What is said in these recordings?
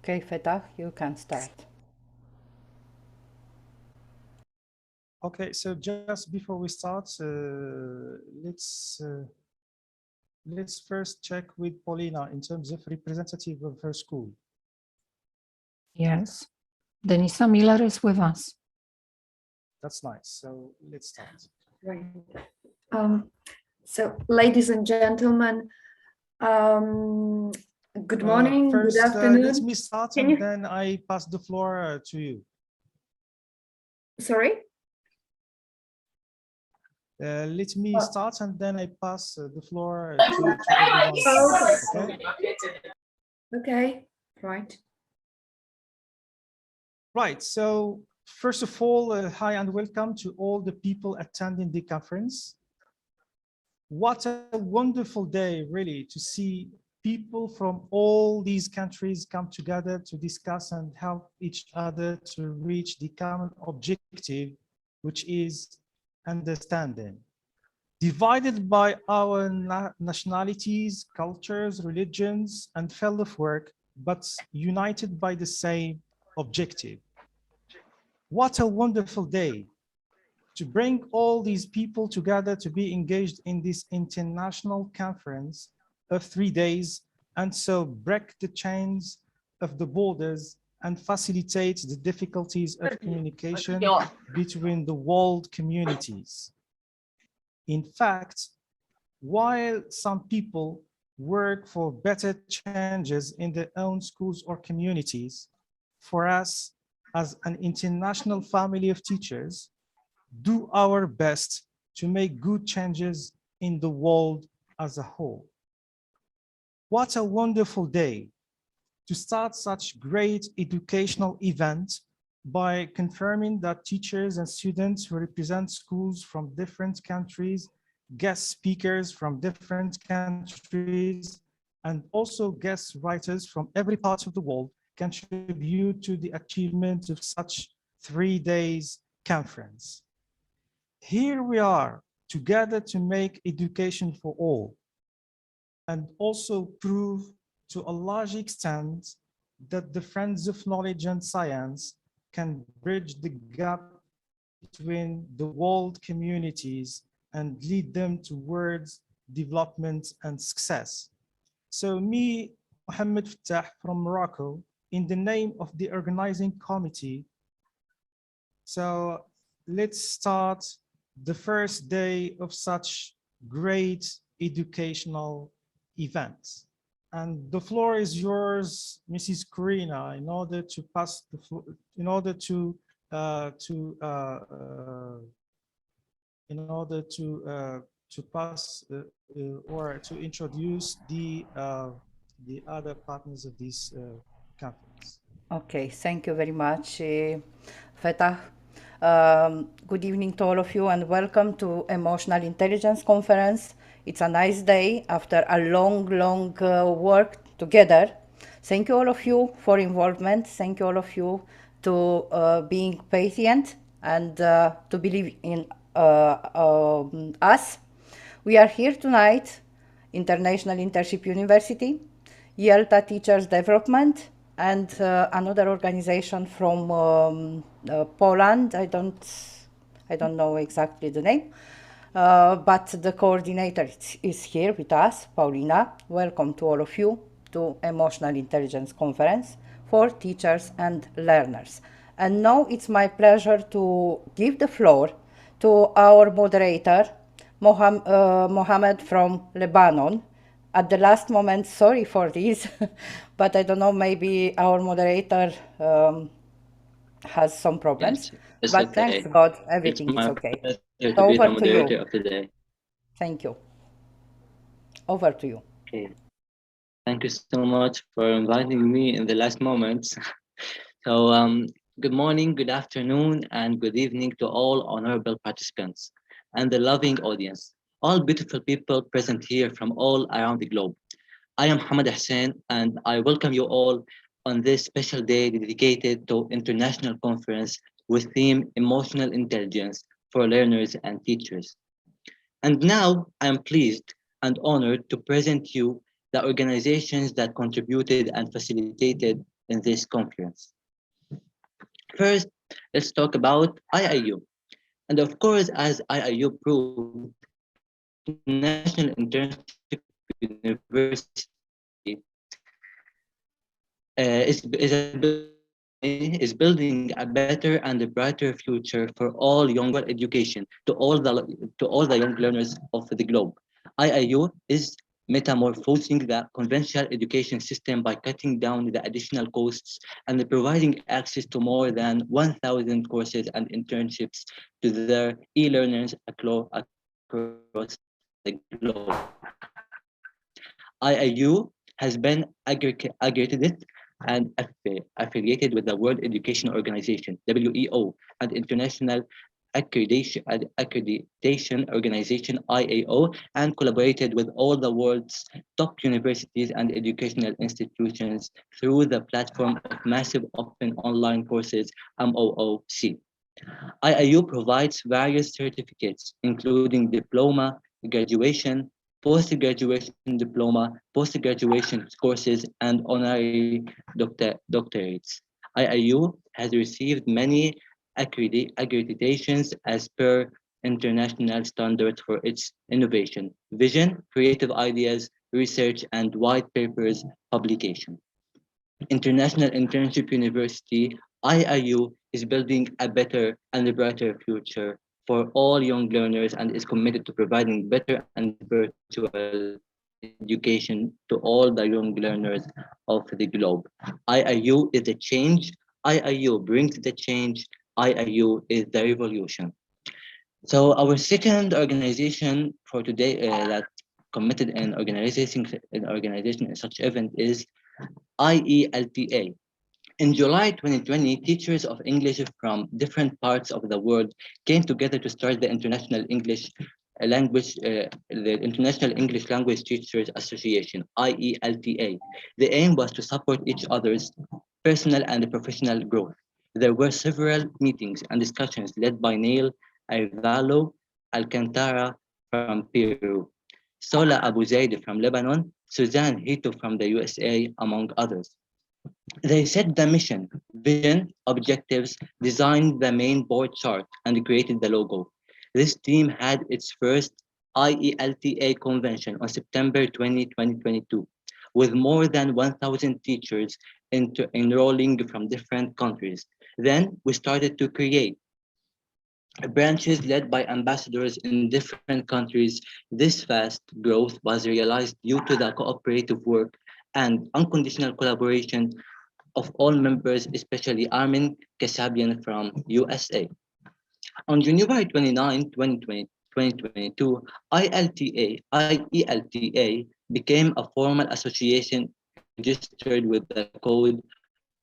Okay, Fatah, you can start. Okay, so just before we start, let's first check with Paulina in terms of representative of her school. Yes, Vanessa Muller is with us. That's nice. So let's start. Right. So, ladies and gentlemen, good morning, first, good afternoon. Let me start and then I pass the floor to you. Sorry? Let me start and then I pass the floor to everyone. Okay, right. Right, so first of all, hi and welcome to all the people attending the conference. What a wonderful day, really, to see people from all these countries come together to discuss and help each other to reach the common objective, which is understanding. Divided by our nationalities, cultures, religions, and field of work, but united by the same objective. What a wonderful day to bring all these people together to be engaged in this international conference of 3 days and so break the chains of the borders and facilitate the difficulties of communication between the world communities. In fact, while some people work for better changes in their own schools or communities, for us as an international family of teachers, do our best to make good changes in the world as a whole. What a wonderful day to start such great educational event by confirming that teachers and students who represent schools from different countries, guest speakers from different countries, and also guest writers from every part of the world contribute to the achievement of such 3 days conference. Here we are together to make education for all and also prove to a large extent that the friends of knowledge and science can bridge the gap between the world communities and lead them towards development and success. So me, Mohammed Fattah from Morocco, in the name of the organizing committee, so let's start the first day of such great educational events. And the floor is yours, Mrs. Corina, in order to pass the floor, in order to pass or to introduce the other partners of this conference. Okay, thank you very much, Fatah. Good evening to all of you and welcome to Emotional Intelligence Conference. It's a nice day after a long work together. Thank you all of you for involvement. Thank you all of you to being patient and to believe in us. We are here tonight, International Internship University, YELTA Teachers Development, and another organization from Poland. I don't know exactly the name, but the coordinator is here with us, Paulina. Welcome to all of you to Emotional Intelligence Conference for teachers and learners. And now it's my pleasure to give the floor to our moderator, Muhammad from Lebanon. At the last moment, sorry for this, but I don't know, maybe our moderator has some problems. Yes, but okay. Thanks God, everything is okay. To be the moderator of today. Thank you. Over to you. Okay. Thank you so much for inviting me in the last moments. So Good morning, good afternoon, and good evening to all honorable participants and the loving audience, all beautiful people present here from all around the globe. I am Muhammad Hussein, and I welcome you all on this special day dedicated to International Conference with theme Emotional Intelligence for Learners and Teachers. And now I am pleased and honored to present you the organizations that contributed and facilitated in this conference. First, let's talk about IIU. And of course, as IIU proved, International Internship University is building a better and a brighter future for all young education to all the young learners of the globe. IIU is metamorphosing the conventional education system by cutting down the additional costs and providing access to more than 1,000 courses and internships to their e-learners across the globe. IIU has been aggregated and affiliated with the World Education Organization, WEO, and International Accreditation Organization, IAO, and collaborated with all the world's top universities and educational institutions through the platform of massive open online courses, MOOC. IIU provides various certificates, including diploma, graduation, post-graduation diploma, post-graduation courses, and honorary doctorates. IIU has received many accreditations as per international standards for its innovation, vision, creative ideas, research, and white papers publication. International Internship University, IIU, is building a better and a brighter future for all young learners and is committed to providing better and virtual education to all the young learners of the globe. IIU is the change. IIU brings the change. IIU is the revolution. So our second organization for today that committed in organization in such event is IELTA. In July 2020, teachers of English from different parts of the world came together to start the International English Language Teachers Association, IELTA. The aim was to support each other's personal and professional growth. There were several meetings and discussions led by Neil Arvalo Alcantara from Peru, Sola Abu Zaid from Lebanon, Suzanne Hito from the USA, among others. They set the mission, vision, objectives, designed the main board chart, and created the logo. This team had its first IELTA convention on September 20, 2022, with more than 1,000 teachers enrolling from different countries. Then we started to create branches led by ambassadors in different countries. This fast growth was realized due to the cooperative work and unconditional collaboration of all members, especially Armin Kasabian from USA. On January 29, 2022, IELTA became a formal association registered with the code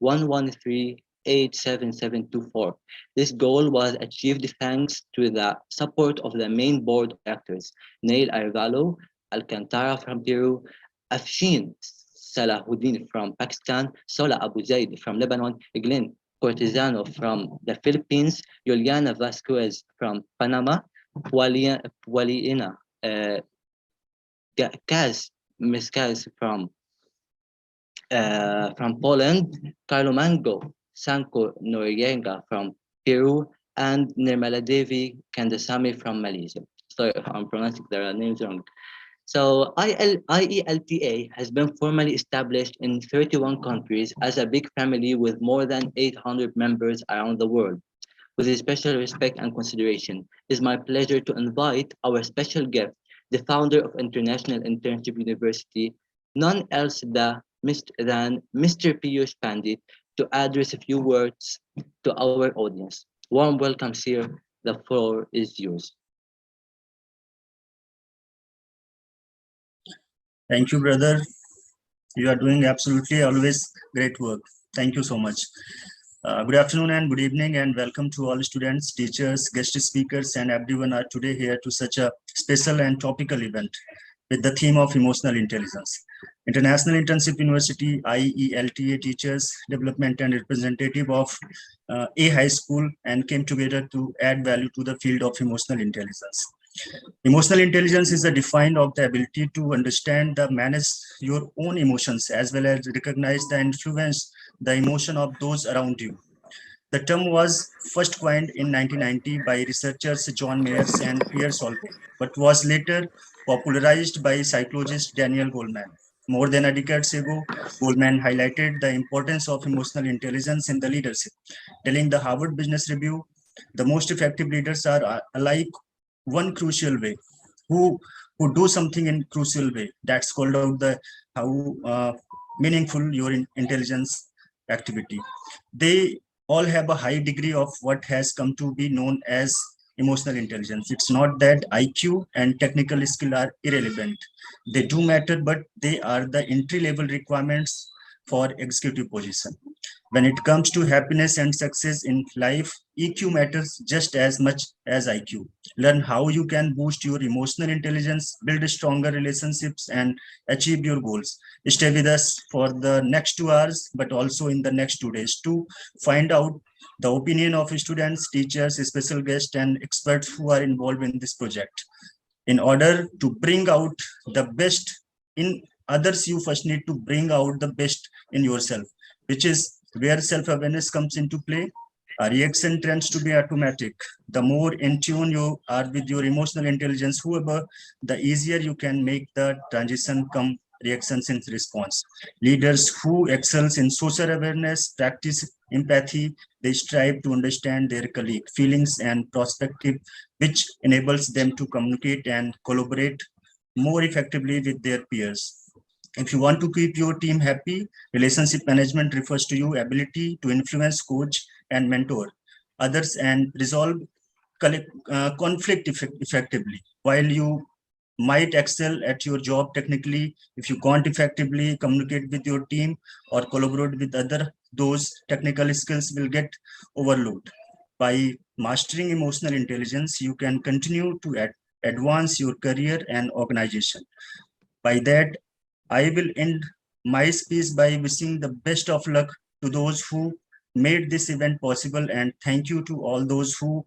113-87724. This goal was achieved thanks to the support of the main board directors, Neil Arvalo Alcantara from Peru, Afshin Salahuddin from Pakistan, Sola Abu Zaid from Lebanon, Glenn Cortizano from the Philippines, Juliana Vasquez from Panama, Waliina Miss Kaz from Poland, Carlo Mango Sanko Noriega from Peru, and Nirmala Devi Kandasamy from Malaysia. Sorry if I'm pronouncing their names wrong. So IELTA has been formally established in 31 countries as a big family with more than 800 members around the world. With special respect and consideration, it is my pleasure to invite our special guest, the founder of International Internship University, none else than Mr. Piyush Pandit, to address a few words to our audience. Warm welcome, sir. The floor is yours. Thank you, brother. You are doing absolutely always great work. Thank you so much. Good afternoon and good evening, and welcome to all students, teachers, guest speakers, and everyone are today here to such a special and topical event with the theme of emotional intelligence. International Internship University, IELTA teachers, development and representative of A High School and came together to add value to the field of emotional intelligence. Emotional intelligence is the defined of the ability to understand and manage your own emotions as well as recognize and influence the emotion of those around you. The term was first coined in 1990 by researchers John Mayers and Pierre Solvay, but was later popularized by psychologist Daniel Goleman. More than a decade ago, Goleman highlighted the importance of emotional intelligence in the leadership, telling the Harvard Business Review, the most effective leaders are alike one crucial way, who do something in crucial way. That's called out the how meaningful your intelligence activity. They all have a high degree of what has come to be known as emotional intelligence. It's not that IQ and technical skill are irrelevant. They do matter, but they are the entry-level requirements for executive position. When it comes to happiness and success in life, EQ matters just as much as IQ. Learn how you can boost your emotional intelligence, build stronger relationships, and achieve your goals. Stay with us for the next 2 hours, but also in the next 2 days to find out the opinion of students, teachers, special guests, and experts who are involved in this project. In order to bring out the best in others, you first need to bring out the best in yourself, which is where self-awareness comes into play. A reaction tends to be automatic. The more in tune you are with your emotional intelligence, whoever, the easier you can make the transition come reactions in response. Leaders who excels in social awareness, practice empathy, they strive to understand their colleague feelings and perspective, which enables them to communicate and collaborate more effectively with their peers. If you want to keep your team happy, relationship management refers to your ability to influence, coach, and mentor others and resolve conflict effectively. While you might excel at your job technically, if you can't effectively communicate with your team or collaborate with other, those technical skills will get overlooked. By mastering emotional intelligence, you can continue to advance your career and organization. By that, I will end my speech by wishing the best of luck to those who made this event possible, and thank you to all those who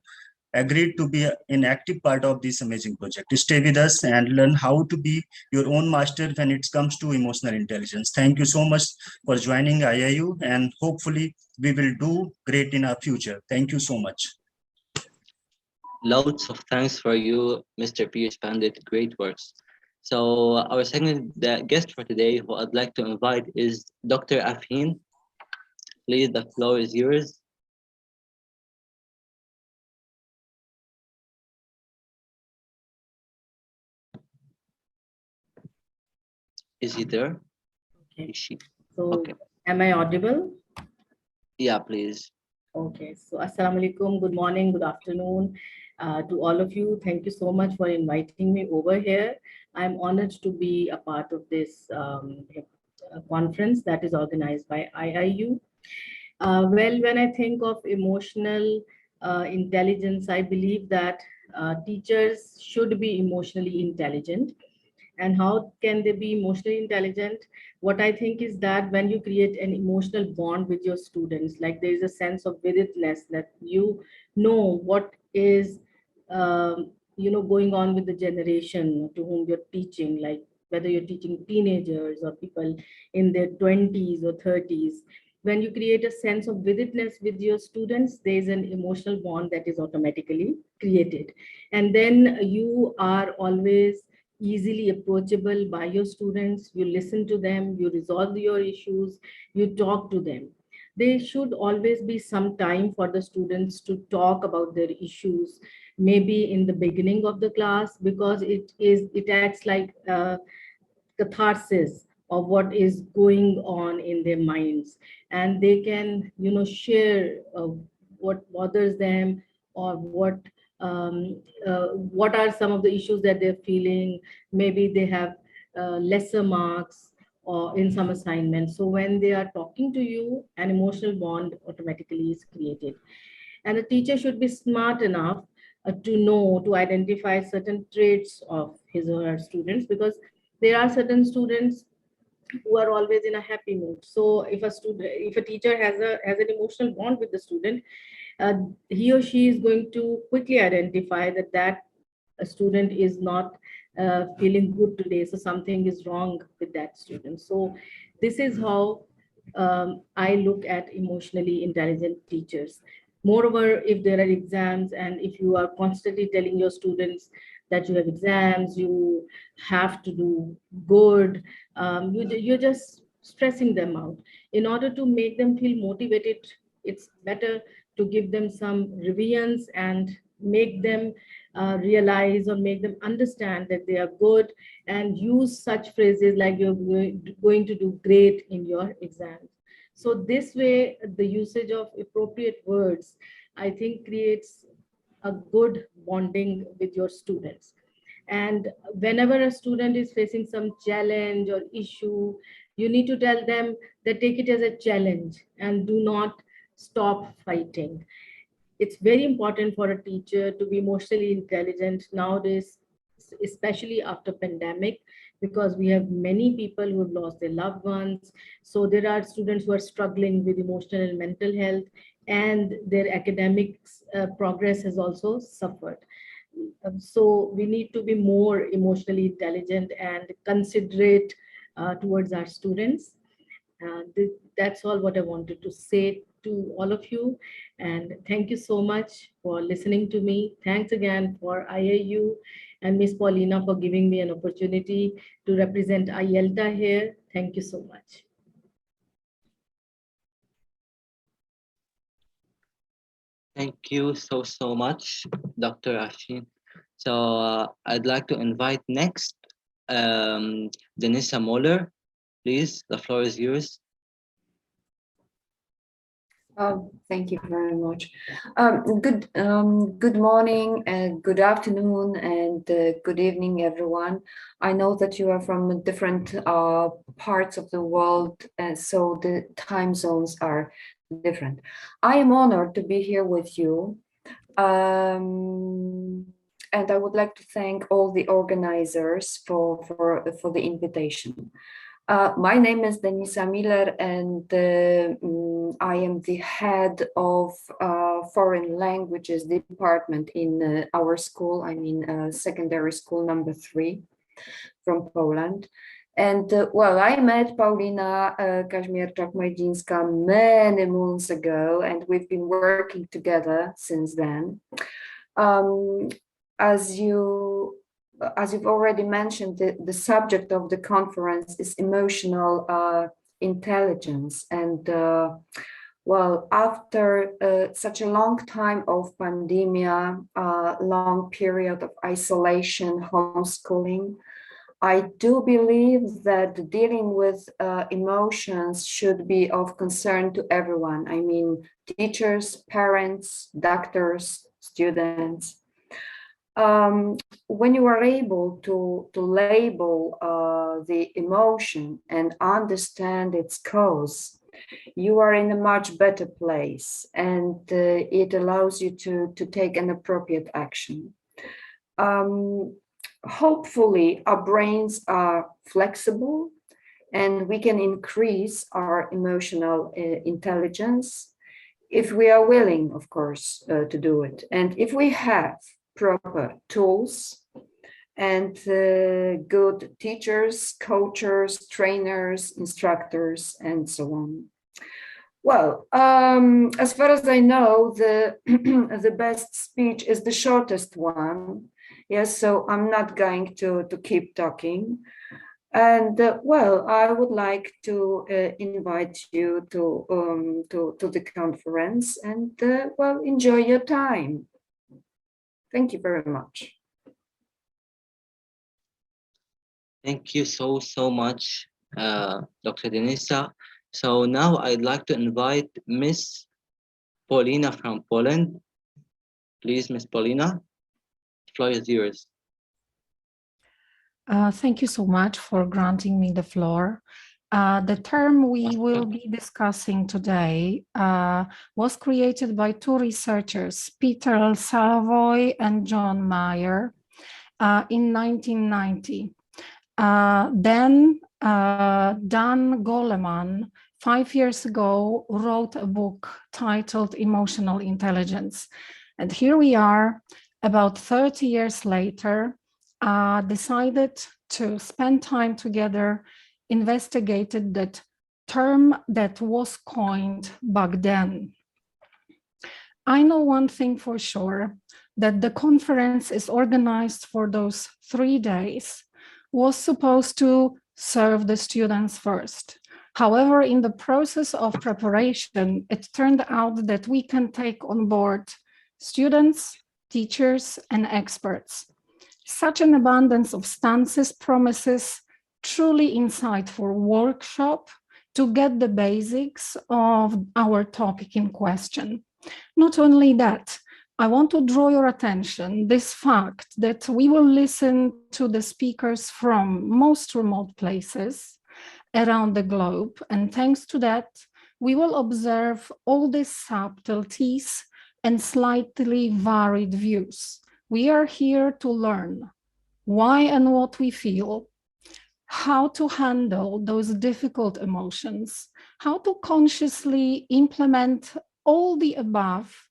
agreed to be an active part of this amazing project. Stay with us and learn how to be your own master when it comes to emotional intelligence. Thank you so much for joining IIU, and hopefully we will do great in our future. Thank you so much. Loads of thanks for you, Mr. Pierce Pandit. Great works. So our second guest for today, who I'd like to invite, is Dr. Afeen. Please, the floor is yours. Is he there? Okay. Is she? So, Okay. am I audible? Yeah, please. Okay. So, Assalamu alaikum. Good morning. Good afternoon to all of you. Thank you so much for inviting me over here. I'm honored to be a part of this conference that is organized by IIU. Well, when I think of emotional intelligence, I believe that teachers should be emotionally intelligent. And how can they be emotionally intelligent? What I think is that when you create an emotional bond with your students, like there is a sense of vividness that you know what is going on with the generation to whom you're teaching, like whether you're teaching teenagers or people in their 20s or 30s. When you create a sense of vividness with your students, there's an emotional bond that is automatically created. And then you are always easily approachable by your students. You listen to them, you resolve your issues, you talk to them. There should always be some time for the students to talk about their issues, maybe in the beginning of the class, because it acts like catharsis of what is going on in their minds, and they can share what bothers them, or what are some of the issues that they're feeling. Maybe they have lesser marks, or in some assignments. So when they are talking to you, an emotional bond automatically is created. And a teacher should be smart enough to identify certain traits of his or her students, because there are certain students who are always in a happy mood. So if a teacher has an emotional bond with the student, he or she is going to quickly identify that a student is not feeling good today, so something is wrong with that student. So this is how I look at emotionally intelligent teachers. Moreover, if there are exams and if you are constantly telling your students that you have exams, you have to do good, you're just stressing them out. In order to make them feel motivated, it's better to give them some revisions and make them realize or make them understand that they are good, and use such phrases like you're going to do great in your exams. So this way, the usage of appropriate words, I think, creates a good bonding with your students. And whenever a student is facing some challenge or issue, you need to tell them that take it as a challenge and do not stop fighting. It's very important for a teacher to be emotionally intelligent nowadays, especially after pandemic, because we have many people who have lost their loved ones. So there are students who are struggling with emotional and mental health, and their academics progress has also suffered. So we need to be more emotionally intelligent and considerate towards our students. That's all what I wanted to say to all of you. And thank you so much for listening to me. Thanks again for IIU and Miss Paulina for giving me an opportunity to represent IELTA here. Thank you so much. Thank you so much, Dr. Ashin. So I'd like to invite next Vanessa Muller. Please, the floor is yours. Thank you very much. Good morning, good afternoon, and good evening, everyone. I know that you are from different parts of the world, and so the time zones are different. I am honored to be here with you. And I would like to thank all the organizers for the invitation. My name is Vanessa Muller, and I am the head of foreign languages department in our school. I mean, secondary school number 3 from Poland. And well, I met Paulina Kazimierczak-Majdzińska many months ago, and we've been working together since then. As you've already mentioned, the subject of the conference is emotional intelligence. And well, after such a long time of pandemic, long period of isolation, homeschooling, I do believe that dealing with emotions should be of concern to everyone. I mean, teachers, parents, doctors, students. When you are able to label the emotion and understand its cause, you are in a much better place, and it allows you to take an appropriate action. Hopefully, our brains are flexible and we can increase our emotional intelligence if we are willing, of course, to do it. And if we have proper tools and good teachers, coaches, trainers, instructors, and so on. Well, as far as I know, the the best speech is the shortest one. Yes, so I'm not going to keep talking. And well, I would like to invite you to the conference, and well, enjoy your time. Thank you very much. Thank you so much, Dr. Denisa. So now I'd like to invite Miss Paulina from Poland. Please, Miss Paulina, the floor is yours. Thank you so much for granting me the floor. The term we will be discussing today was created by two researchers, Peter Savoy and John Mayer, in 1990. Then Dan Goleman, 5 years ago, wrote a book titled Emotional Intelligence. And here we are, about 30 years later, decided to spend time together, investigated that term that was coined back then. I know one thing for sure, that the conference is organized for those 3 days, was supposed to serve the students first. However, in the process of preparation, it turned out that we can take on board students, teachers, and experts. Such an abundance of stances promises truly insightful workshop to get the basics of our topic in question. Not only that, I want to draw your attention this fact that we will listen to the speakers from most remote places around the globe, and thanks to that, we will observe all these subtleties and slightly varied views. We are here to learn why and what we feel, how to handle those difficult emotions, how to consciously implement all the above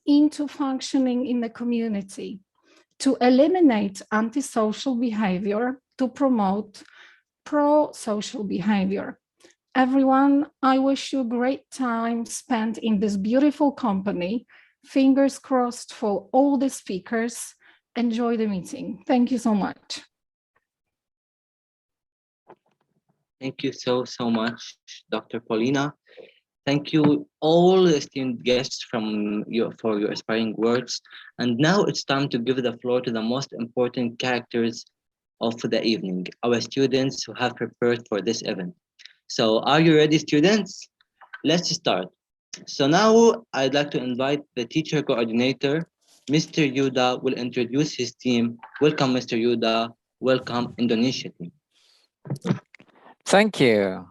into functioning in the community, to eliminate antisocial behavior, to promote pro-social behavior. Everyone, I wish you a great time spent in this beautiful company. Fingers crossed for all the speakers. Enjoy the meeting. Thank you so much. Thank you so much, Dr. Paulina. Thank you all the esteemed guests for your inspiring words. And now it's time to give the floor to the most important characters of the evening, our students who have prepared for this event. So are you ready, students? Let's start. So now I'd like to invite the teacher coordinator, Mr. Yuda, will introduce his team. Welcome, Mr. Yuda. Welcome, Indonesia team. Thank you,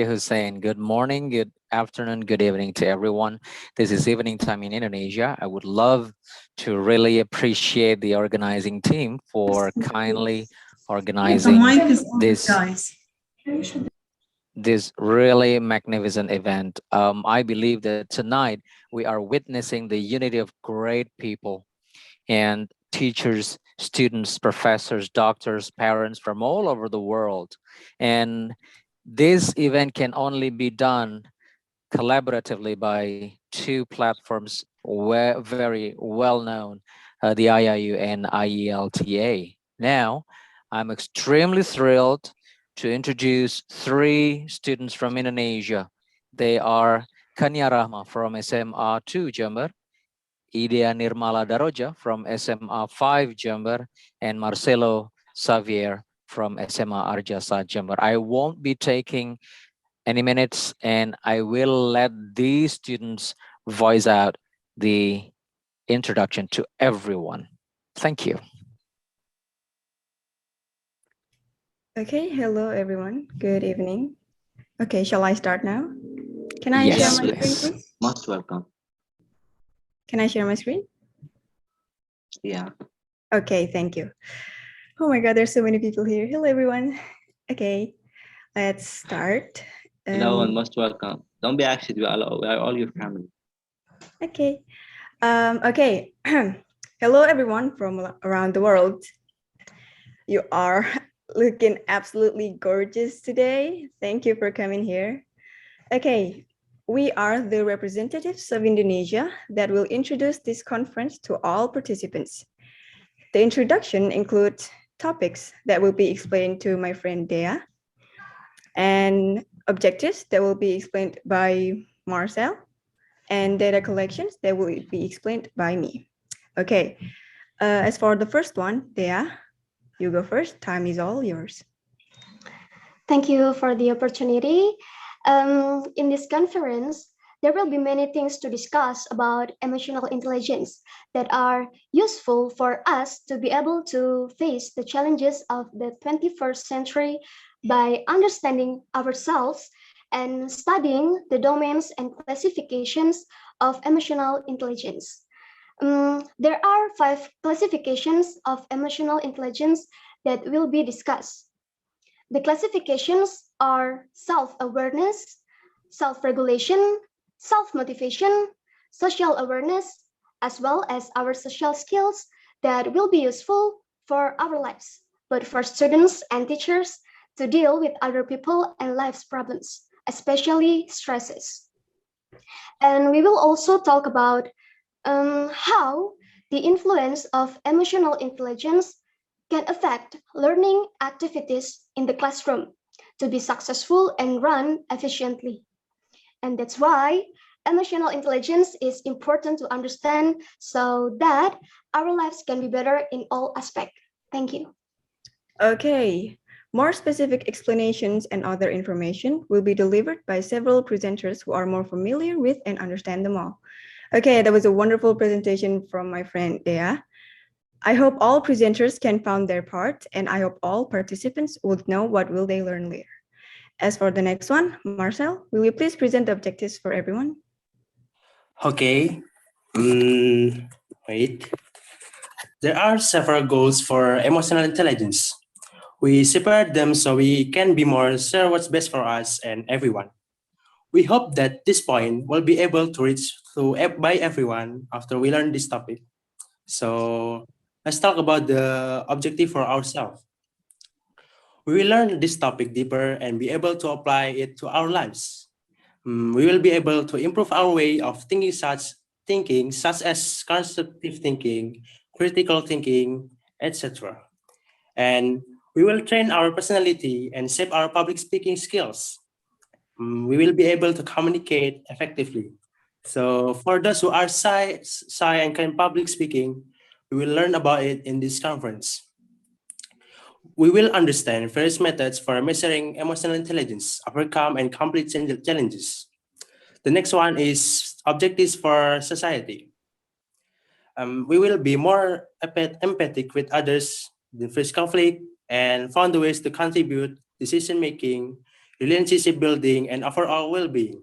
Hussein. Good morning, good afternoon, good evening to everyone. This is evening time in Indonesia. I would love to really appreciate the organizing team for kindly organizing this really magnificent event. I believe that tonight we are witnessing the unity of great people and teachers, students, professors, doctors, parents from all over the world. And this event can only be done collaboratively by two platforms very well known, the IIU and IELTA. Now, I'm extremely thrilled to introduce 3 students from Indonesia. They are Kania Rahma from SMA 2 Jember, Idea Nirmala Daroja from SMA 5 Jember, and Marcelo Xavier from SMA Arjasa Jember. I won't be taking any minutes, and I will let these students voice out the introduction to everyone. Thank you. Okay, hello everyone. Good evening. Okay, shall I start now? Can I Yes, share my please. screen, please? Most welcome. Can I share my screen? Yeah. Okay, thank you. Oh my God, there's so many people here. Hello everyone. Okay, let's start. Hello and most welcome. Don't be anxious. We are all your family. Okay. Okay. Hello everyone from around the world. You are looking absolutely gorgeous today. Thank you for coming here. Okay, we are the representatives of Indonesia that will introduce this conference to all participants. The introduction includes topics that will be explained to my friend Dea, and objectives that will be explained by Marcel, and data collections that will be explained by me. Okay, as for the first one, Dea, you go first. Time is all yours. Thank you for the opportunity. In this conference, there will be many things to discuss about emotional intelligence that are useful for us to be able to face the challenges of the 21st century by understanding ourselves and studying the domains and classifications of emotional intelligence. There are 5 classifications of emotional intelligence that will be discussed. The classifications are self-awareness, self-regulation, self-motivation, social awareness, as well as our social skills that will be useful for our lives, but for students and teachers to deal with other people and life's problems, especially stresses. And we will also talk about how the influence of emotional intelligence can affect learning activities in the classroom to be successful and run efficiently. And that's why emotional intelligence is important to understand so that our lives can be better in all aspects. Thank you. Okay, more specific explanations and other information will be delivered by several presenters who are more familiar with and understand them all. Okay, that was a wonderful presentation from my friend Dea. I hope all presenters can find their part, and I hope all participants would know what will they learn later. As for the next one, Marcel, will you please present the objectives for everyone? Okay, wait. There are several goals for emotional intelligence. We separate them so we can be more sure what's best for us and everyone. We hope that this point will be able to reach by everyone after we learn this topic. So let's talk about the objective for ourselves. We will learn this topic deeper and be able to apply it to our lives. We will be able to improve our way of thinking such as constructive thinking, critical thinking, etc. And we will train our personality and shape our public speaking skills. We will be able to communicate effectively. So for those who are shy and can public speaking, we will learn about it in this conference. We will understand various methods for measuring emotional intelligence, overcome and complete challenges. The next one is objectives for society. We will be more empathic with others, diffuse conflict, and found ways to contribute decision-making, relationship building, and overall well-being.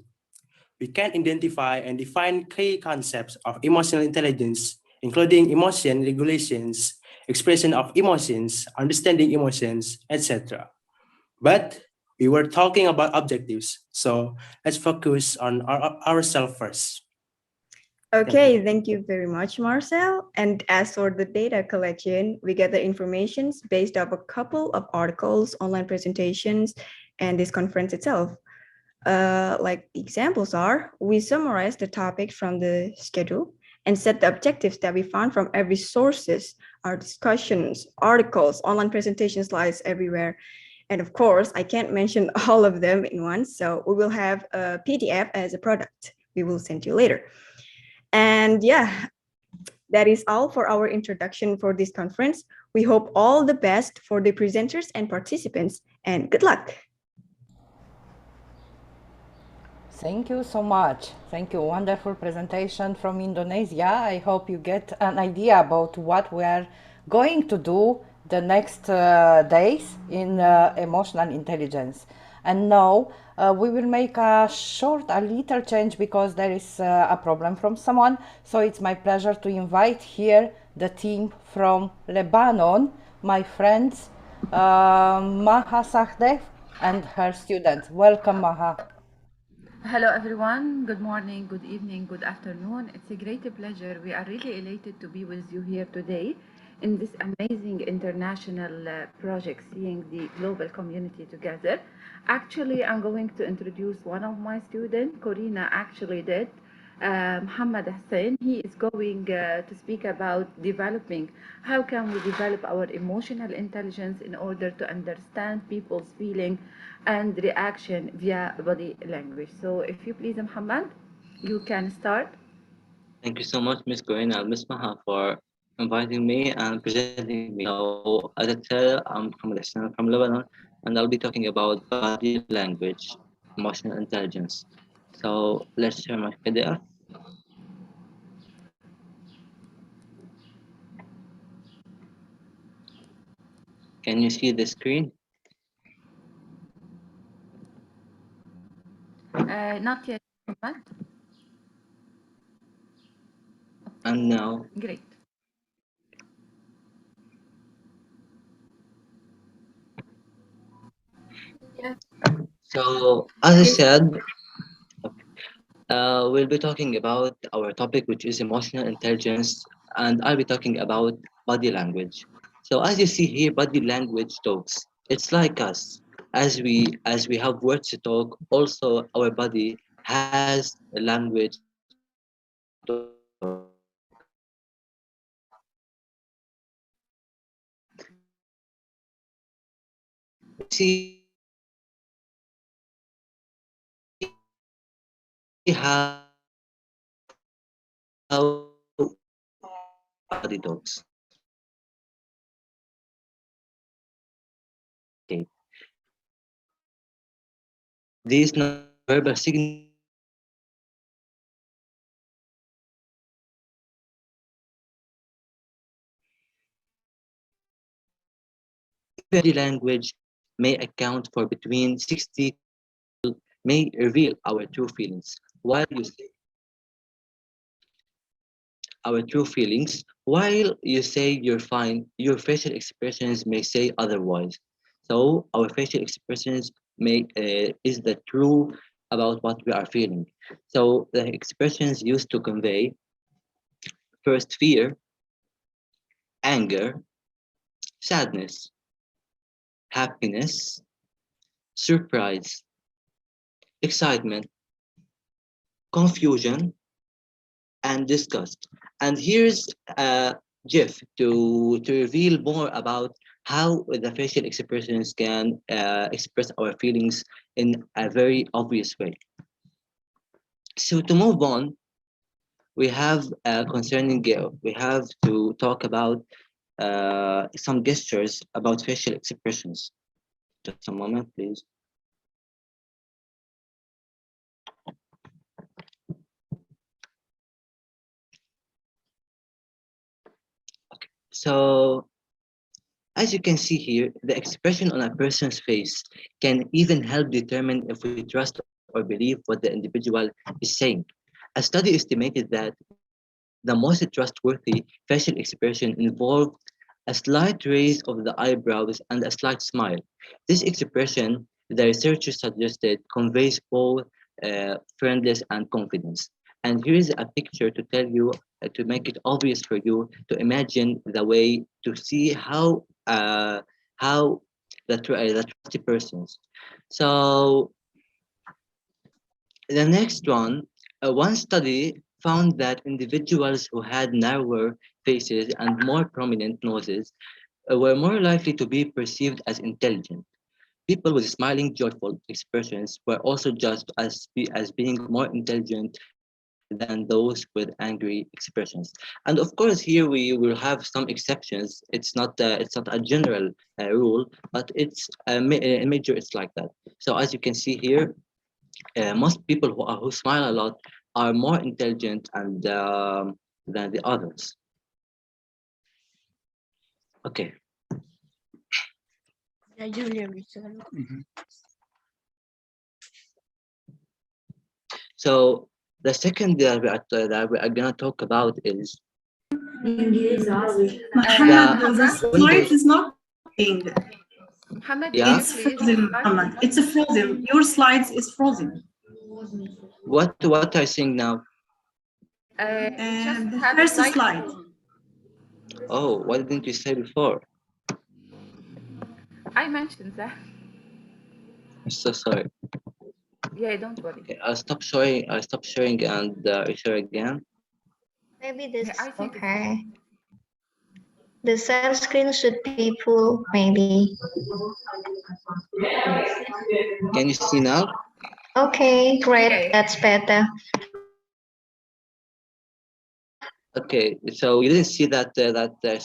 We can identify and define key concepts of emotional intelligence, including emotion regulations, expression of emotions, understanding emotions, etc. But we were talking about objectives, so let's focus on ourselves first. Okay, thank you very much, Marcel. And as for the data collection, we gather information based off a couple of articles, online presentations, and this conference itself. Like examples are, we summarize the topic from the schedule and set the objectives that we found from every sources, our discussions, articles, online presentation slides everywhere. And of course, I can't mention all of them in one, so we will have a PDF as a product. We will send you later. And yeah, that is all for our introduction for this conference. We hope all the best for the presenters and participants, and good luck. Thank you so much. Thank you. Wonderful presentation from Indonesia. I hope you get an idea about what we are going to do the next days in emotional intelligence. And now we will make a little change because there is a problem from someone. So it's my pleasure to invite here the team from Lebanon, my friends Maha Sahdeh and her students. Welcome, Maha. Hello everyone, good morning, good evening, good afternoon. It's a great pleasure. We are really elated to be with you here today in this amazing international project, seeing the global community together. Actually, I'm going to introduce one of my students, Corina actually did, Muhammad Hussein. He is going to speak about developing, how can we develop our emotional intelligence in order to understand people's feeling and reaction via body language. So if you please, Muhammad, you can start. Thank you so much, Ms. Corina and Ms. Maha, for inviting me and presenting me. So, as I said, I'm from Lebanon, and I'll be talking about body language, emotional intelligence. So, let's share my video. Can you see the screen? Not yet, Muhammad. And now, Great. so as I said, we'll be talking about our topic, which is emotional intelligence, and I'll be talking about body language. So as you see here, body language talks. It's like us. As we have words to talk, also our body has a language to talk. See how body talks. Okay. These nonverbal signals body language may account for between 60 may reveal our true feelings. While you say our true feelings, while you say you're fine, your facial expressions may say otherwise. So our facial expressions may is the true about what we are feeling. So the expressions used to convey first fear, anger, sadness, happiness, surprise, excitement, confusion, and disgust. And here's Jeff to reveal more about how the facial expressions can express our feelings in a very obvious way. So to move on, we have we have to talk about some gestures about facial expressions. Just a moment, please. So, as you can see here, the expression on a person's face can even help determine if we trust or believe what the individual is saying. A study estimated that the most trustworthy facial expression involved a slight raise of the eyebrows and a slight smile. This expression, the researchers suggested, conveys both friendliness and confidence. And here is a picture to tell you, to make it obvious for you to imagine the way to see how the trusty persons. So the next one study found that individuals who had narrower faces and more prominent noses were more likely to be perceived as intelligent. People with smiling, joyful expressions were also judged as being more intelligent than those with angry expressions. And of course, here we will have some exceptions. It's not a general rule, but it's a major. It's like that. So as you can see here, most people who smile a lot are more intelligent and than the others. Okay. So the second that we are gonna talk about is Muhammad, the slide is not working. Muhammad, yeah? It's frozen, Muhammad. It's frozen. Your slides is frozen. What are you saying now? Just The have first like slide. Oh, why didn't you say before? I mentioned that. I'm so sorry. Yeah, don't worry. Okay, I'll stop showing. I'll stop sharing and share again. Maybe this Yeah, I think okay. The share screen should be full, maybe. Can you see now? Okay, great. That's better. Okay, so you didn't see that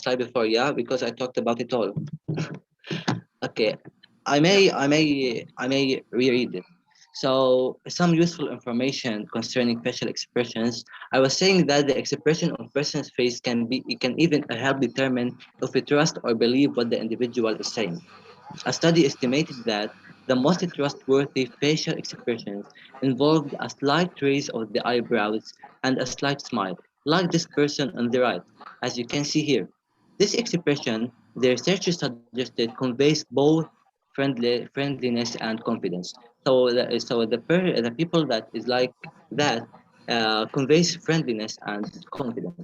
slide before, yeah? Because I talked about it all. Okay, I may reread it. So some useful information concerning facial expressions. I was saying that the expression on person's face can even help determine if we trust or believe what the individual is saying. A study estimated that The most trustworthy facial expressions involved a slight raise of the eyebrows and a slight smile, like this person on the right, as you can see here. This expression, the researchers suggested, conveys both friendliness and confidence. The people that is like that conveys friendliness and confidence.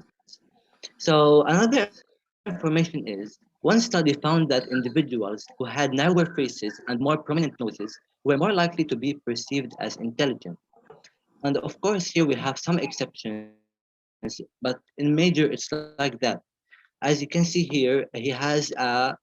So another information is one study found that individuals who had narrower faces and more prominent noses were more likely to be perceived as intelligent. And of course, here we have some exceptions, but in major, it's like that. As you can see here, he has a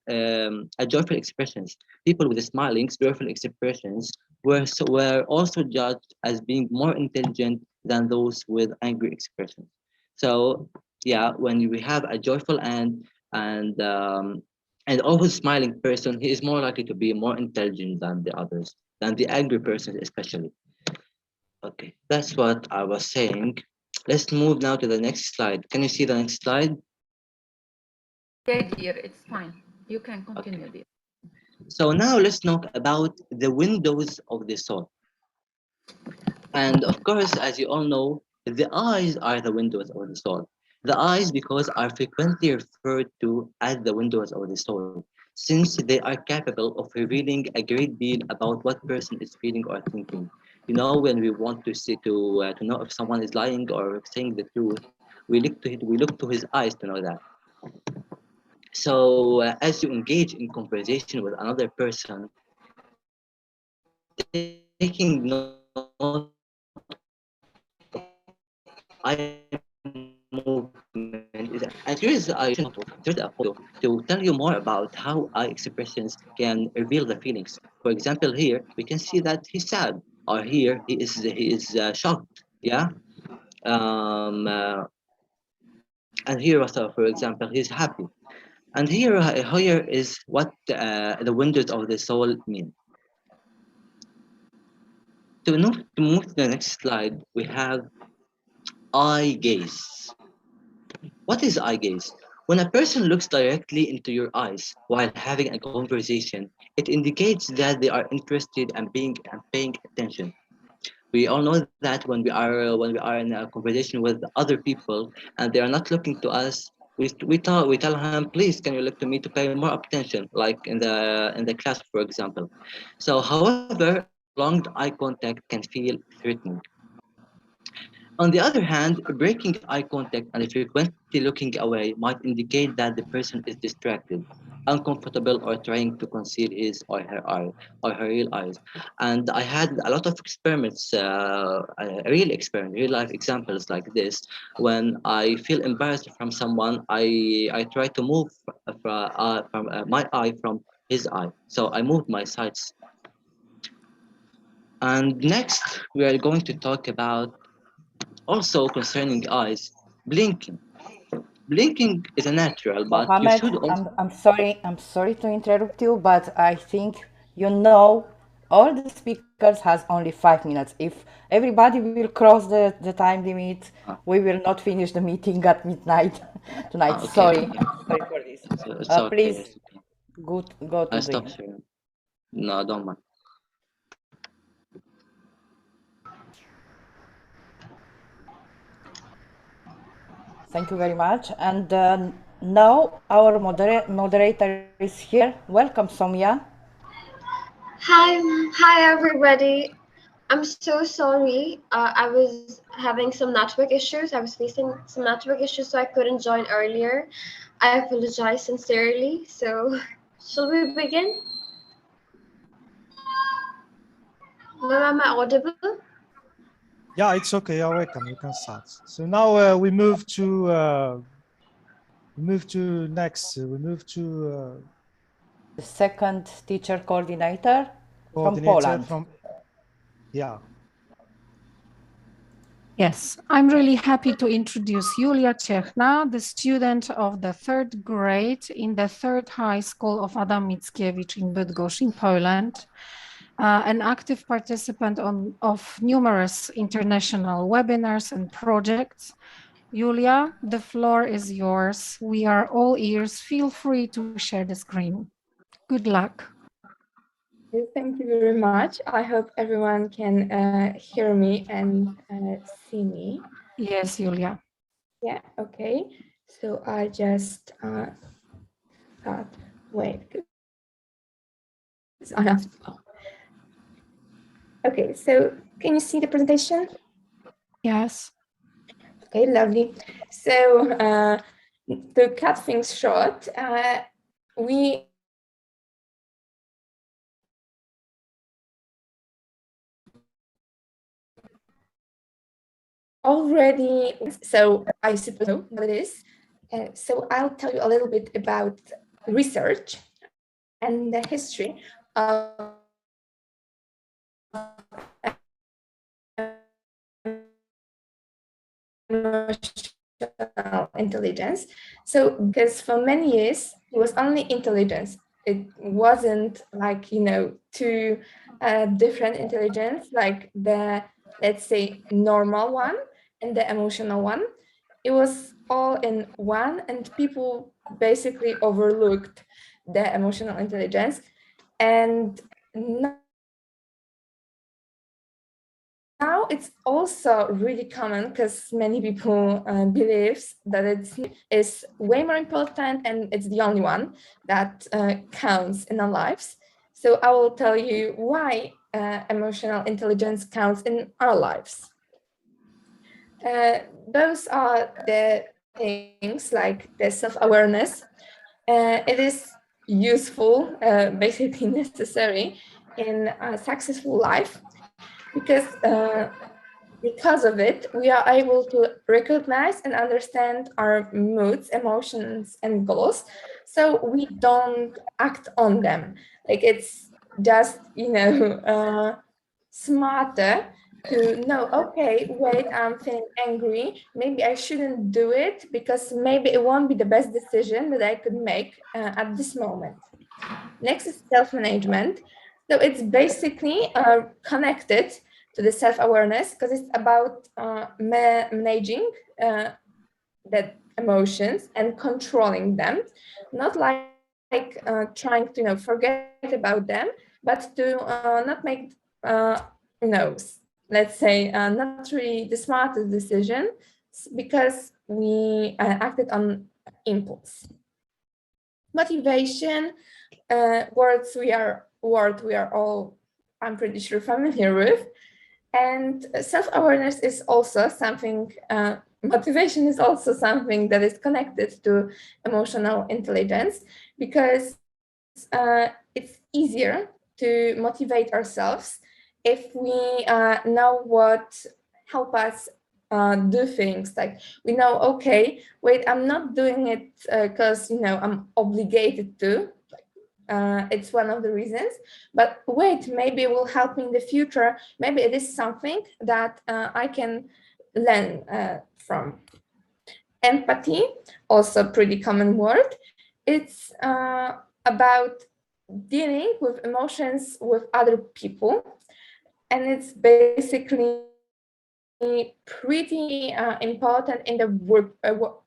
joyful expressions. People with smiling, joyful expressions were also judged as being more intelligent than those with angry expressions. So yeah, when we have a joyful and um, and always smiling person, he is more likely to be more intelligent than the others, than the angry person especially. Okay, that's what I was saying. Let's move now to the next slide. Can you see the next slide? Yeah, dear, it's fine. You can continue, dear. So now let's talk about the windows of the soul. And of course, as you all know, the eyes are the windows of the soul. The eyes, because are frequently referred to as the windows of the soul, since they are capable of revealing a great deal about what person is feeling or thinking. You know, when we want to know if someone is lying or saying the truth, we look to his eyes to know that. So as you engage in conversation with another person, taking note of eye movement is, and here is there's a photo to tell you more about how eye expressions can reveal the feelings. For example, here we can see that he's sad, or here he is shocked. Yeah. Um, uh, and here also, for example, he's happy. And here is what the windows of the soul mean. To move to the next slide, we have eye gaze. What is eye gaze? When a person looks directly into your eyes while having a conversation, it indicates that they are interested and paying attention. We all know that when we are in a conversation with other people and they are not looking to us, we tell him, please, can you look to me to pay more attention, like in the class, for example. So, however, prolonged eye contact can feel threatening. On the other hand, breaking eye contact and frequently looking away might indicate that the person is distracted, uncomfortable, or trying to conceal his or her eye or her real eyes. And I had a lot of experiments, real life examples like this. When I feel embarrassed from someone, I try to move from my eye from his eye. So I moved my sights. And next, we are going to talk about also concerning eyes, blinking. Blinking is a natural, but you Mohammed, should also. I'm sorry to interrupt you, but I think you know all the speakers has only 5 minutes. If everybody will cross the time limit, we will not finish the meeting at midnight tonight. Okay, Sorry, okay. sorry for this. It's okay. Please It's okay. go I to the stop end. sharing. No, don't mind. Thank you very much. And now our moderator is here. Welcome, Somya. Hi everybody. I'm so sorry. I was having some network issues. I was facing some network issues, so I couldn't join earlier. I apologize sincerely. So, shall we begin? Am I audible? Yeah, it's okay. You're welcome. You can start. So now we move to next. We move to The second teacher coordinator from coordinator Poland. from, yeah. Yes, I'm really happy to introduce Julia Czechna, the student of the third grade in the third high school of Adam Mickiewicz in Bydgoszcz in Poland, an active participant of numerous international webinars and projects. Julia, the floor is yours. We are all ears. Feel free to share the screen. Good luck. Thank you very much. I hope everyone can hear me and see me. Yes, Julia. Yeah, okay. So I just thought, wait, I have to. Okay, so can you see the presentation? Yes. Okay, lovely. So to cut things short, we already, so I suppose you know what it is. So I'll tell you a little bit about research and the history of emotional intelligence. So because for many years it was only intelligence. It wasn't like, you know, two different intelligence, like the, let's say, normal one and the emotional one. It was all in one, and people basically overlooked the emotional intelligence. And now it's also really common because many people believes that it is way more important and it's the only one that counts in our lives. So I will tell you why emotional intelligence counts in our lives. Those are the things like the self-awareness. It is useful, basically necessary in a successful life, because of it, we are able to recognize and understand our moods, emotions, and goals, so we don't act on them. Like it's just, you know, smarter to know, okay, wait, I'm feeling angry. Maybe I shouldn't do it because maybe it won't be the best decision that I could make at this moment. Next is self-management. So it's basically connected to the self-awareness because it's about managing the emotions and controlling them, not like trying to, you know, forget about them, but to not make, you know, let's say not really the smartest decision because we acted on impulse. Motivation, word we are all, I'm pretty sure, familiar with. And self-awareness is also something, motivation is also something that is connected to emotional intelligence, because it's easier to motivate ourselves if we know what help us do things. Like we know, okay, wait, I'm not doing it because, you know, I'm obligated to. It's one of the reasons, but wait, maybe it will help me in the future. Maybe it is something that I can learn from. Empathy, also a pretty common word. It's about dealing with emotions with other people, and it's basically pretty important in the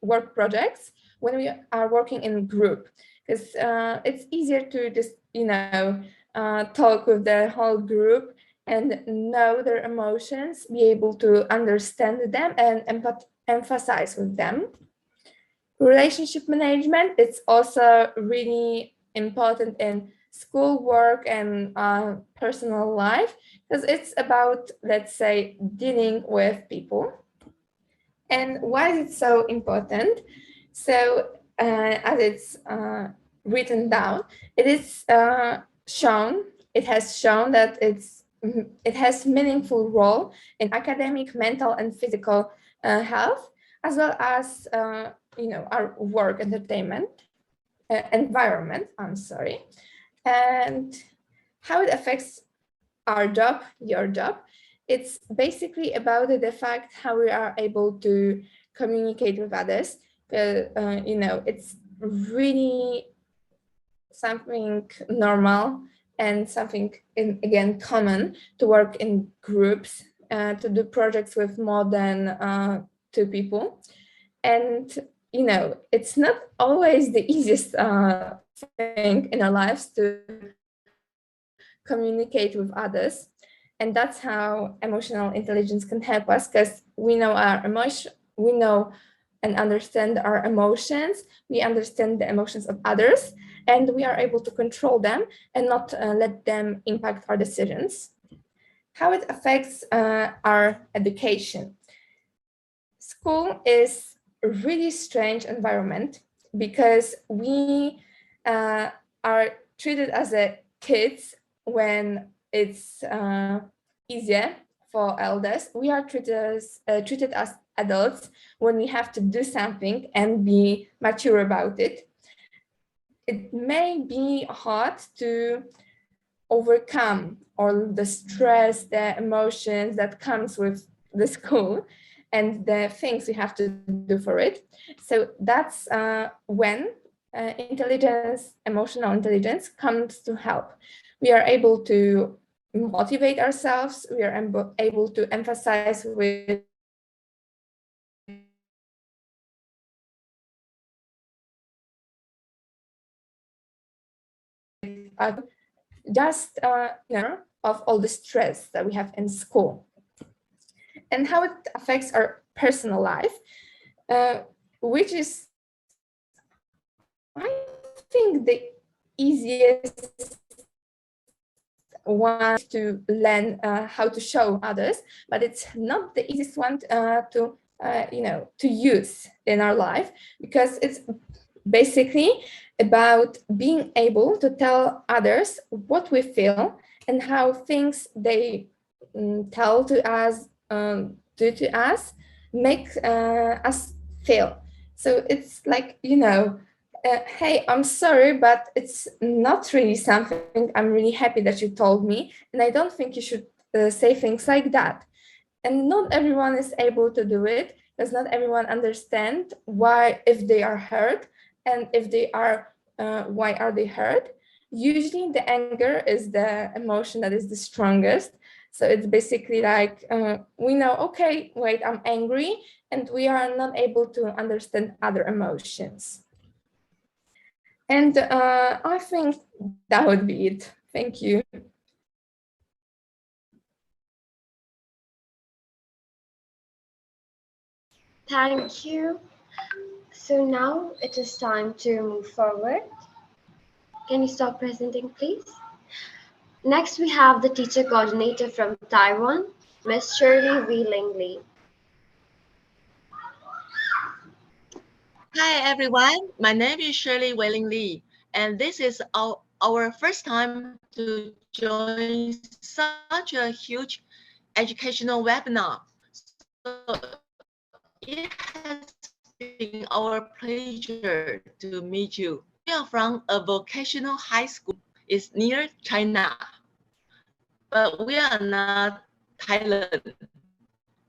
work projects when we are working in group, because it's easier to just, you know, talk with the whole group and know their emotions, be able to understand them and emphasize with them. Relationship management, it's also really important in school work and personal life, because it's about, let's say, dealing with people. And why is it so important? So as it's written down, it is shown, it has shown that it has meaningful role in academic, mental, and physical health, as well as you know, our work environment, I'm sorry, and how it affects our job, your job. It's basically about the fact how we are able to communicate with others. You know, it's really something normal and something, again, common to work in groups, to do projects with more than 2 people. And, you know, it's not always the easiest thing in our lives to communicate with others. And that's how emotional intelligence can help us, because we know our emotion, we know and understand our emotions, we understand the emotions of others, and we are able to control them and not let them impact our decisions. How it affects our education. School is a really strange environment because we are treated as a kids when it's easier for elders. We are treated as adults when we have to do something and be mature about it. It may be hard to overcome all the stress, the emotions that comes with the school and the things we have to do for it. So that's when emotional intelligence comes to help. We are able to motivate ourselves. We are able to emphasize with just of all the stress that we have in school. And how it affects our personal life, which is, I think, the easiest one to learn how to show others, but it's not the easiest one to use in our life, because it's basically about being able to tell others what we feel and how things they tell to us, do to us, make us feel. So it's like, hey, I'm sorry, but it's not really something I'm really happy that you told me, and I don't think you should say things like that. And not everyone is able to do it, because not everyone understands why, if they are hurt, and if they are, why are they hurt? Usually the anger is the emotion that is the strongest. So it's basically like, we know, okay, wait, I'm angry, and we are not able to understand other emotions. And I think that would be it. Thank you. Thank you. So now it is time to move forward. Can you stop presenting, please? Next, we have the teacher coordinator from Taiwan, Ms. Shirley Wee Langley. Hi, everyone. My name is Shirley Wei-Ling Lee, and this is our first time to join such a huge educational webinar. So it has been our pleasure to meet you. We are from a vocational high school. It's near China, but we are not Thailand.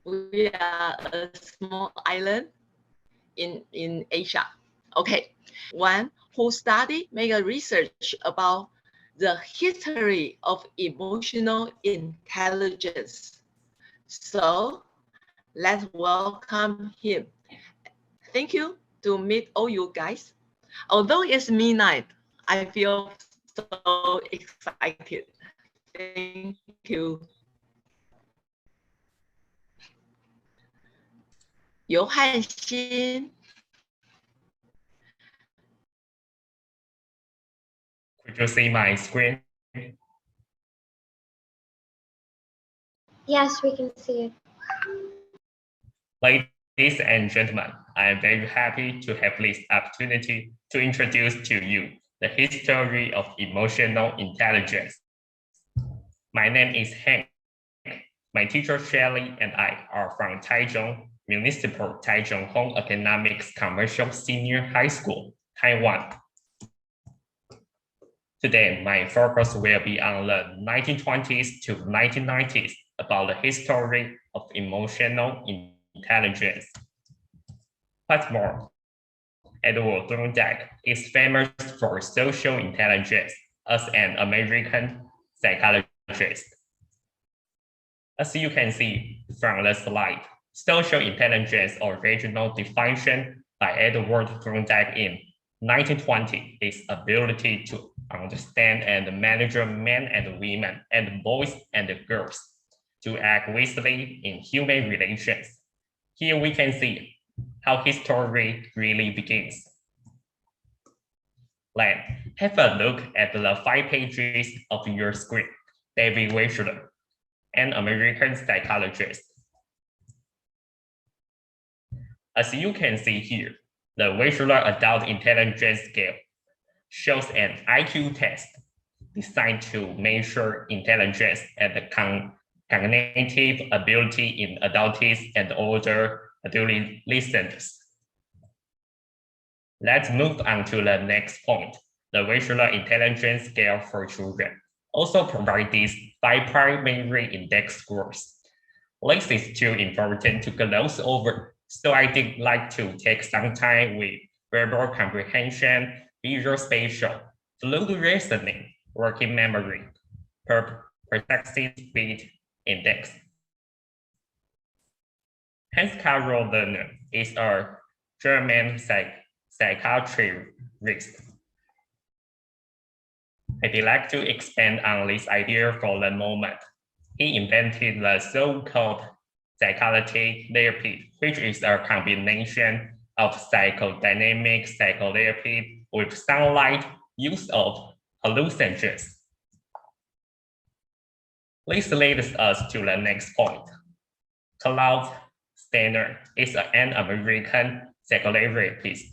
We are a small island in Asia. Okay, one who make a research about the history of emotional intelligence. So let's welcome him. Thank you to meet all you guys. Although it's midnight, I feel so excited. Thank you. 尤汉欣 Could you see my screen? Yes, we can see it. Ladies and gentlemen, I am very happy to have this opportunity to introduce to you the history of emotional intelligence. My name is Hank. My teacher Shelley and I are from Taichung Municipal Taichung Home Economics Commercial Senior High School, Taiwan. Today, my focus will be on the 1920s to 1990s about the history of emotional intelligence. What's more, Edward Thorndike is famous for social intelligence as an American psychologist. As you can see from the slide, social intelligence original definition by Edward Thorndike in 1920 is ability to understand and manage men and women and boys and girls to act wisely in human relations. Here we can see how history really begins. Let's have a look at the 5 pages of your script. David Weschler, an American psychologist. As you can see here, the Weschler Adult Intelligence Scale shows an IQ test designed to measure intelligence and cognitive ability in adults and older adolescents. Let's move on to the next point. The Weschler Intelligence Scale for Children also provides these 5 primary index scores. This is too important to gloss over, so I did like to take some time with verbal comprehension, visual spatial, fluid reasoning, working memory, perception speed index. Hans-Karl Lerner is a German psychiatrist. I'd like to expand on this idea for the moment. He invented the so-called psychoanalytic therapy, which is a combination of psychodynamic psychotherapy with sunlight use of hallucinogens. This leads us to the next point. Klaus Steiner is an American psychotherapist.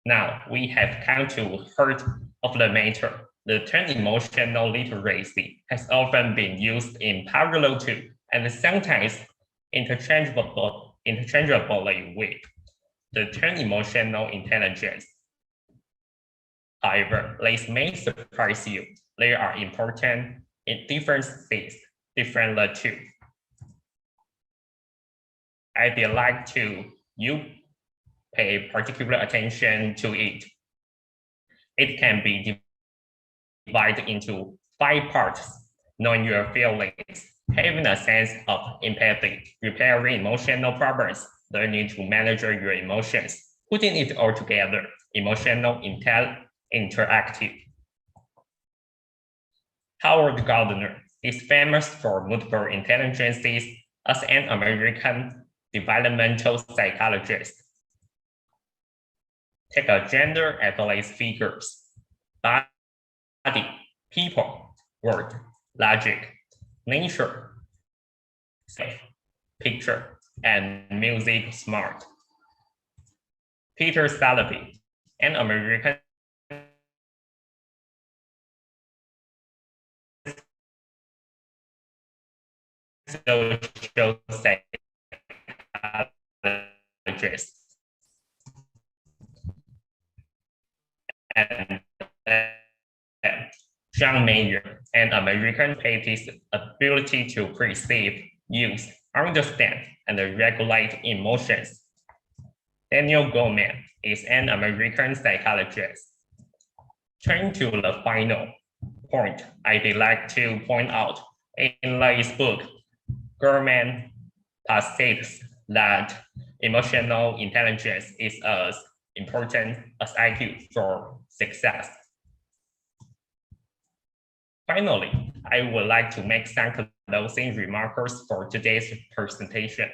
Now we have come to heart of the matter. The term emotional literacy has often been used in parallel to and sometimes interchangeably with the term emotional intelligence. However, this may surprise you. They are important in differences, different the two. I'd like you pay particular attention to it. It can be divided into 5 parts: knowing your feelings, having a sense of empathy, repairing emotional problems, learning to manage your emotions, putting it all together, emotional interactive. Howard Gardner is famous for multiple intelligences as an American developmental psychologist. Take a gender at these figures: body, people, word, logic, nature, safe, picture, and music smart. Peter Salovey, an American social psychologist, and John Mayer, an American patent's ability to perceive, use, understand, and regulate emotions. Daniel Goleman is an American psychologist. Turning to the final point, I'd like to point out in this book, Goleman states that emotional intelligence is as important as IQ for success. Finally, I would like to make some closing remarks for today's presentation.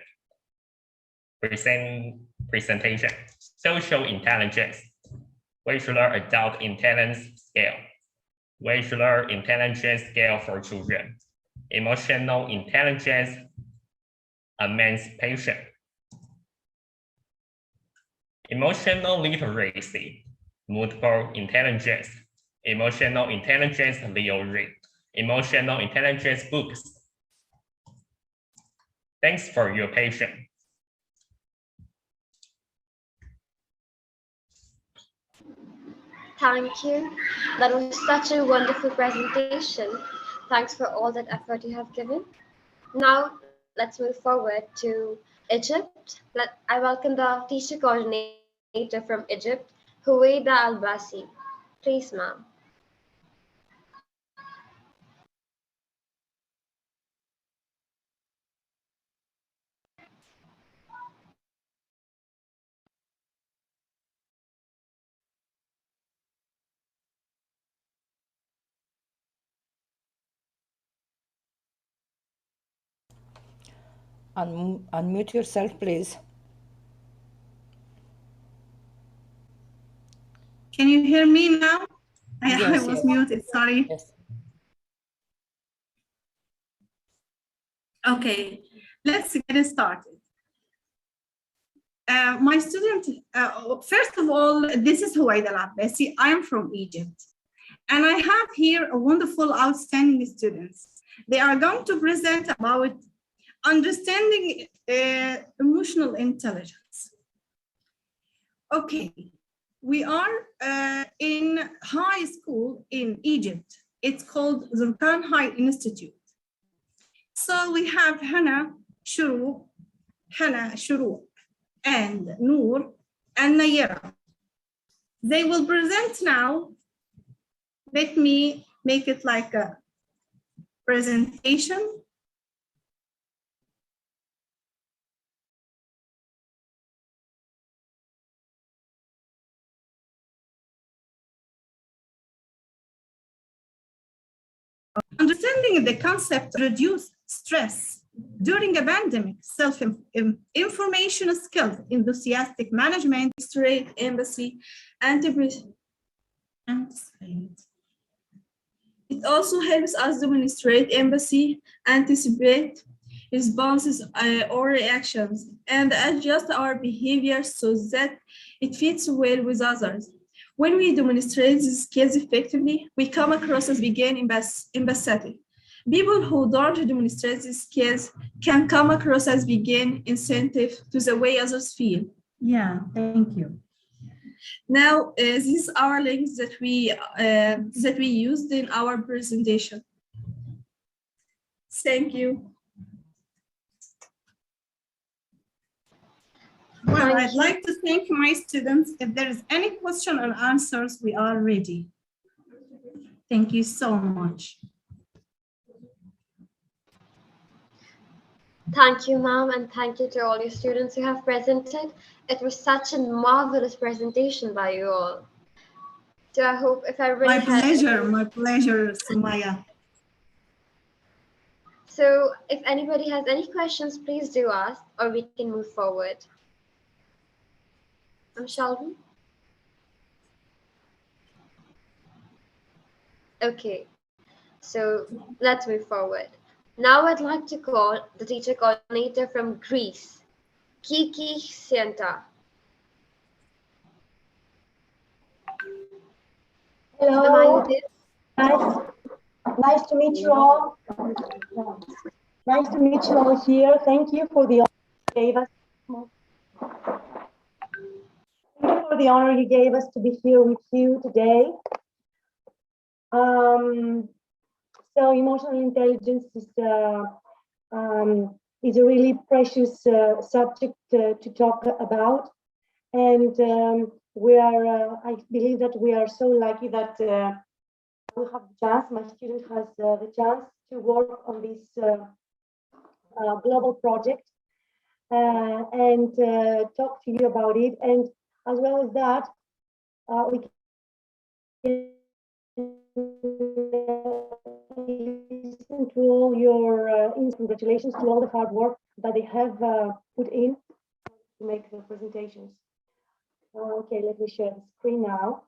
Social intelligence, Weschler Adult Intelligence Scale, Weschler Intelligence Scale for Children, Emotional Intelligence, Emancipation, Emotional Literacy, Multiple Intelligence, Emotional Intelligence Theory, Emotional Intelligence books. Thanks for your patience. Thank you. That was such a wonderful presentation. Thanks for all that effort you have given. Now, let's move forward to Egypt. I welcome the teacher coordinator from Egypt, Huwaida Al-Basi. Please, ma'am. Unmute yourself, please. Can you hear me now? I Yes, was yes. muted, sorry. Yes. Okay, let's get started. My student, first of all, this is Huwaida Al-Abbasi. I am from Egypt. And I have here a wonderful, outstanding students. They are going to present about understanding emotional intelligence. Okay, we are in high school in Egypt. It's called Zurkan High Institute. So we have Hana Shuru, and Noor and Nayera. They will present now. Let me make it like a presentation. Understanding the concept reduce stress during a pandemic, self-information skills, enthusiastic management, straight embassy, it also helps us demonstrate empathy, anticipate responses or reactions, and adjust our behavior so that it fits well with others. When we demonstrate these skills effectively, we come across as being empathetic. People who don't demonstrate these skills can come across as being insensitive to the way others feel. Yeah, thank you. Now, these are links that we used in our presentation. Thank you. Well, I'd like to thank my students. If there is any question or answers, we are ready. Thank you so much. Thank you, ma'am, and thank you to all your students who have presented. It was such a marvelous presentation by you all. So I hope if everybody My pleasure, Sumaya. So if anybody has any questions, please do ask, or we can move forward. Shall we? Okay, so let's move forward. Now I'd like to call the teacher coordinator from Greece, Kiki Sienta. Hello. Nice to meet you all. Nice to meet you all here. Thank you for the honor you gave us to be here with you today. So emotional intelligence is a really precious subject to talk about, and we are. I believe that we are so lucky that we have the chance. My student has the chance to work on this global project and talk to you about it, and as well as that, we can listen to all your congratulations to all the hard work that they have put in to make the presentations. Okay, let me share the screen now.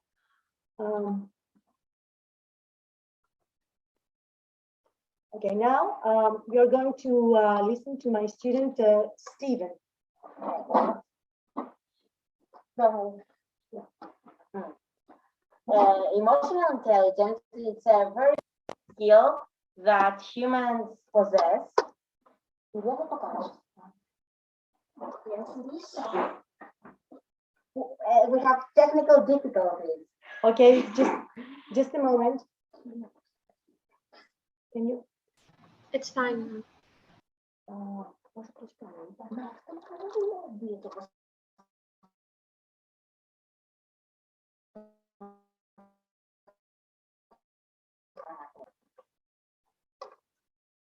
Okay, now we are going to listen to my student, Stephen. Emotional intelligence is a very skill that humans possess. We have technical difficulties. Okay, just a moment. Can you? It's fine.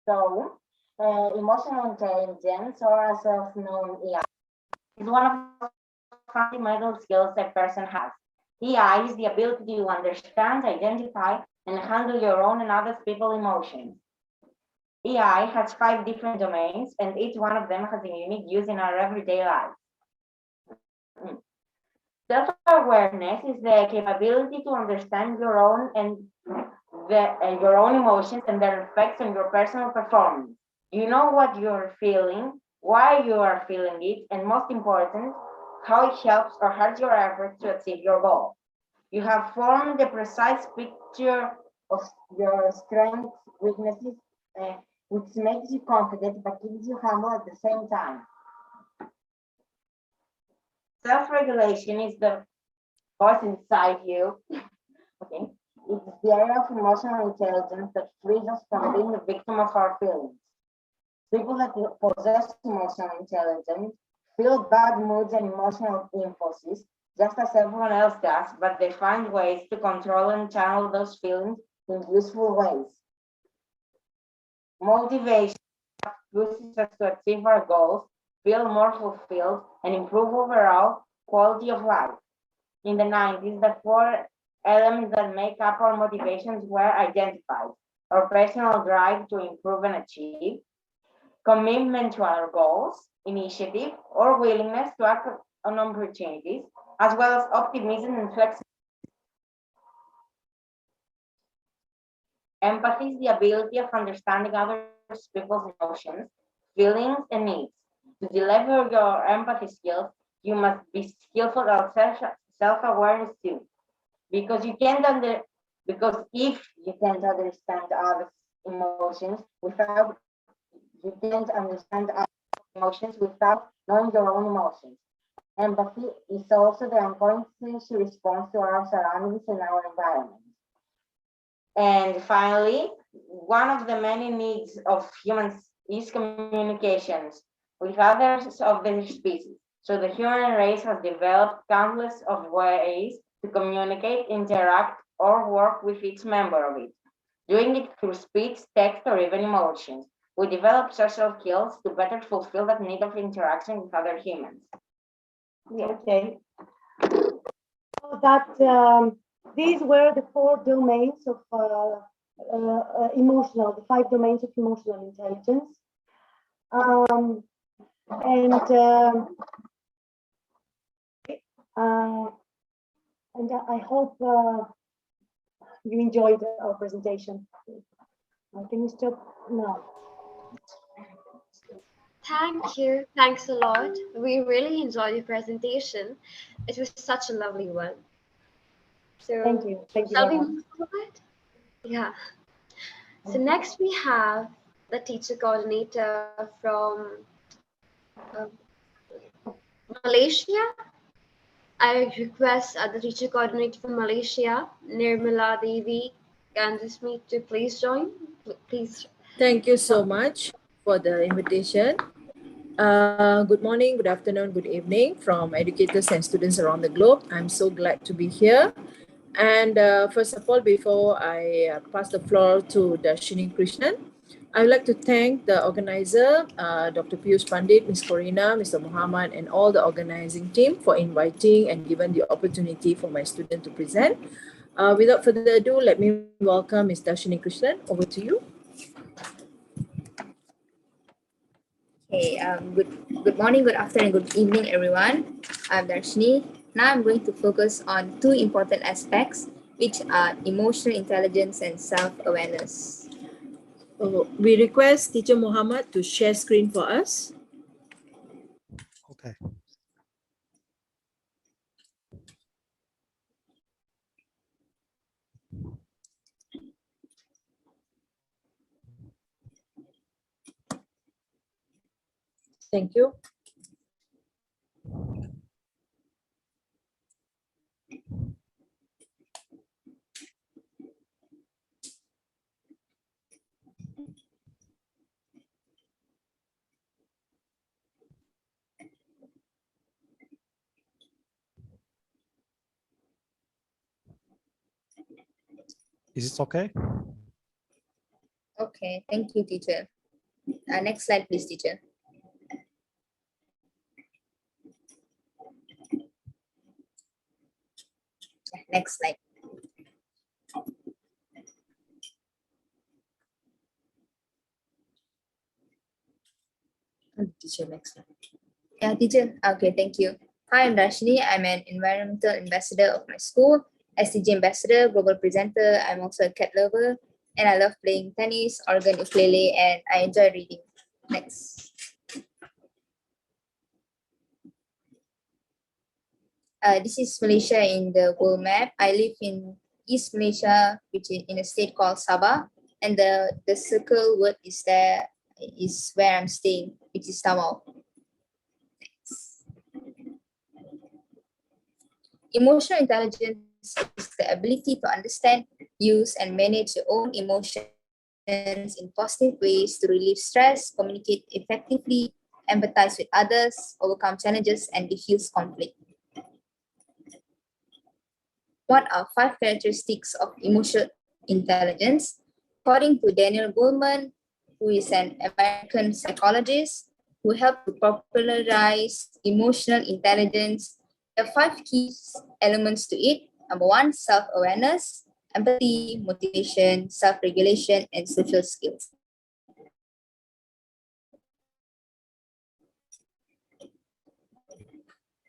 So, emotional intelligence, or as also known AI, is one of the fundamental skills a person has. AI is the ability to understand, identify, and handle your own and other people's emotions. AI has 5 different domains, and each one of them has a unique use in our everyday life. Self-awareness is the capability to understand your own your own emotions and their effects on your personal performance. You know what you're feeling, why you are feeling it, and most important, how it helps or hurts your efforts to achieve your goal. You have formed a precise picture of your strengths, weaknesses, which makes you confident but keeps you humble at the same time. Self-regulation is the voice inside you. Okay. It's the area of emotional intelligence that frees us from being a victim of our feelings. People that possess emotional intelligence feel bad moods and emotional impulses, just as everyone else does, but they find ways to control and channel those feelings in useful ways. Motivation pushes us to achieve our goals, feel more fulfilled, and improve overall quality of life. In the 90s, the 4 elements that make up our motivations were identified: our personal drive to improve and achieve, commitment to our goals, initiative, or willingness to act on opportunities, as well as optimism and flexibility. Empathy is the ability of understanding other people's emotions, feelings, and needs. To deliver your empathy skills, you must be skillful at self-awareness too. Because if you can't understand others' emotions without knowing your own emotions. Empathy is also the unconscious response to our surroundings and our environment. And finally, one of the many needs of humans is communications with others of their species. So the human race has developed countless of ways to communicate, interact, or work with each member of it, doing it through speech, text, or even emotions. We develop social skills to better fulfill that need of interaction with other humans. Yeah. Okay. So that these were the 4 domains of emotional, the 5 domains of emotional intelligence. And I hope you enjoyed our presentation. Can you stop now? Thank you. Thanks a lot. We really enjoyed your presentation. It was such a lovely one. So thank you. Thank you shall very we much. move forward? Yeah. So next we have the teacher coordinator from Malaysia. I request the teacher coordinator from Malaysia, Nirmala Devi Gandhismi, to please join. Please. Thank you so much for the invitation. Good morning, good afternoon, good evening from educators and students around the globe. I'm so glad to be here. And first of all, before I pass the floor to Darshini Krishnan, I would like to thank the organizer, Dr. Piyush Pandit, Ms. Corina, Mr. Muhammad, and all the organizing team for inviting and giving the opportunity for my student to present. Without further ado, let me welcome Ms. Darshini Krishnan. Over to you. Okay, good morning, good afternoon, good evening, everyone. I'm Darshini. Now I'm going to focus on 2 important aspects, which are emotional intelligence and self-awareness. We request Teacher Muhammad to share screen for us. Okay. Thank you. Is it okay? Okay, thank you, teacher. Next slide, please, teacher. Next slide. Teacher, next slide. Yeah, teacher. Okay, thank you. Hi, I'm Darshini. I'm an environmental ambassador of my school, SDG ambassador, global presenter. I'm also a cat lover, and I love playing tennis, organ, ukulele, and I enjoy reading. Next. This is Malaysia in the world map. I live in East Malaysia, which is in a state called Sabah, and the circle word is there is where I'm staying, which is Tawau. Emotional intelligence is the ability to understand, use, and manage your own emotions in positive ways to relieve stress, communicate effectively, empathize with others, overcome challenges, and diffuse conflict. What are 5 characteristics of emotional intelligence? According to Daniel Goleman, who is an American psychologist who helped to popularize emotional intelligence, there are 5 key elements to it. Number 1, self-awareness, empathy, motivation, self-regulation, and social skills.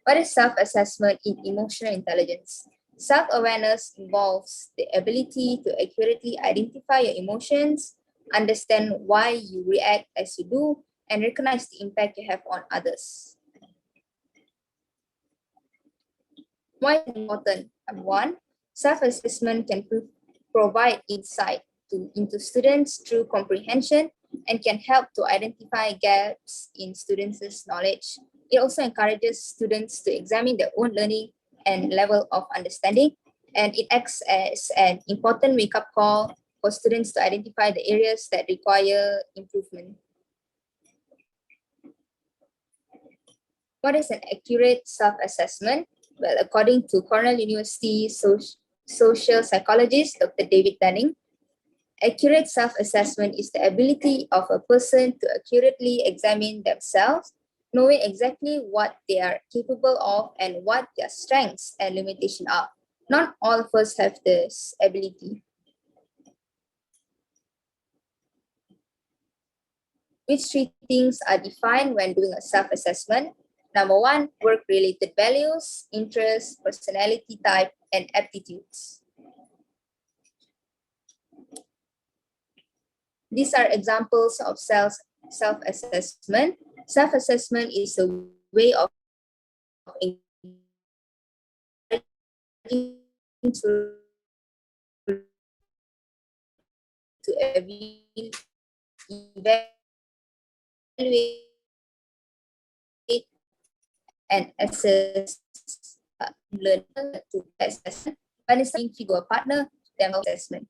What is self-assessment in emotional intelligence? Self-awareness involves the ability to accurately identify your emotions, understand why you react as you do, and recognize the impact you have on others. Why is it important? Number 1, self-assessment can provide insight into students through comprehension and can help to identify gaps in students' knowledge. It also encourages students to examine their own learning and level of understanding, and it acts as an important wake-up call for students to identify the areas that require improvement. What is an accurate self-assessment? Well, according to Cornell University social psychologist Dr. David Dunning, accurate self-assessment is the ability of a person to accurately examine themselves, knowing exactly what they are capable of and what their strengths and limitations are. Not all of us have this ability. Which 3 things are defined when doing a self-assessment? Number 1, work-related values, interests, personality type, and aptitudes. These are examples of self-assessment. Self-assessment is a way of to evaluate and assess learner to assessment. Vanessa figure partner demo assessment.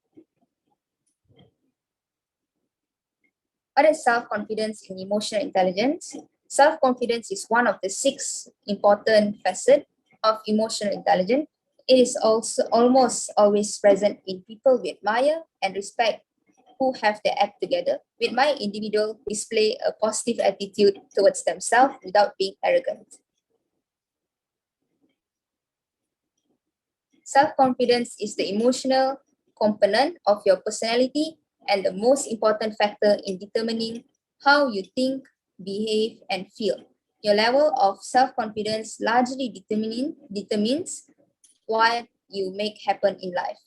What is self-confidence in emotional intelligence? Self-confidence is one of the 6 important facets of emotional intelligence. It is also almost always present in people we admire and respect who have their act together. We admire individuals who display a positive attitude towards themselves without being arrogant. Self-confidence is the emotional component of your personality and the most important factor in determining how you think, behave, and feel. Your level of self-confidence largely determines what you make happen in life.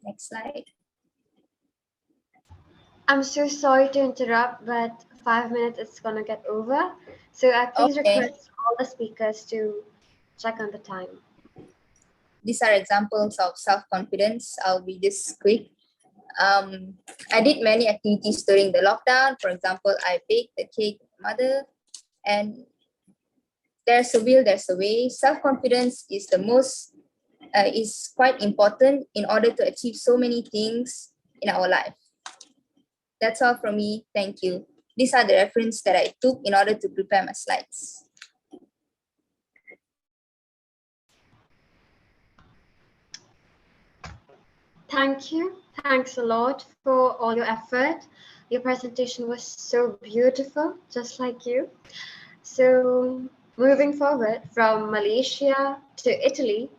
Next slide. I'm so sorry to interrupt, but 5 minutes is gonna get over. So I please request all the speakers to check on the time. These are examples of self-confidence. I'll be this quick. I did many activities during the lockdown. For example, I baked the cake with my mother, and there's a will, there's a way. Self-confidence is is quite important in order to achieve so many things in our life. That's all from me. Thank you. These are the references that I took in order to prepare my slides. Thank you. Thanks a lot for all your effort. Your presentation was so beautiful, just like you. So moving forward from Malaysia to Italy,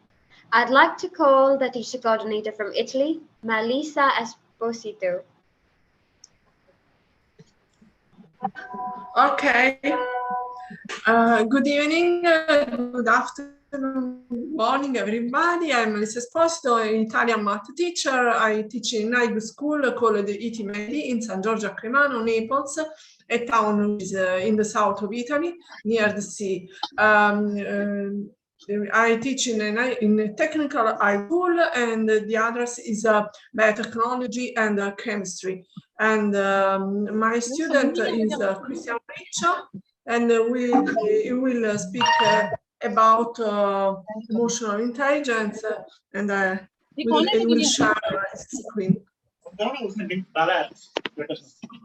I'd like to call the teacher coordinator from Italy, Melissa Esposito. Okay. Good evening, good afternoon, good morning, everybody. I'm Melissa Esposito, an Italian math teacher. I teach in IIU school called the IIU-Day in San Giorgio a Cremano, Naples, a town which is in the south of Italy, near the sea. I teach in a technical high school, and the others is biotechnology and chemistry. And my student is Christian Riccio, and he will speak about emotional intelligence, and he will share his screen.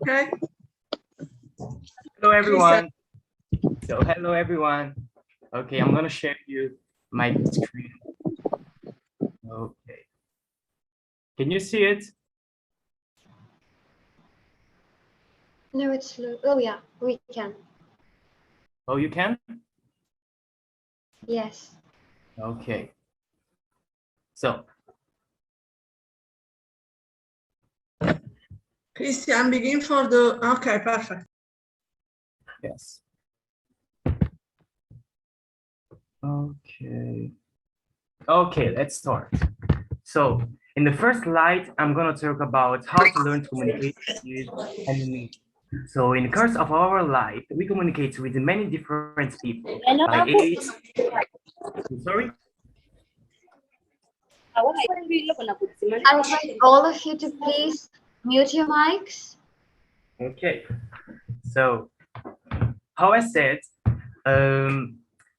Okay. Hello everyone. So hello everyone. Okay, I'm gonna share you my screen. Okay. Can you see it? No, it's slow. Oh yeah, we can. Oh, you can? Yes. Okay. So. Christian, begin for the, okay, perfect. Yes. Okay. Okay, let's start. So in the first slide, I'm going to talk about how to learn to communicate with enemy. So in the course of our life, we communicate with many different people by age. Sorry? I invite all of you to please mute your mics. Okay. So how I said,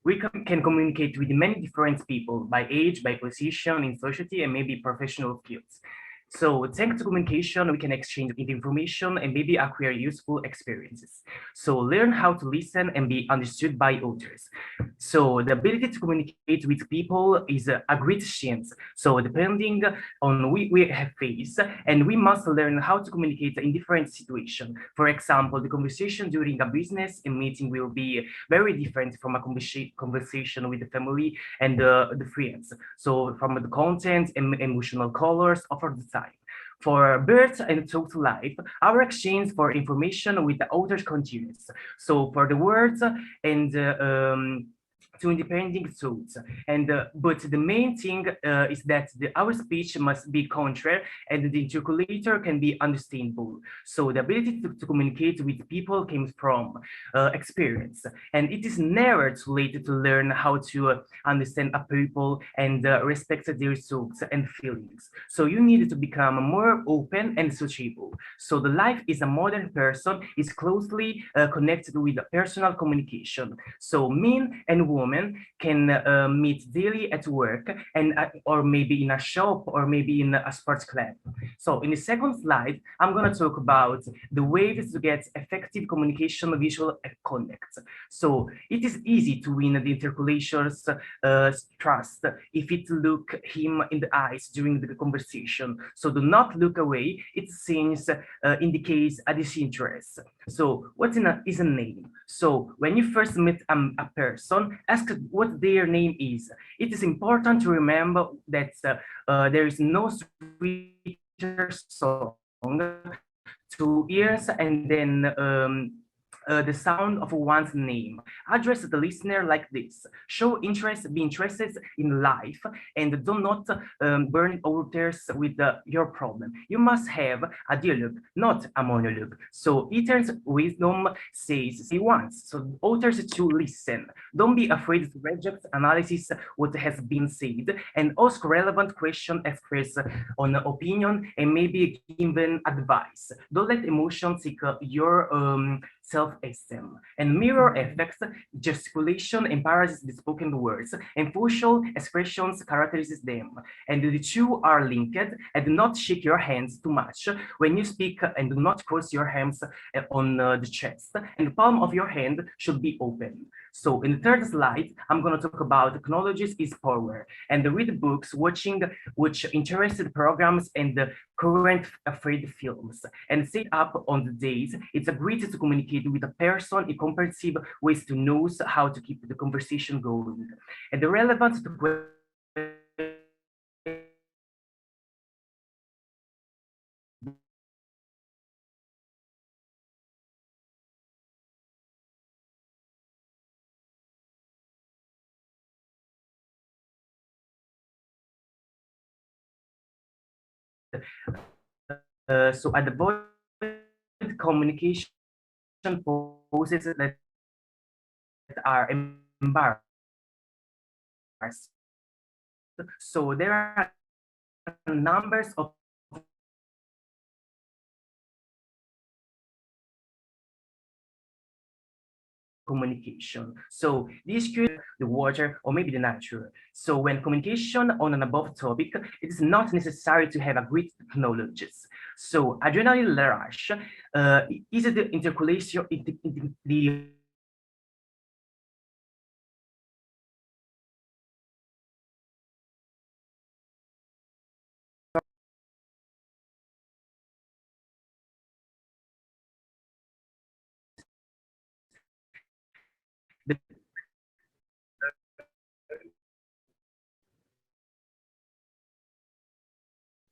we can communicate with many different people by age, by position in society, and maybe professional fields. So thanks to communication, we can exchange information and maybe acquire useful experiences. So learn how to listen and be understood by others. So the ability to communicate with people is a great chance. So depending on we have faced, and we must learn how to communicate in different situations. For example, the conversation during a business meeting will be very different from a conversation with the family and the friends. So from the content and emotional colors of the time. For birth and thought life, our exchange for information with the author continues. So for the words and to independent thoughts, and but the main thing is that our speech must be contrary and the interlocutor can be understandable. So the ability to communicate with people comes from experience, and it is never too late to learn how to understand a people and respect their thoughts and feelings. So you need to become more open and sociable. So the life is a modern person is closely connected with personal communication. So men and women can meet daily at work and or maybe in a shop or maybe in a sports club. So in the second slide, I'm going to talk about the ways to get effective communication visual conduct. So it is easy to win the interlocutor's trust if it look him in the eyes during the conversation. So do not look away. It seems indicates a disinterest. So what is a name? So when you first meet a person, ask what their name is. It is important to remember that there is no sweeter song to ears and then the sound of one's name. Address the listener like this. Show interest, be interested in life, and do not burn others with your problem. You must have a dialogue, not a monologue. So Etern's wisdom says he wants, so others to listen. Don't be afraid to reject analysis what has been said, and ask relevant questions, express on opinion, and maybe given advice. Don't let emotions take your self-esteem. And mirror effects, gesticulation embarrasses the spoken words, and facial expressions characterizes them. And the two are linked, and do not shake your hands too much when you speak, and do not cross your hands on the chest, and the palm of your hand should be open. So in the third slide, I'm going to talk about technologies is power, and read books, watching which interested programs and the current afraid films, and set up on the days. It's a great to communicate with a person in comprehensive ways to know how to keep the conversation going. And the relevance to so avoid communication poses that are embarrassed. So there are numbers of communication. So this could the water or maybe the nature. So when communication on an above topic, it is not necessary to have a great knowledge. So adrenaline rush is the interculation, the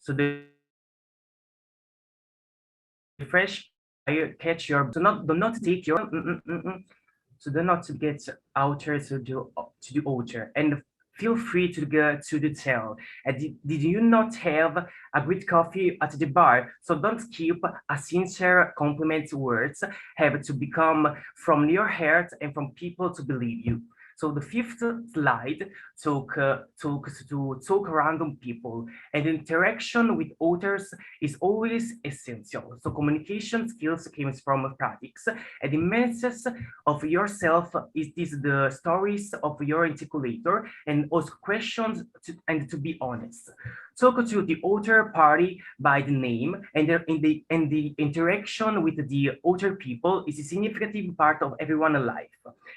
so the fresh air catch your do not take your so do not to get outer to the outer and feel free to go to the tail. And did you not have a great coffee at the bar? So don't keep a sincere compliment words have to become from your heart and from people to believe you. So the fifth slide talk random people, and interaction with authors is always essential. So communication skills comes from practice, and the message of yourself is the stories of your articulator, and ask questions and to be honest. Talk to the author party by the name, and the interaction with the author people is a significant part of everyone's life.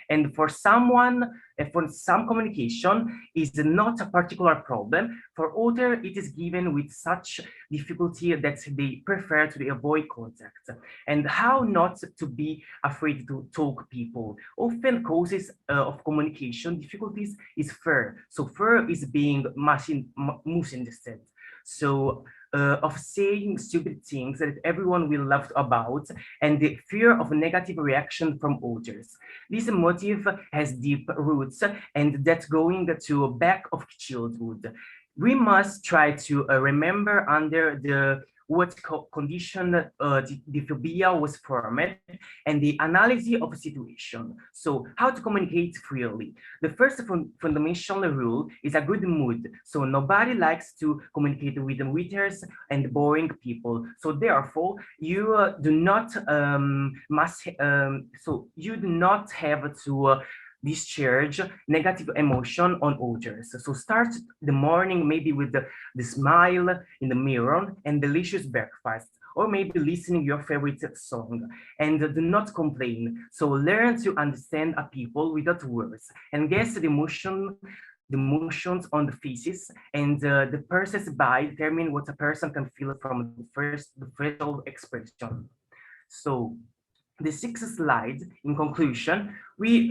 And for someone, for some communication is not a particular problem. For others, it is given with such difficulty that they prefer to avoid contact. And how not to be afraid to talk people. Often causes of communication difficulties is fear. So fear is being misunderstood. So of saying stupid things that everyone will laugh about, and the fear of negative reaction from others. This motive has deep roots, and that's going to back of childhood. We must try to remember under the what condition the phobia was formed, and the analysis of a situation. So how to communicate freely. The first fundamental rule is a good mood. So nobody likes to communicate with withers and boring people. So therefore, you do not you do not have to discharge negative emotion on others. So start the morning maybe with the smile in the mirror and delicious breakfast, or maybe listening your favorite song, and do not complain. So learn to understand a people without words and guess the emotions on the faces, and the persons by determine what a person can feel from the first expression. So the sixth slide, in conclusion, we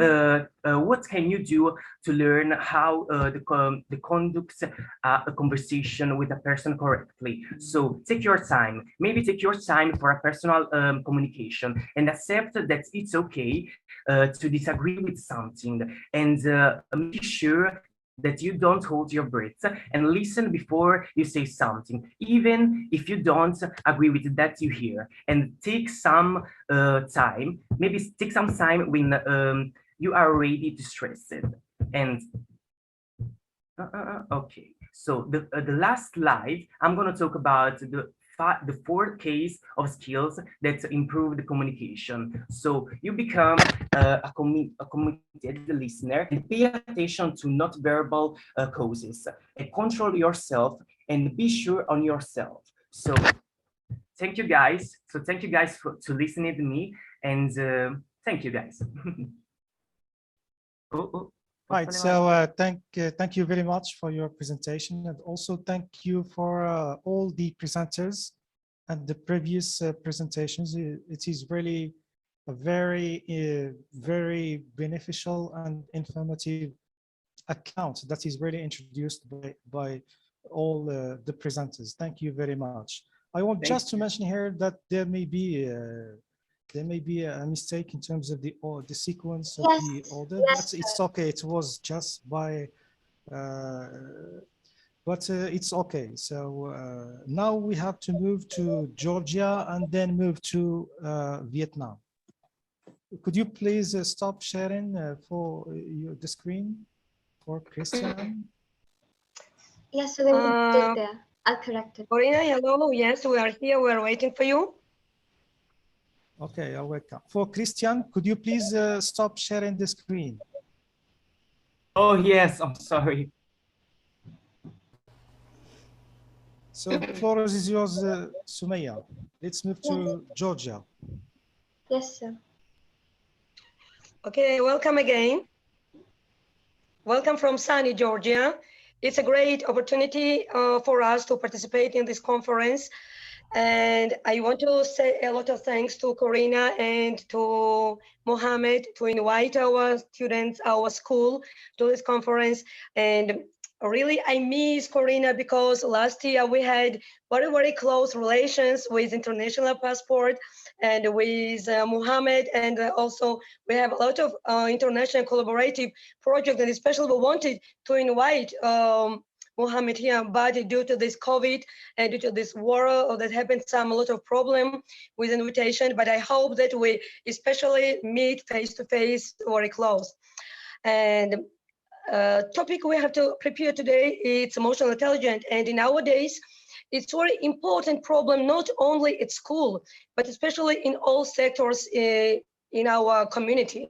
what can you do to learn how the conduct a conversation with a person correctly? So take your time, maybe take your time for a personal communication, and accept that it's okay to disagree with something, and make sure that you don't hold your breath and listen before you say something, even if you don't agree with that you hear. And take some time, maybe take some time when you are ready to stress it. And okay, so the last slide, I'm going to talk about the 4 case of skills that improve the communication. So you become a committed listener and pay attention to not verbal causes, and control yourself and be sure on yourself. So thank you guys. So thank you guys to listening to me, and thank you guys. Right, so thank you very much for your presentation, and also thank you for all the presenters and the previous presentations. It is really a very beneficial and informative account that is really introduced by all the presenters. Thank you very much. I want just to mention here that there may be a mistake in terms of the sequence of the order, but it's okay. It was just by but it's okay. So now we have to move to Georgia and then move to Vietnam. Could you please stop sharing for the screen for Christian? Yes, so let me take there. I'll correct it. Corina, hello. Yes, we are here. We are waiting for you. Okay, I'll welcome. For Christian, could you please stop sharing the screen? Oh, yes, I'm sorry. So the floor is yours, Sumaya. Let's move to Georgia. Yes, sir. Okay, welcome again. Welcome from sunny Georgia. It's a great opportunity for us to participate in this conference. And I want to say a lot of thanks to Corina and to Mohammed to invite our students, our school to this conference. And really, I miss Corina because last year we had very, very close relations with International Passport and with Mohammed. And also we have a lot of international collaborative projects, and especially we wanted to invite Mohammed here, but due to this COVID and due to this war that happened, a lot of problem with invitation, but I hope that we especially meet face to face very close. And topic we have to prepare today is emotional intelligence, and nowadays it's very important problem, not only at school, but especially in all sectors in our community,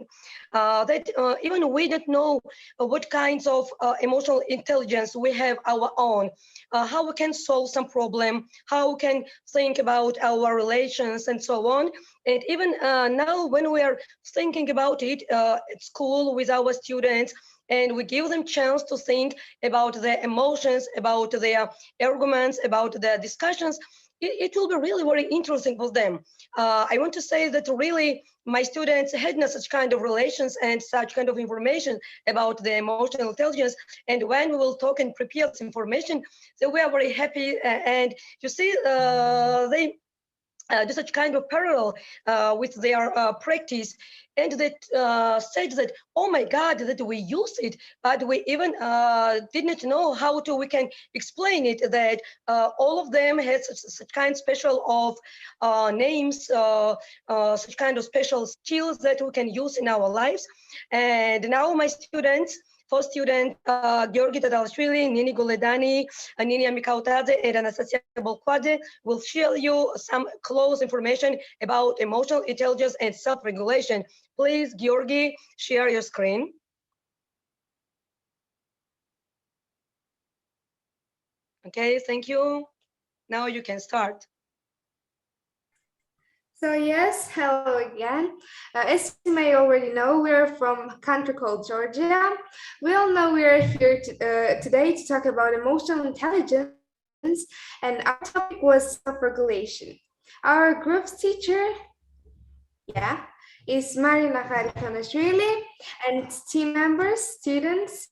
that even we don't know what kinds of emotional intelligence we have our own, how we can solve some problem, how we can think about our relations and so on. And even now when we are thinking about it at school with our students, and we give them chance to think about their emotions, about their arguments, about their discussions, it will be really very interesting for them. I want to say that really my students had no such kind of relations and such kind of information about the emotional intelligence. And when we will talk and prepare this information, so we are very happy. And you see, they do such kind of parallel with their practice, and that said that, oh my God, that we use it, but we even did not know how to, we can explain it, that all of them has such kind special of names, such kind of special skills that we can use in our lives. And now my students, first student, Georgi Tadalashvili, Nini Goledani, Nini Amikautadze, and Anastasia Bolkwade will share you some close information about emotional intelligence and self-regulation. Please, Georgi, share your screen. Okay, thank you. Now you can start. So yes, hello again. As you may already know, we're from a country called Georgia. We all know we're here today to talk about emotional intelligence, and our topic was self-regulation. Our group's teacher, is Marina Kharikhanashvili, and team members, students,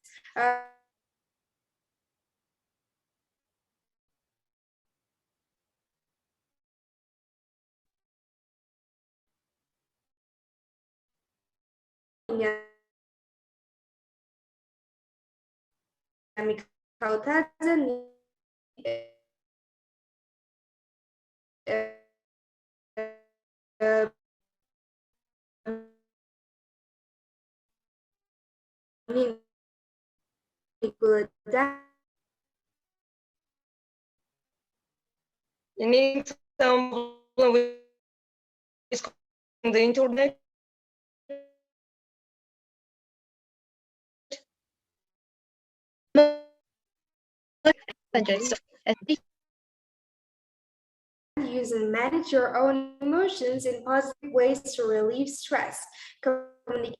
You need some with the internet. Use and manage your own emotions in positive ways to relieve stress, communicate,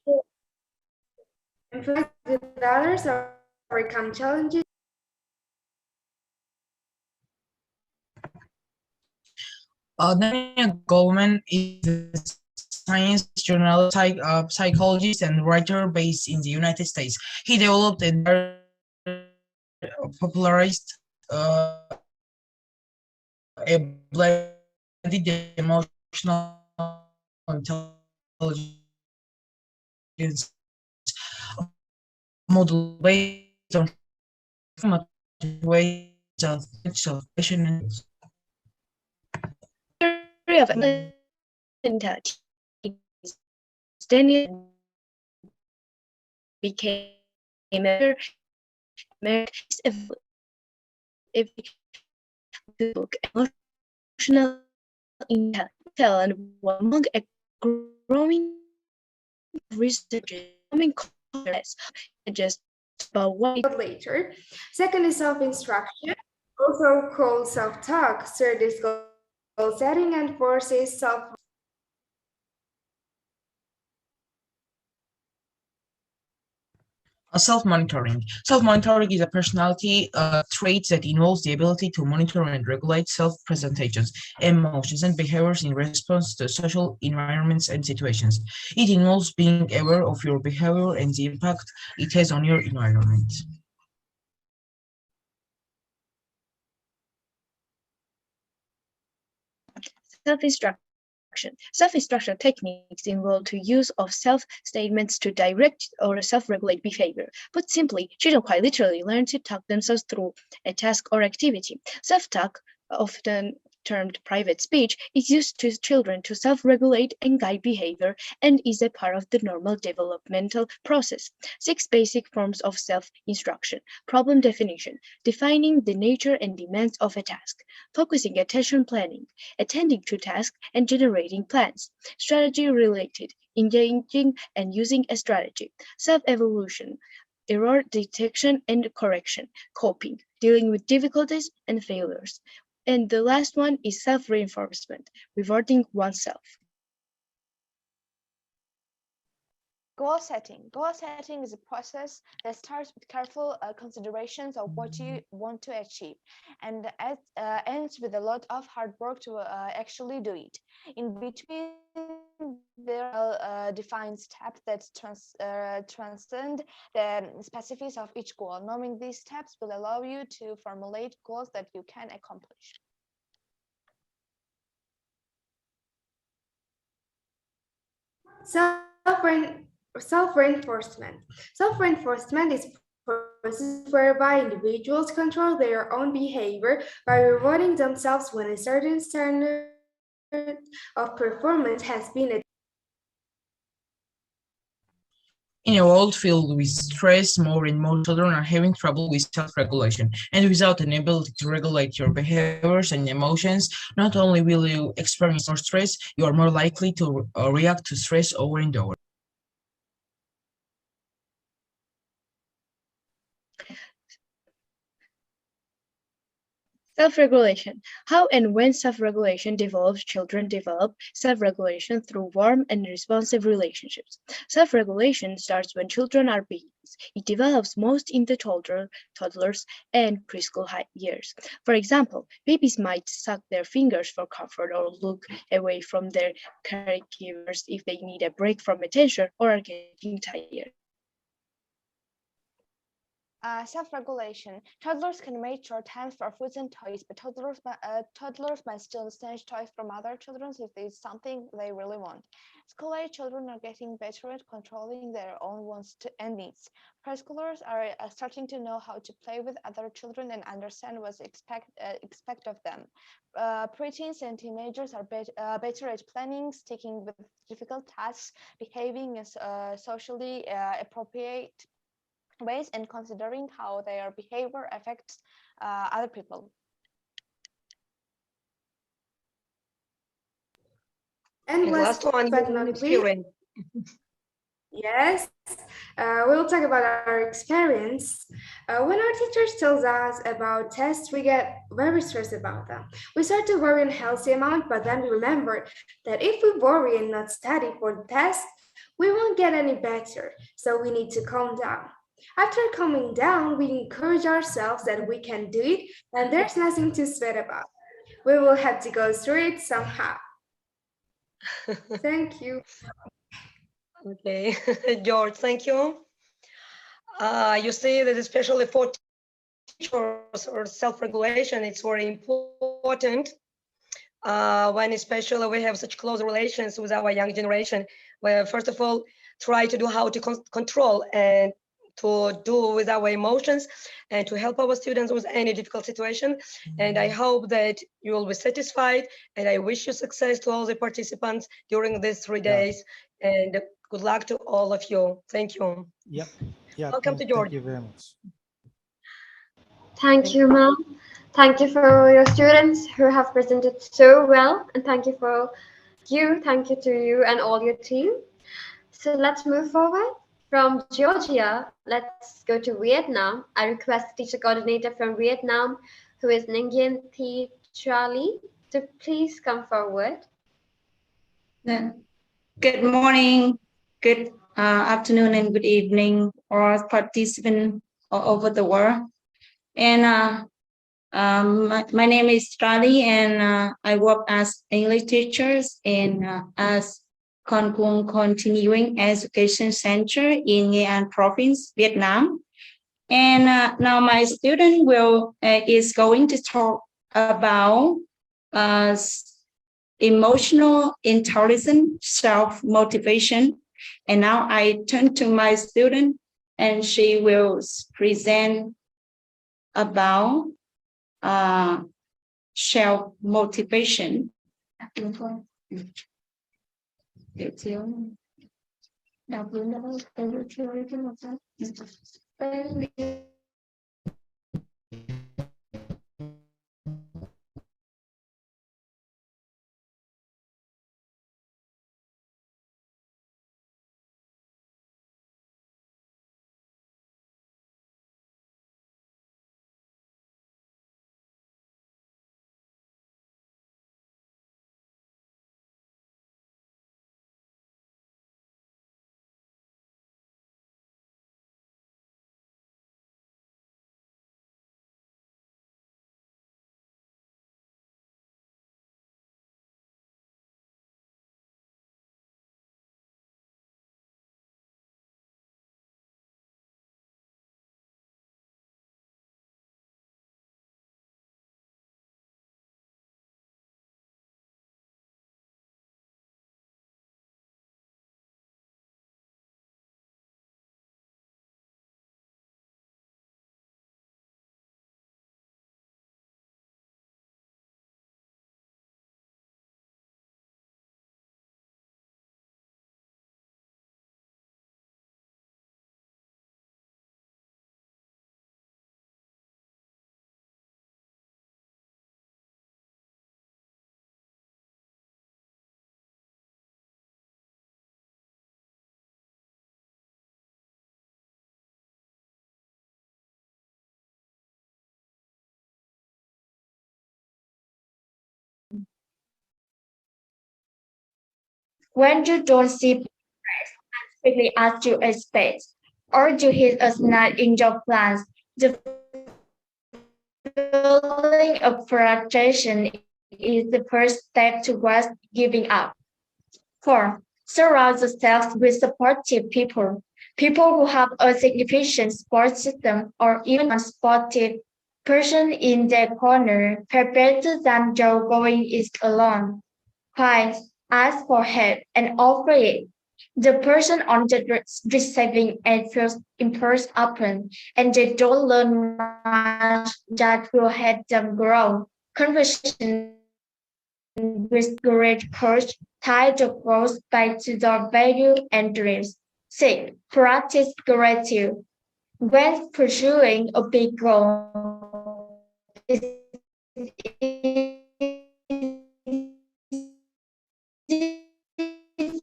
interact with others, or overcome challenges. Daniel Goleman is a science journalist, psychologist, and writer based in the United States. He developed and popularized a blended emotional intelligence model based on ways of self-passion and theory of intelligence. Daniel became a if book emotional intelligence and among a growing research just about what later. Second is self-instruction, also called self-talk. Third is goal setting, and fourth is self-monitoring. Self-monitoring is a personality trait that involves the ability to monitor and regulate self-presentations, emotions, and behaviors in response to social environments and situations. It involves being aware of your behavior and the impact it has on your environment. self-instruction. Self-instruction techniques involve the use of self-statements to direct or self-regulate behavior. Put simply, children quite literally learn to talk themselves through a task or activity. Self-talk, often termed private speech, is used to children to self-regulate and guide behavior and is a part of the normal developmental process. 6 basic forms of self-instruction. Problem definition, defining the nature and demands of a task. Focusing attention planning, attending to tasks and generating plans. Strategy related, engaging and using a strategy. Self-evolution, error detection and correction. Coping, dealing with difficulties and failures. And the last one is self-reinforcement, rewarding oneself. Goal setting. Goal setting is a process that starts with careful considerations of what you want to achieve and ends with a lot of hard work to actually do it. In between, there are defined steps that transcend the specifics of each goal. Knowing these steps will allow you to formulate goals that you can accomplish. Self-reinforcement. Self-reinforcement is a process whereby individuals control their own behavior by rewarding themselves when a certain standard of performance has been achieved. In a world filled with stress, more and more children are having trouble with self-regulation. And without an ability to regulate your behaviors and emotions, not only will you experience more stress, you are more likely to react to stress over and over. Self-regulation. How and when self-regulation develops, children develop self-regulation through warm and responsive relationships. Self-regulation starts when children are babies. It develops most in the toddlers, and preschool years. For example, babies might suck their fingers for comfort or look away from their caregivers if they need a break from attention or are getting tired. Self-regulation. Toddlers can make short times for foods and toys, but toddlers might still snatch toys from other children if it's something they really want. School-age children are getting better at controlling their own wants and needs. Preschoolers are starting to know how to play with other children and understand what's expect of them. Preteens and teenagers are better at planning, sticking with difficult tasks, behaving as socially appropriate ways, and considering how their behavior affects other people. And last one, but not least, yes, we'll talk about our experience. When our teachers tells us about tests, we get very stressed about them. We start to worry in a healthy amount, but then we remember that if we worry and not study for the test, we won't get any better. So we need to calm down. After calming down, we encourage ourselves that we can do it and there's nothing to sweat about. We will have to go through it somehow. Thank you. Okay, George, thank you. You see that especially for teachers or self-regulation, it's very important when especially we have such close relations with our young generation, where first of all, try to do how to control and to do with our emotions and to help our students with any difficult situation. And I hope that you will be satisfied, and I wish you success to all the participants during these 3 days, and good luck to all of you. Thank you. Yep. Yeah. Welcome to Georgia. Thank you very much. Thank you, ma'am. Thank you for your students who have presented so well, and thank you for you. Thank you to you and all your team. So let's move forward. From Georgia, let's go to Vietnam. I request the teacher coordinator from Vietnam, who is Nguyen Thi Trali, to please come forward. Good morning, good afternoon, and good evening, all participants all over the world. And my name is Trali, and I work as English teachers and as Con Cuong Continuing Education Center in Nghệ An Province, Vietnam. And now my student is going to talk about emotional intelligence, self-motivation. And now I turn to my student, and she will present about self-motivation. When you don't see progress as quickly as you expect, or you hit a snag in your plans, the feeling of frustration is the first step towards giving up. 4. Surround yourself with supportive people, people who have a significant support system or even a supportive person in their corner, better than you're going it alone. 5. Ask for help and offer it. The person on the receiving end feels impressed upon, and they don't learn much that will help them grow. Conversation with great courage tie the growth back to their value and dreams. 6. Practice gratitude. When pursuing a big goal, it's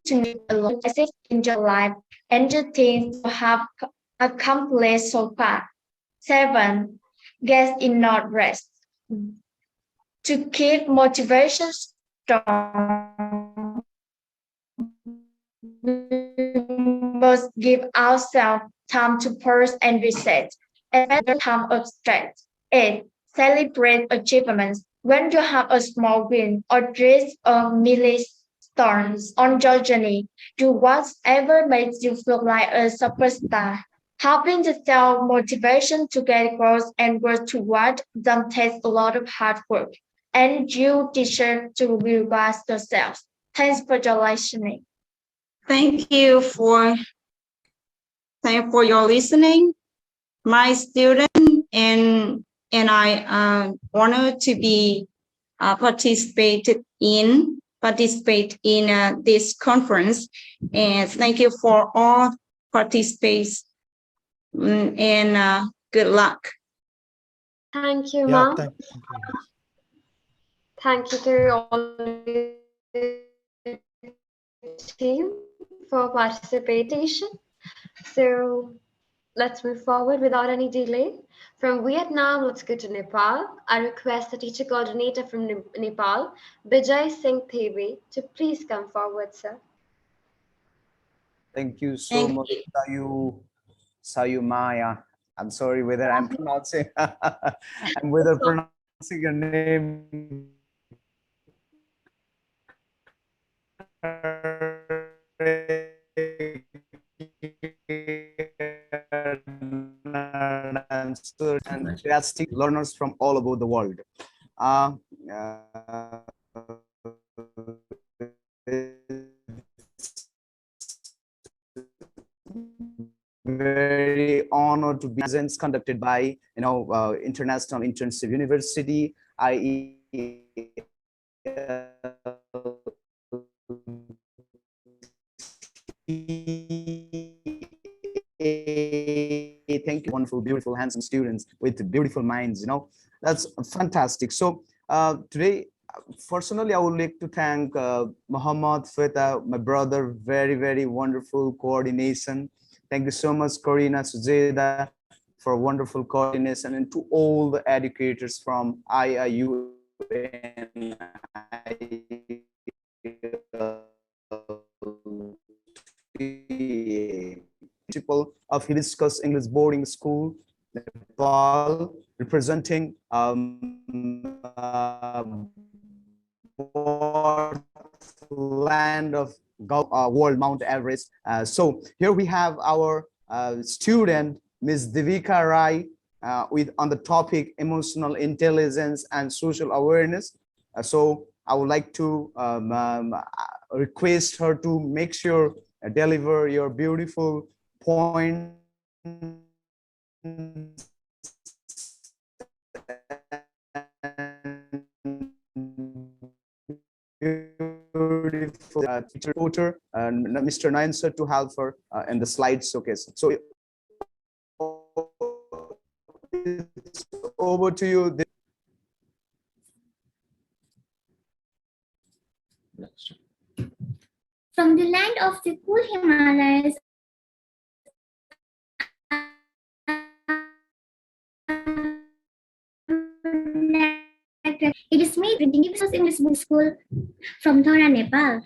to make a lot in your life and the things you have accomplished so far. 7. Get enough rest. To keep motivation strong, we must give ourselves time to pause and reset, and spend time of strength. 8. Celebrate achievements. When you have a small win or reach a milestone on your journey, do whatever makes you feel like a superstar. Having the self-motivation to get growth and work toward them takes a lot of hard work, and you deserve to reward yourself. Thanks for your listening. Thank you for Thank you for your listening. My student and I honored to be participate in this conference, and thank you for all participants, and good luck. Thank you, Yeah, ma'am. Thank you to all the team for participation. So let's move forward without any delay. From Vietnam, let's go to Nepal. I request the teacher coordinator from Nepal, Bijay Singh Thevi, to please come forward, sir. Thank you so much, Sayumaya. I'm sorry whether I'm pronouncing your name and fantastic learners from all over the world. Very honored to be presents conducted by International Internship University, IIU. Thank you, wonderful, beautiful, handsome students with beautiful minds. That's fantastic. So today, personally, I would like to thank Muhammad, Feta, my brother. Very, very wonderful coordination. Thank you so much, Corina, Sujeda, for wonderful coordination, and to all the educators from IIU and principal of Hibiscus English Boarding School, Nepal, representing land of world Mount Everest. So here we have our student, Ms. Devika Rai, on the topic emotional intelligence and social awareness. So I would like to request her to make sure deliver your beautiful point beautiful teacher reporter and Mr. Nayan to help her in the slide showcase. So it's over to you. From the land of the cool Himalayas, it is made with the Hibiscus English Book School from Dhara, Nepal.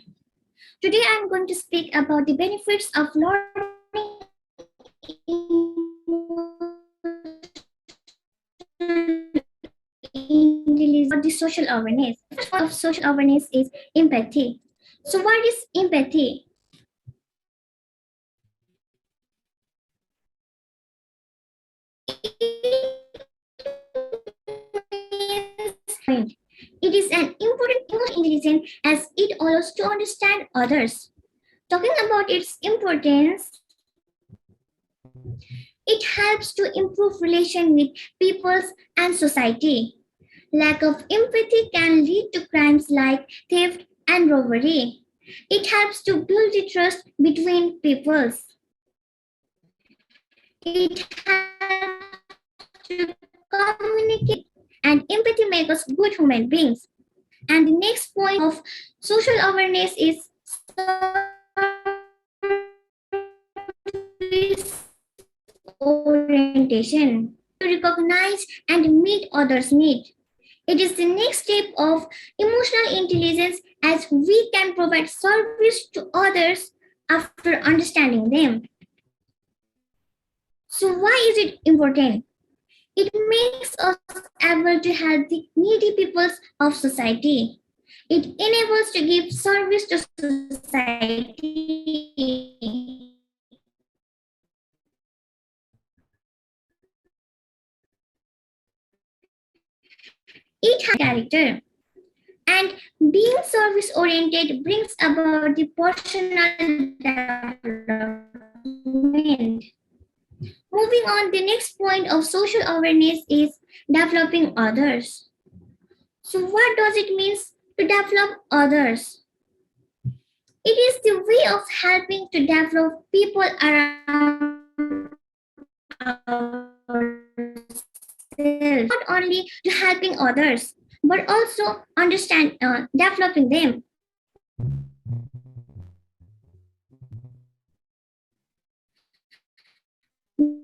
Today I am going to speak about the benefits of learning intelligence. The social awareness. The first part of social awareness is empathy. So what is empathy? It is an important emotional intelligence as it allows to understand others. Talking about its importance, it helps to improve relations with peoples and society. Lack of empathy can lead to crimes like theft and robbery. It helps to build the trust between peoples. It helps to communicate, and empathy makes us good human beings. And the next point of social awareness is service orientation. To recognize and meet others' needs. It is the next step of emotional intelligence as we can provide service to others after understanding them. So why is it important? It makes us able to help the needy peoples of society. It enables to give service to society. It has character. And being service-oriented brings about the personal development. Moving on, the next point of social awareness is developing others. So what does it mean to develop others? It is the way of helping to develop people around ourselves, not only to helping others, but also developing them.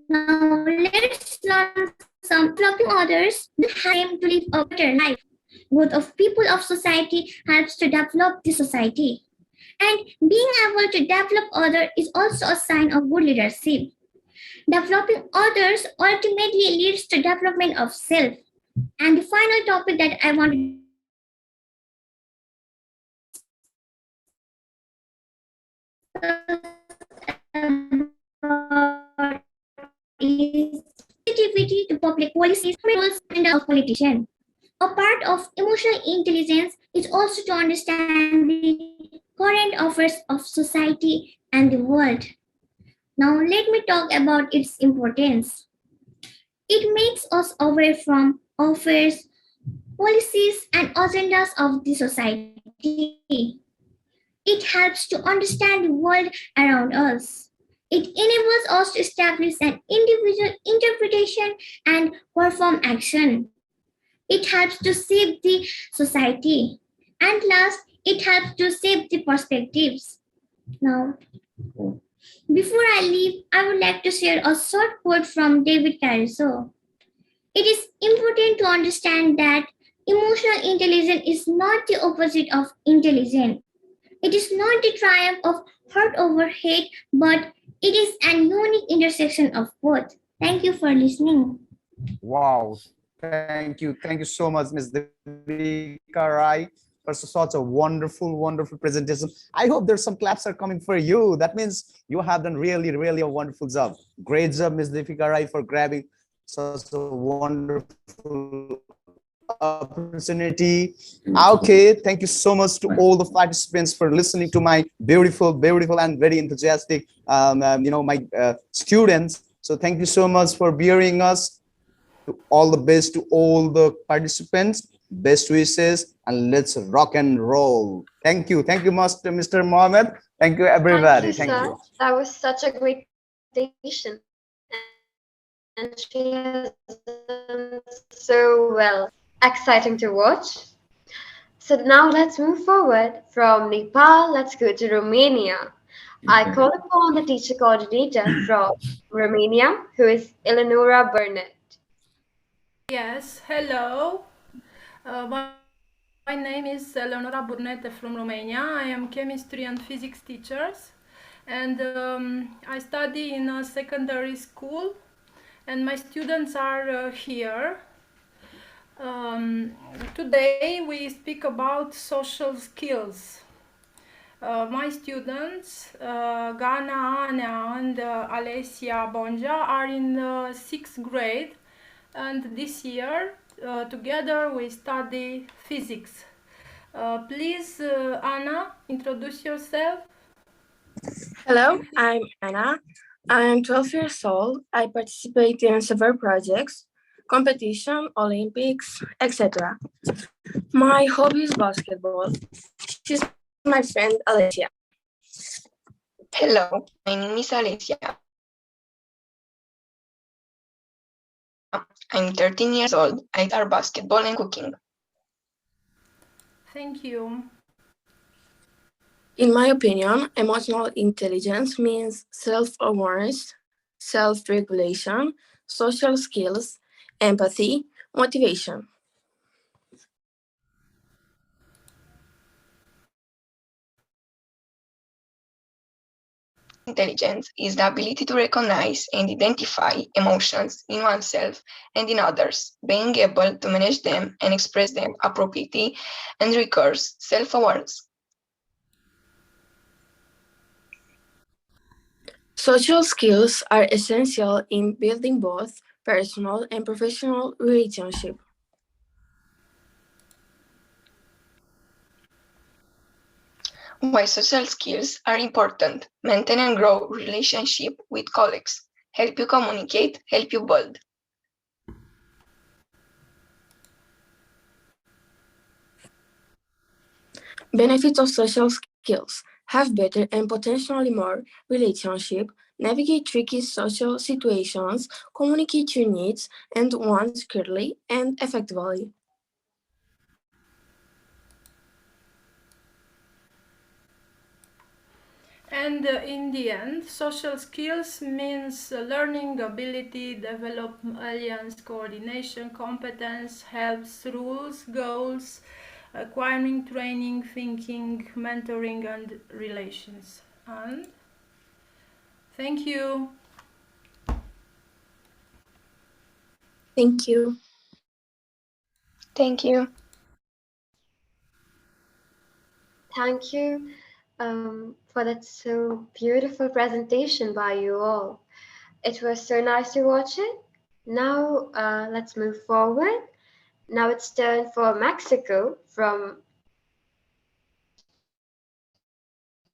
Now let's learn some developing others to help them to live a better life. Growth of people of society helps to develop the society. And being able to develop others is also a sign of good leadership. Developing others ultimately leads to development of self. And the final topic that I want to is sensitivity to public policies, rules, and of politicians. A part of emotional intelligence is also to understand the current affairs of society and the world. Now, let me talk about its importance. It makes us aware from affairs, policies, and agendas of the society. It helps to understand the world around us. It enables us to establish an individual interpretation and perform action. It helps to shape the society. And last, it helps to shape the perspectives. Now, before I leave, I would like to share a short quote from David Caruso. It is important to understand that emotional intelligence is not the opposite of intelligence. It is not the triumph of heart over hate, but it is an unique intersection of both. Thank you for listening. Wow, thank you so much, Ms. Devika Rai, for such a wonderful presentation. I hope there's some claps are coming for you. That means you have done really a wonderful job. Great job, Ms. Devika Rai, for grabbing such a wonderful opportunity. Okay, thank you so much to all the participants for listening to my beautiful and very enthusiastic my students. So thank you so much for bearing us. To all the best to all the participants, best wishes, and let's rock and roll. Thank you, Mr. Muhammad. Thank you, everybody. Thank you, sir. That was such a great presentation, and she has done so well. Exciting to watch. So now let's move forward from Nepal. Let's go to Romania. I call upon the teacher coordinator from Romania, who is Eleonora Burnett. Yes, hello. My name is Eleonora Burnete from Romania. I am chemistry and physics teachers, and I study in a secondary school, and my students are here. Today we speak about social skills. My students, Gana, Ana, and Alessia Bonja, are in 6th grade, and this year together we study physics. Please, Anna, introduce yourself. Hello, I'm Anna. I'm 12 years old. I participate in several projects, competition, Olympics, etc. My hobby is basketball. She's my friend Alessia. Hello, my name is Alessia. I'm 13 years old. I start basketball and cooking. Thank you. In my opinion, emotional intelligence means self-awareness, self-regulation, social skills, empathy, motivation. Intelligence is the ability to recognize and identify emotions in oneself and in others, being able to manage them and express them appropriately, and requires self-awareness. Social skills are essential in building both personal and professional relationships. Why social skills are important: maintain and grow relationship with colleagues, help you communicate, help you build. Benefits of social skills: have better and potentially more relationship, navigate tricky social situations, communicate your needs and wants clearly and effectively. And in the end, social skills means learning ability, develop alliance coordination, competence, helps, rules, goals, acquiring training, thinking, mentoring, and relations. And thank you. Thank you. Thank you. Thank you for that so beautiful presentation by you all. It was so nice to watch it. Now let's move forward. Now it's turn for Mexico from.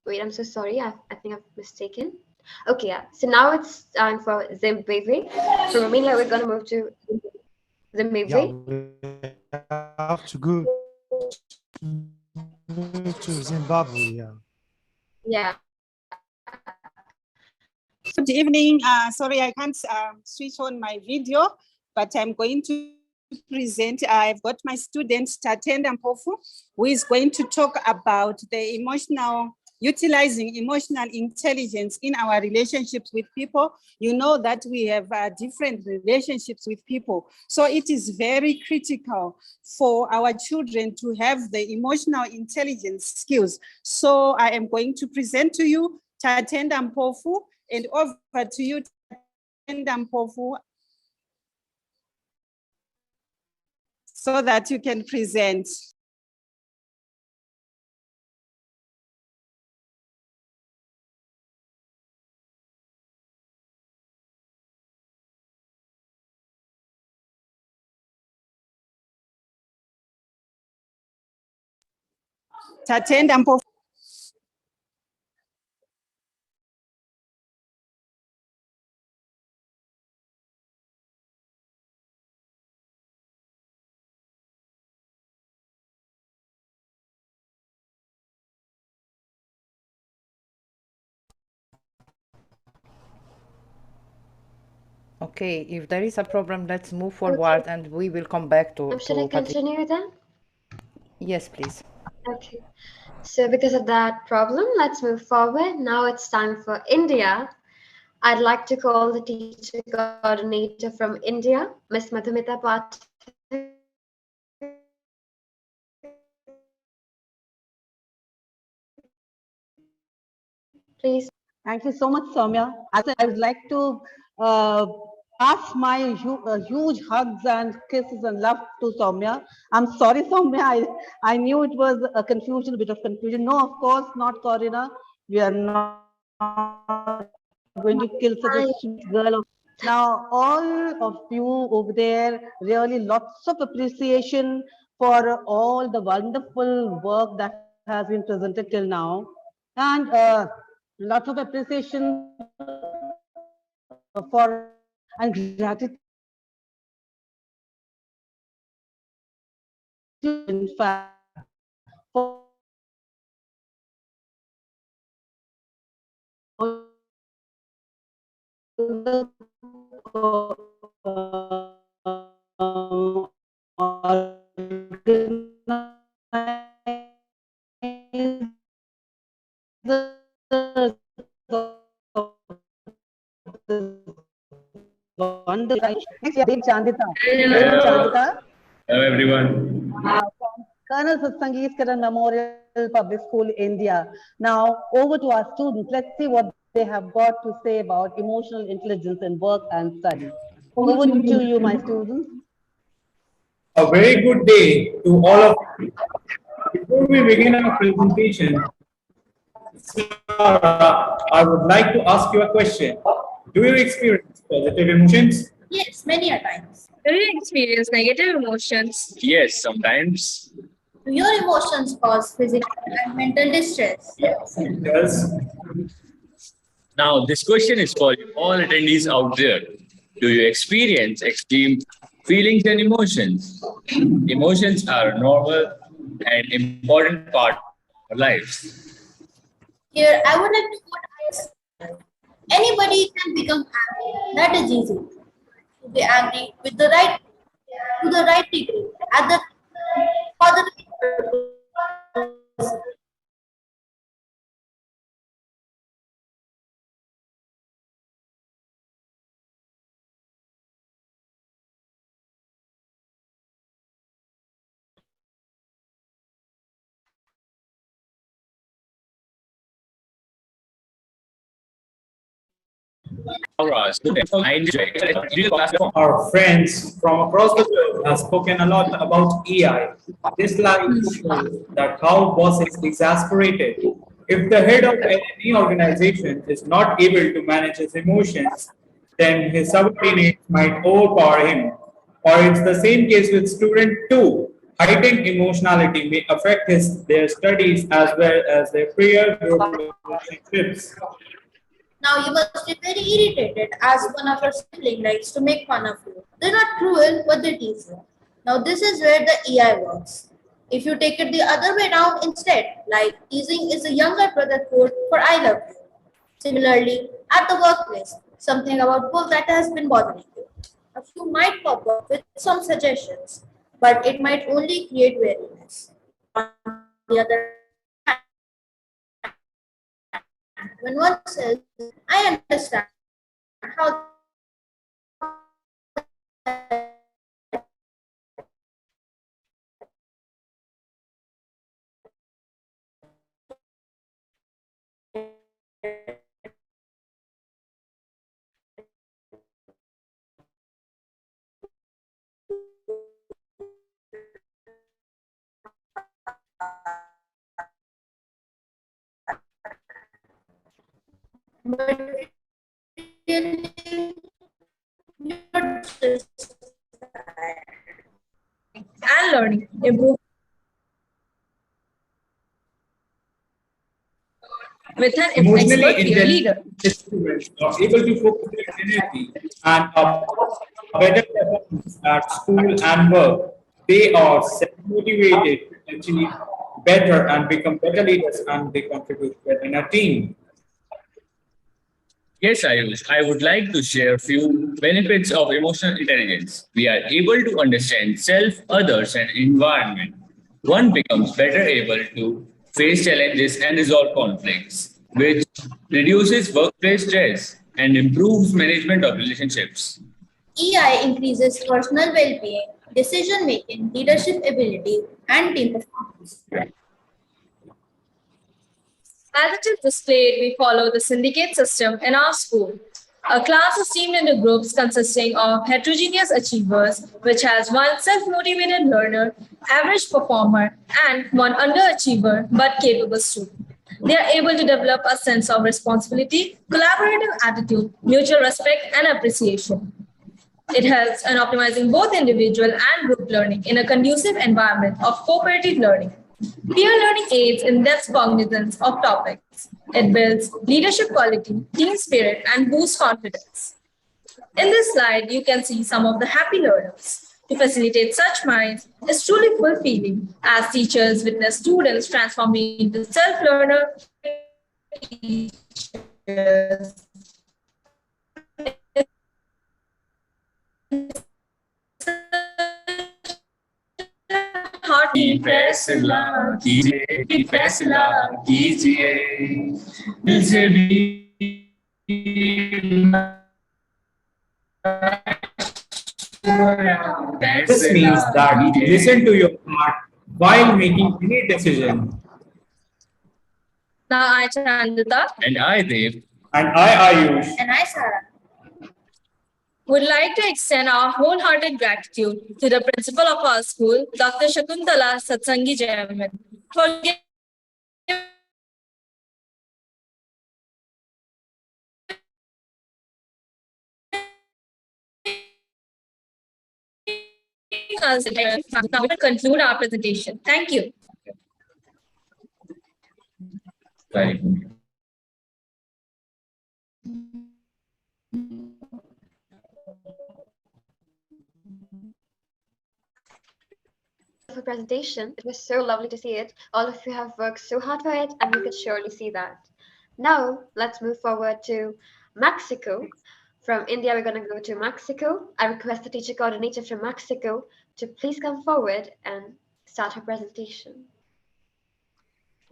Wait, I'm so sorry. I think I've mistaken. Okay, yeah. So now it's time for Zimbabwe. From Romania, we're gonna move to Zimbabwe. Yeah, we have to go to Zimbabwe. Yeah. Yeah. Good evening. Sorry, I can't switch on my video, but I'm going to present. I've got my student Tatenda Mpofu, who is going to talk about the utilizing emotional intelligence in our relationships with people. You know that we have different relationships with people. So it is very critical for our children to have the emotional intelligence skills. So I am going to present to you Tatenda Mpofu, and over to you, Tatenda Mpofu, so that you can present. Tatenda Mpofu. Okay, if there is a problem, let's move forward and we will come back to Should I continue then? Yes, please. Okay. So because of that problem, let's move forward. Now it's time for India. I'd like to call the teacher coordinator from India, Ms. Madhumita Pathak. Please. Thank you so much, Soumya. I would like to pass my huge hugs and kisses and love to Soumya. I'm sorry, Soumya. I knew it was a confusion, a bit of confusion. No, of course not, Corina. We are not going to kill such a sweet girl. Now, all of you over there, really lots of appreciation for all the wonderful work that has been presented till now. And lots of appreciation for and gratitude, in fact, for the Chandita. Hello, everyone. From Colonel Satsangeet Memorial Public School, India. Now, over to our students. Let's see what they have got to say about emotional intelligence in work and study. Over to you, my students. A very good day to all of you. Before we begin our presentation, Sarah, I would like to ask you a question. Do you experience positive emotions? Yes, many a times. Do you experience negative emotions? Yes, sometimes. Do your emotions cause physical and mental distress? Yes, it does. Now, this question is for all attendees out there. Do you experience extreme feelings and emotions? Emotions are a normal and important part of our lives. Here, I would like to put anybody can become angry. That is easy. To be angry with the right to the right degree at the for the Our friends from across the world have spoken a lot about EI. This slide shows that how boss is exasperated. If the head of any organization is not able to manage his emotions, then his subordinates might overpower him. Or it's the same case with student too. Heightened emotionality may affect their studies as well as their peer group relationships. now you must be very irritated as one of your siblings likes to make fun of you. They're not cruel, but they tease you. Now this is where the EI works. If you take it the other way around instead, like teasing is a younger brother code for I love you. Similarly, at the workplace, something about work that has been bothering you. A few might pop up with some suggestions, but it might only create weariness. On the other hand, when one says, I understand how and learning improve with an Emotionally expert peer leader. intelligent students are able to focus their energy and are better performance at school and work. They are self-motivated to achieve better and become better leaders and they contribute better in a team. Yes, I would like to share a few benefits of emotional intelligence. We are able to understand self, others, and environment. One becomes better able to face challenges and resolve conflicts, which reduces workplace stress and improves management of relationships. EI increases personal well-being, decision-making, leadership ability, and team performance. As it is displayed, we follow the syndicate system in our school. A class is teamed into groups consisting of heterogeneous achievers, which has one self-motivated learner, average performer, and one underachiever but capable student. They are able to develop a sense of responsibility, collaborative attitude, mutual respect, and appreciation. It helps in optimizing both individual and group learning in a conducive environment of cooperative learning. Peer learning aids in depth cognizance of topics. It builds leadership quality, team spirit, and boosts confidence. In this slide, you can see some of the happy learners. To facilitate such minds is truly fulfilling as teachers witness students transforming into self-learner teachers. फैसला कीजिए दिल से भी This means that listen to your heart while making any decision. Now I, Chandita. And I, Dev. And I, Ayush. And I, Sarah. Would like to extend our wholehearted gratitude to the principal of our school, Dr. Shakuntala Satsangi Jayaman, for giving us. Now we will conclude our presentation. Thank you. Right. presentation. It was so lovely to see it. All of you have worked so hard for it, and you could surely see that. Now, let's move forward to Mexico. From India, we're going to go to Mexico. I request the teacher coordinator from Mexico to please come forward and start her presentation.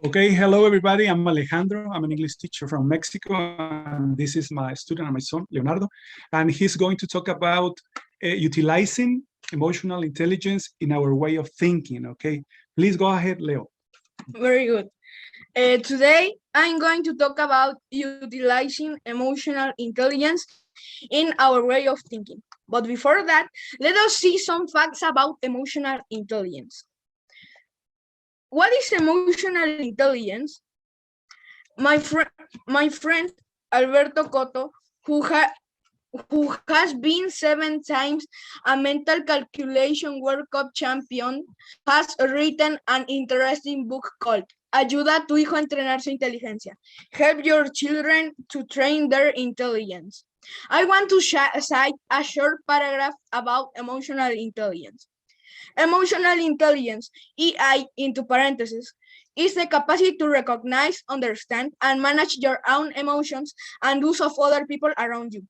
Okay, hello everybody. I'm Alejandro. I'm an English teacher from Mexico, and this is my student and my son, Leonardo. And he's going to talk about utilizing emotional intelligence in our way of thinking, okay? Please go ahead, Leo. Very good. Today, I'm going to talk about utilizing emotional intelligence in our way of thinking. But before that, let us see some facts about emotional intelligence. What is emotional intelligence? My friend Alberto Cotto, who has been 7 times a mental calculation World Cup champion, has written an interesting book called Ayuda a tu hijo a entrenar su inteligencia. Help your children to train their intelligence. I want to cite a short paragraph about emotional intelligence. Emotional intelligence, EI into parentheses, is the capacity to recognize, understand, and manage your own emotions and those of other people around you.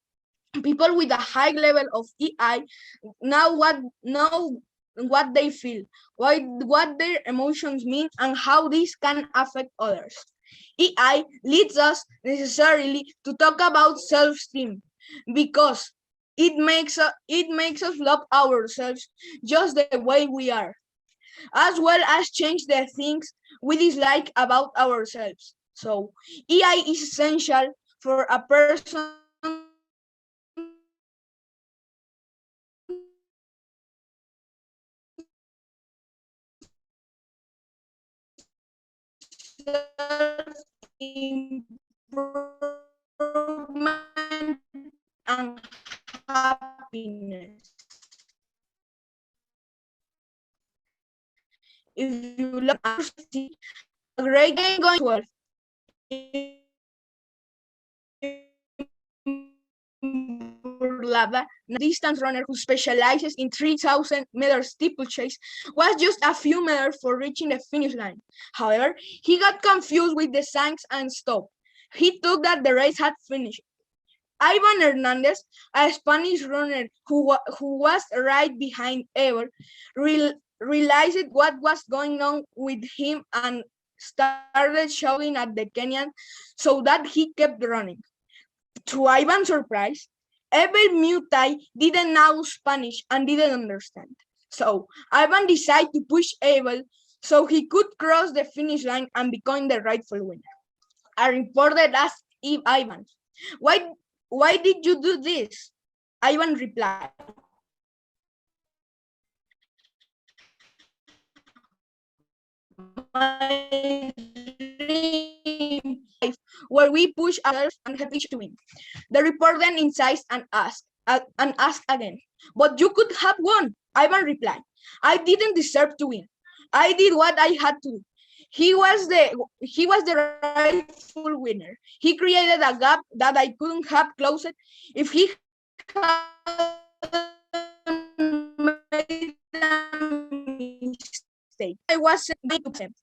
People with a high level of EI know what they feel, what their emotions mean, and how this can affect others. EI leads us necessarily to talk about self-esteem because it makes us love ourselves just the way we are, as well as change the things we dislike about ourselves. So EI is essential for a person improvement and happiness. If you love honesty, a great game going well. Burlada, a distance runner who specializes in 3,000-meter steeplechase, was just a few meters for reaching the finish line. However, he got confused with the signs and stopped. He thought that the race had finished. Ivan Hernandez, a Spanish runner who was right behind Ever, realized what was going on with him and started shouting at the Kenyan so that he kept running. To Ivan's surprise, Ever Mutai didn't know Spanish and didn't understand. So Ivan decided to push Abel so he could cross the finish line and become the rightful winner. A reporter asked Ivan, why did you do this? Ivan replied, my dream life where we push ourselves and help each to win. The reporter then insisted and asked again, but you could have won. Ivan replied, I didn't deserve to win. I did what I had to do. He was the rightful winner. He created a gap that I couldn't have closed if he made a mistake. I wasn't going to him.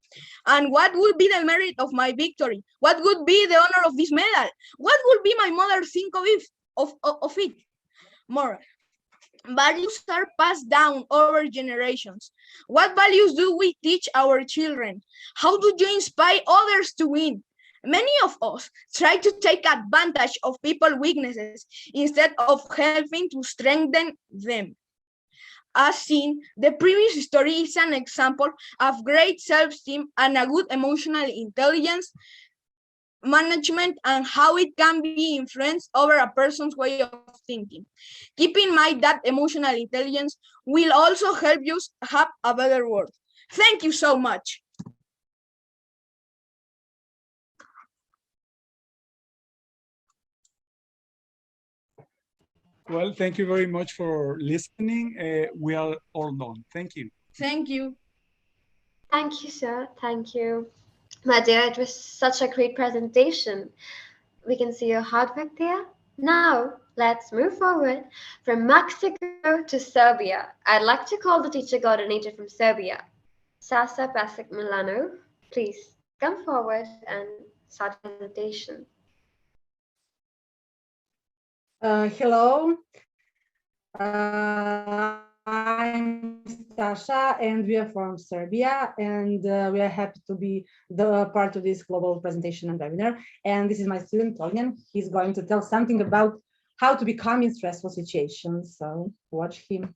And what would be the merit of my victory? What would be the honor of this medal? What would be my mother think of it? Moral. Values are passed down over generations. What values do we teach our children? How do you inspire others to win? Many of us try to take advantage of people's weaknesses instead of helping to strengthen them. As seen, the previous story is an example of great self-esteem and a good emotional intelligence management and how it can be influenced over a person's way of thinking. Keep in mind that emotional intelligence will also help you have a better world. Thank you so much. Well, thank you very much for listening. We are all done. Thank you. Thank you. Thank you, sir. Thank you. My dear, it was such a great presentation. We can see your hard work there. Now, let's move forward from Mexico to Serbia. I'd like to call the teacher coordinator from Serbia. Sasa Pasek Milano, please come forward and start the presentation. Hello, I'm Sasha, and we are from Serbia, and we are happy to be the part of this global presentation and webinar. And this is my student, Ognjen. He's going to tell something about how to become in stressful situations. So watch him.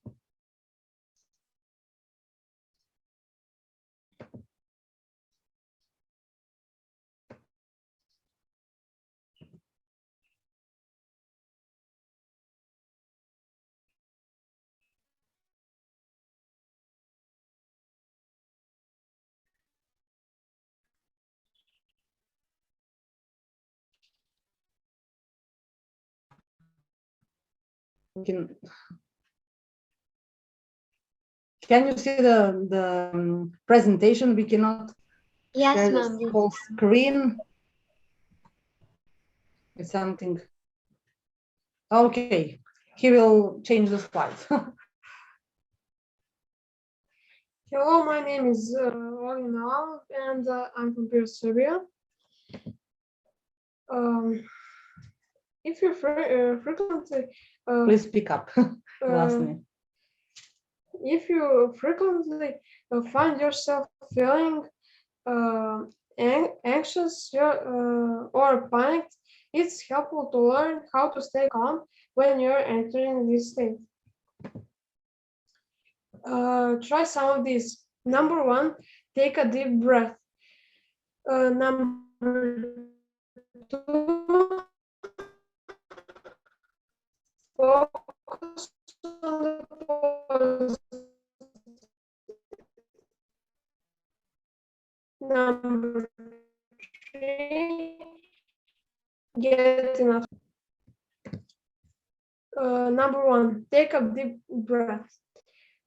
Can you see the presentation? We cannot share the whole screen. It's something. Okay, he will change the slides. Hello, my name is Ognjen, and I'm from Serbia. If you frequently please speak up. If you frequently find yourself feeling anxious or panicked, it's helpful to learn how to stay calm when you're entering this state. Try some of these. Number one, take a deep breath. Number two, focus on the pause. Number three, get enough. Number one, take a deep breath.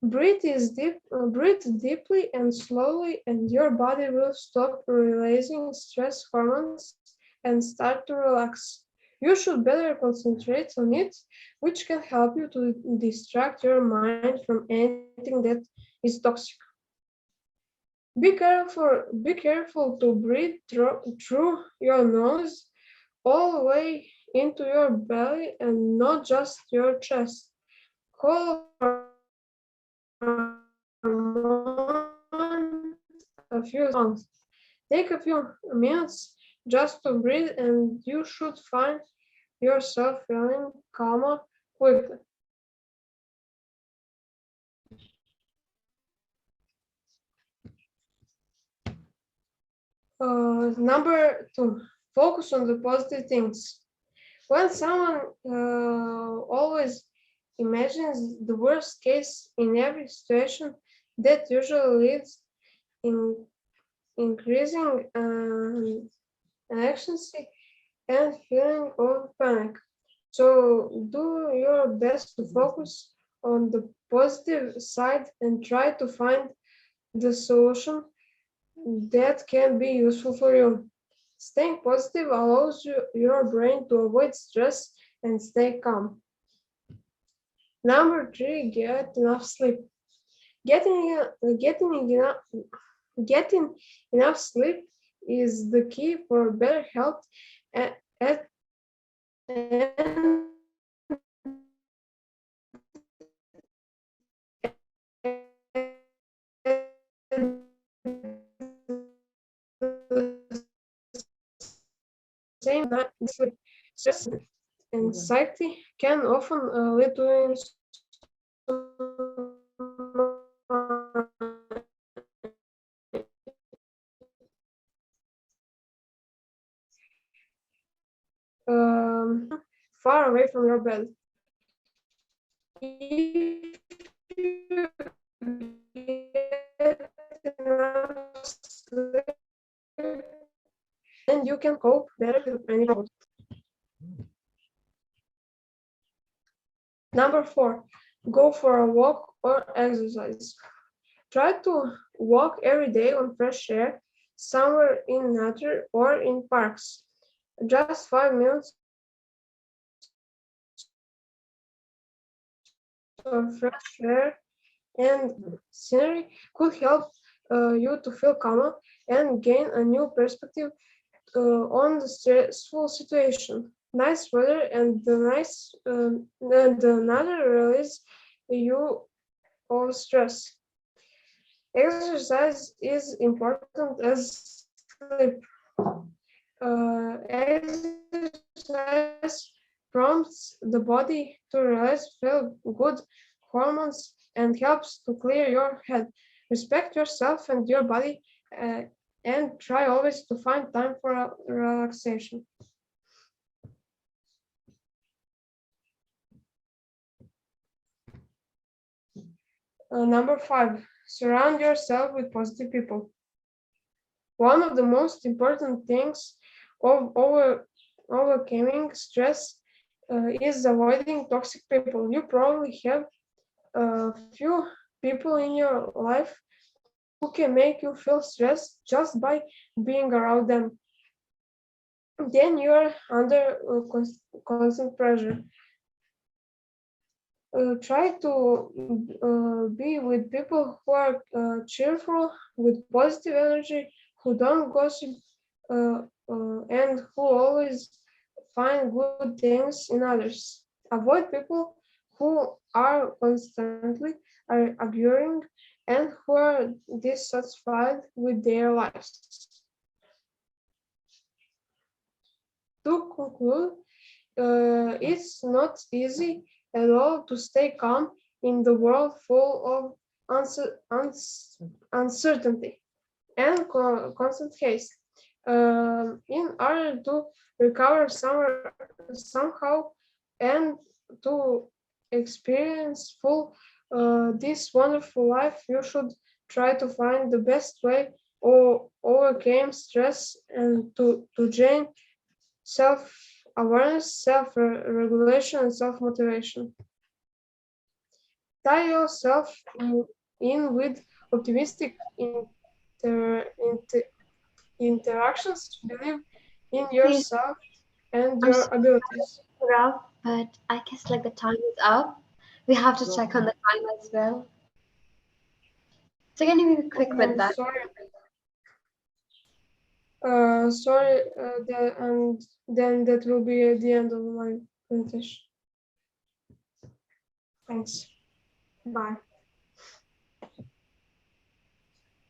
Breathe deeply and slowly, and your body will stop releasing stress hormones and start to relax. You should better concentrate on it, which can help you to distract your mind from anything that is toxic. Be careful to breathe through your nose all the way into your belly and not just your chest. Hold a few seconds. Take a few minutes just to breathe, and you should find yourself feeling calmer quickly. Number two, focus on the positive things. When someone always imagines the worst case in every situation, that usually leads in increasing anxiety and feeling of panic. So do your best to focus on the positive side and try to find the solution that can be useful for you. Staying positive allows your brain to avoid stress and stay calm. Number three, get enough sleep. Getting enough sleep is the key for better health and same time, stress and anxiety can often lead to far away from your bed. If you get enough sleep, then you can cope better with any problem. Number four, go for a walk or exercise. Try to walk every day on fresh air, somewhere in nature or in parks. Just 5 minutes of fresh air and scenery could help you to feel calmer and gain a new perspective on the stressful situation. Nice weather and another release you of stress. Exercise is important as sleep. Exercise prompts the body to release feel good hormones and helps to clear your head. Respect yourself and your body and try always to find time for relaxation. Number 5, surround yourself with positive people. One of the most important things of overcoming stress is avoiding toxic people. You probably have a few people in your life who can make you feel stressed just by being around them. Then you're under constant pressure. Try to be with people who are cheerful, with positive energy, who don't gossip, and who always find good things in others. Avoid people who are constantly arguing and who are dissatisfied with their lives. To conclude, it's not easy at all to stay calm in the world full of uncertainty and constant haste. In order to recover somehow and to experience full this wonderful life, you should try to find the best way or overcome stress and to gain self-awareness, self-regulation, and self-motivation. Tie yourself in with optimistic interactions, believe in yourself and your abilities. But I guess like the time is up. We have to check on the time as well. So can you be quick with that? Sorry, and then that will be at the end of my presentation. Thanks. Bye.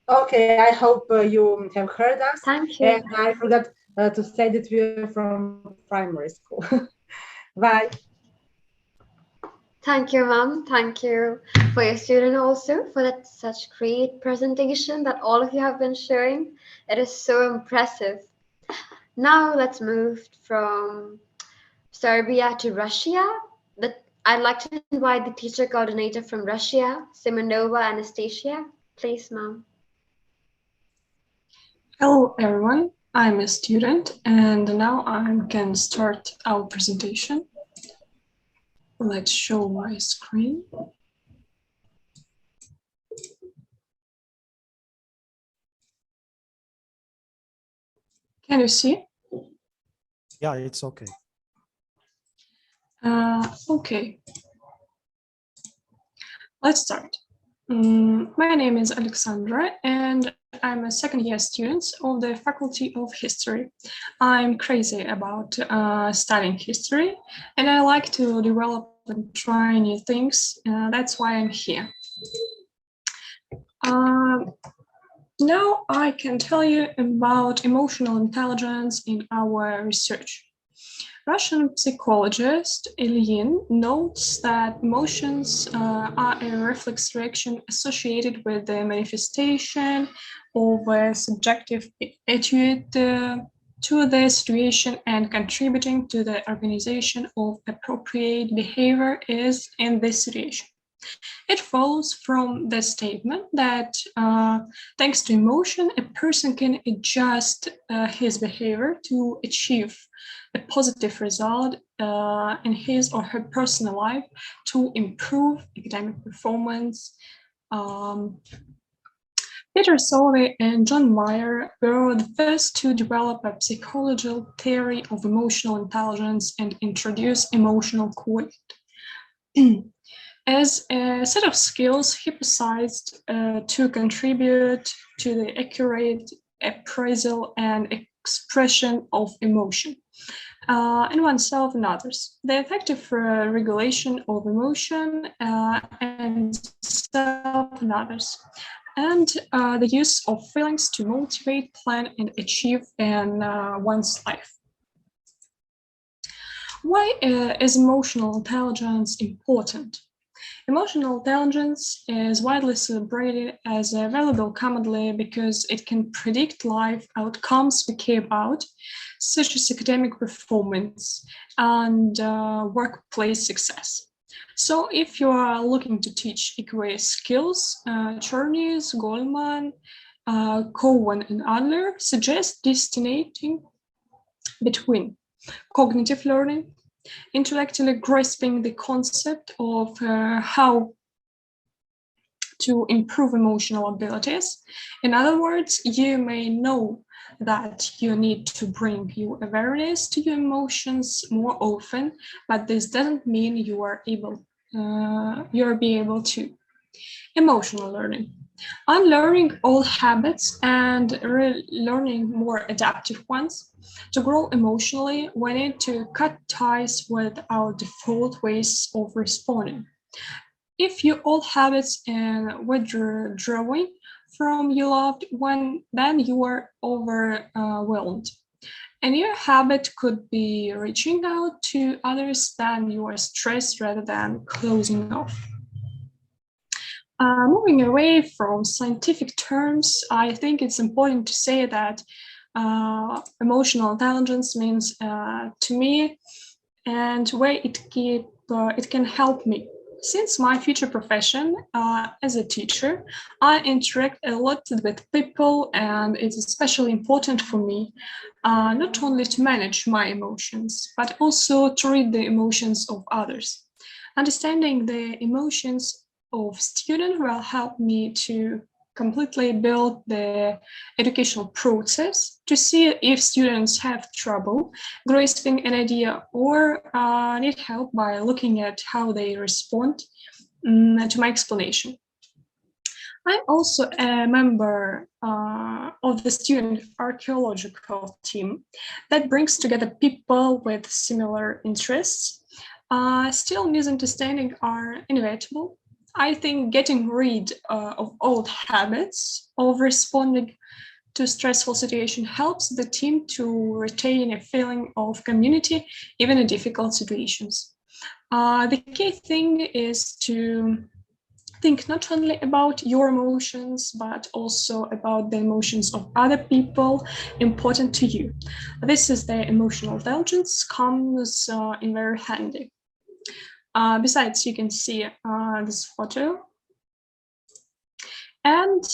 Okay, I hope you have heard us. Thank you. And I forgot to say that we are from primary school. Bye. Thank you, ma'am. Thank you for your student also for that such great presentation that all of you have been sharing. It is so impressive. Now let's move from Serbia to Russia. I'd like to invite the teacher coordinator from Russia, Simonova Anastasia. Please, ma'am. Hello, everyone. I'm a student, and now I can start our presentation. Let's show my screen. Can you see? Yeah, it's okay. Okay. Let's start. My name is Alexandra, and I'm a second-year student of the Faculty of History. I'm crazy about studying history, and I like to develop and try new things. That's why I'm here. Now I can tell you about emotional intelligence in our research. Russian psychologist Ilyin notes that emotions are a reflex reaction associated with the manifestation of a subjective attitude to the situation and contributing to the organization of appropriate behavior is in this situation. It follows from the statement that thanks to emotion, a person can adjust his behavior to achieve a positive result in his or her personal life to improve academic performance. Peter Solvay and John Mayer were the first to develop a psychological theory of emotional intelligence and introduce emotional quotient. as a set of skills hypothesized to contribute to the accurate appraisal and expression of emotion in oneself and others, the effective regulation of emotion and self and others, and the use of feelings to motivate, plan, and achieve in one's life. Why is emotional intelligence important? Emotional intelligence is widely celebrated as a valuable commodity because it can predict life outcomes we care about, such as academic performance and workplace success. So if you are looking to teach EQA skills, Cherny's, Goldman, Cohen, and Adler suggest distinguishing between cognitive learning, intellectually grasping the concept of how to improve emotional abilities. In other words, you may know that you need to bring your awareness to your emotions more often, but this doesn't mean you are able, you'll be able to. Emotional learning. Unlearning old habits and relearning more adaptive ones. To grow emotionally, we need to cut ties with our default ways of responding. If your old habits and withdrawing from your loved one, then you are overwhelmed. A new habit could be reaching out to others, then you are stressed rather than closing off. Moving away from scientific terms, I think it's important to say that emotional intelligence means to me and where it can help me. Since my future profession as a teacher, I interact a lot with people, and it's especially important for me not only to manage my emotions, but also to read the emotions of others. Understanding the emotions of students will help me to completely build the educational process to see if students have trouble grasping an idea or need help by looking at how they respond to my explanation. I'm also a member of the student archaeological team that brings together people with similar interests. Still, misunderstandings are inevitable. I think getting rid of old habits of responding to stressful situations helps the team to retain a feeling of community, even in difficult situations. The key thing is to think not only about your emotions, but also about the emotions of other people important to you. This is the emotional intelligence comes in very handy. Besides, you can see this photo. And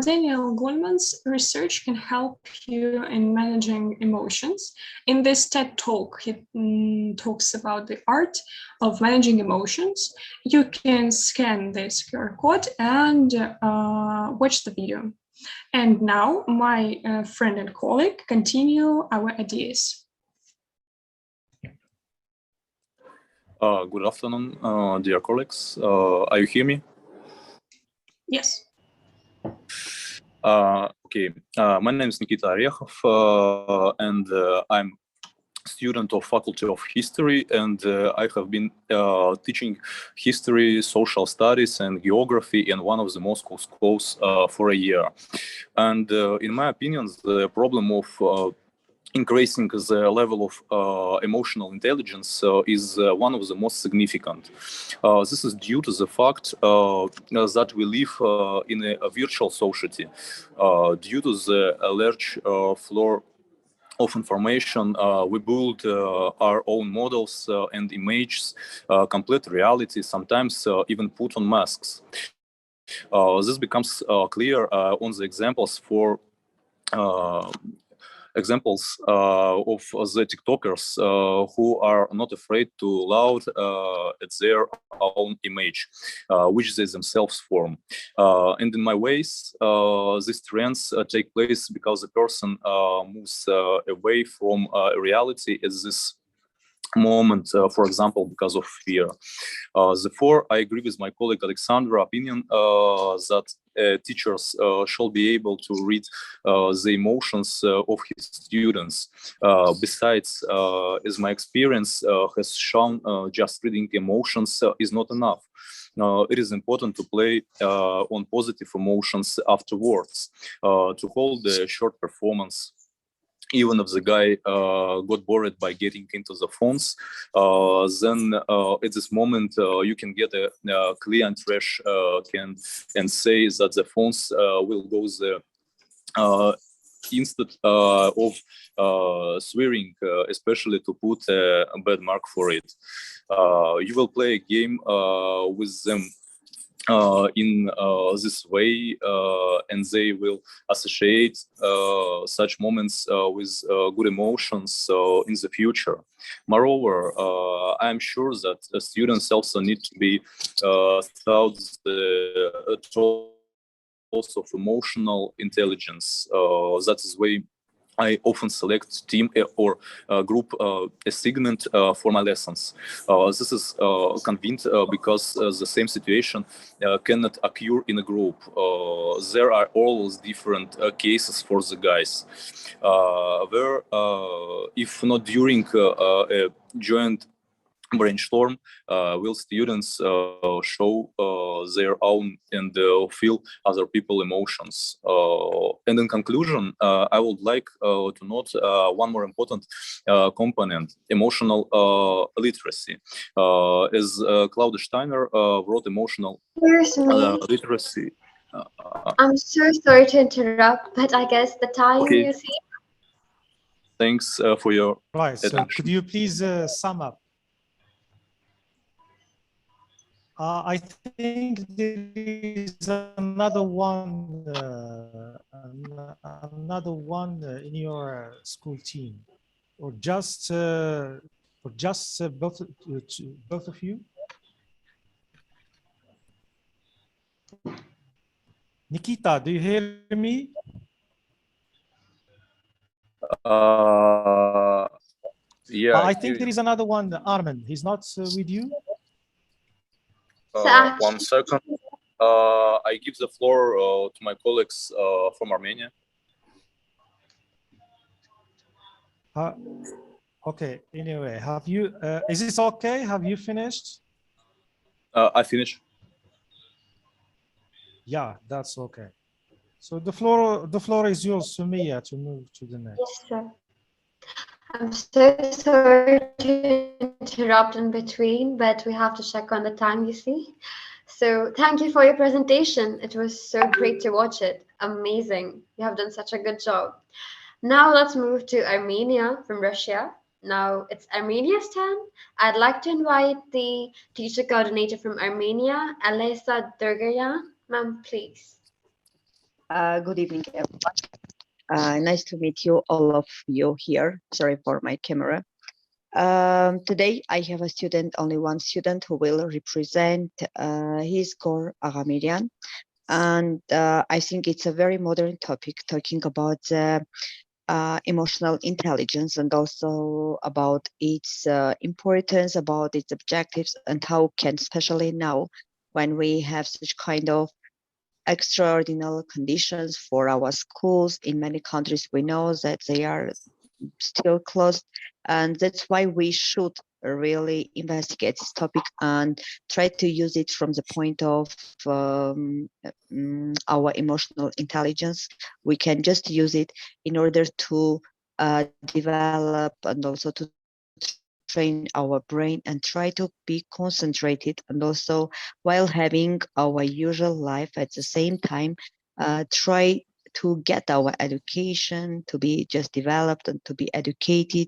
Daniel Goleman's research can help you in managing emotions. In this TED Talk, he talks about the art of managing emotions. You can scan this QR code and watch the video. And now my friend and colleague continue our ideas. Good afternoon, dear colleagues. Are you hear me? Yes. Okay, my name is Nikita Orechov, and I'm student of Faculty of History, and I have been teaching history, social studies, and geography in one of the Moscow schools for a year. And in my opinion, the problem of increasing the level of emotional intelligence is one of the most significant. This is due to the fact that we live in a virtual society. Due to the large flow of information, we build our own models and images, complete reality, sometimes even put on masks. This becomes clear on the examples of the TikTokers who are not afraid to laud at their own image, which they themselves form. And in my ways, these trends take place because the person moves away from reality as this moment, for example, because of fear. Therefore, I agree with my colleague Alexandra's opinion that teachers shall be able to read the emotions of his students. Besides, as my experience has shown, just reading emotions is not enough. It is important to play on positive emotions afterwards, to hold a short performance. Even if the guy got bored by getting into the phones, then at this moment you can get a clear and fresh and say that the phones will go there instead of swearing, especially to put a bad mark for it. You will play a game with them in this way, and they will associate such moments with good emotions in the future. Moreover, I'm sure that students also need to be taught the tools of emotional intelligence. That is why I often select team or group assignment for my lessons. This is convenient because the same situation cannot occur in a group. There are always different cases for the guys, where if not during a joint brainstorm, will students show their own and feel other people's emotions. And in conclusion, I would like to note one more important component: emotional literacy. As Claudia Steiner wrote, emotional literacy. I'm so sorry to interrupt, but I guess the time, Okay. you see. Thanks for your Right. So attention. could you please sum up? I think there is another one in your school team, or just both of you. Nikita, do you hear me? Yeah, I think there is another one, Armin. He's not with you. 1 second. I give the floor to my colleagues from Armenia. Okay. Anyway, have you? Is this okay? Have you finished? I finished. Yeah, that's okay. So the floor is yours, Sumia, to move to the next. Yes, sir. I'm so sorry to interrupt in between, but we have to check on the time, you see. So thank you for your presentation. It was so great to watch it. Amazing. You have done such a good job. Now let's move to Armenia from Russia. Now it's Armenia's turn. I'd like to invite the teacher coordinator from Armenia, Alesa Durgayan. Ma'am, please. Good evening, everyone. Nice to meet you, all of you here. Sorry for my camera. Today, I have a student, only one student, who will represent his core Armenian. And I think it's a very modern topic, talking about emotional intelligence and also about its importance, about its objectives, and how can, especially now, when we have such kind of extraordinary conditions for our schools in many countries, we know that they are still closed, and that's why we should really investigate this topic and try to use it from the point of our emotional intelligence. We can just use it in order to develop and also to train our brain and try to be concentrated, and also while having our usual life at the same time try to get our education to be just developed and to be educated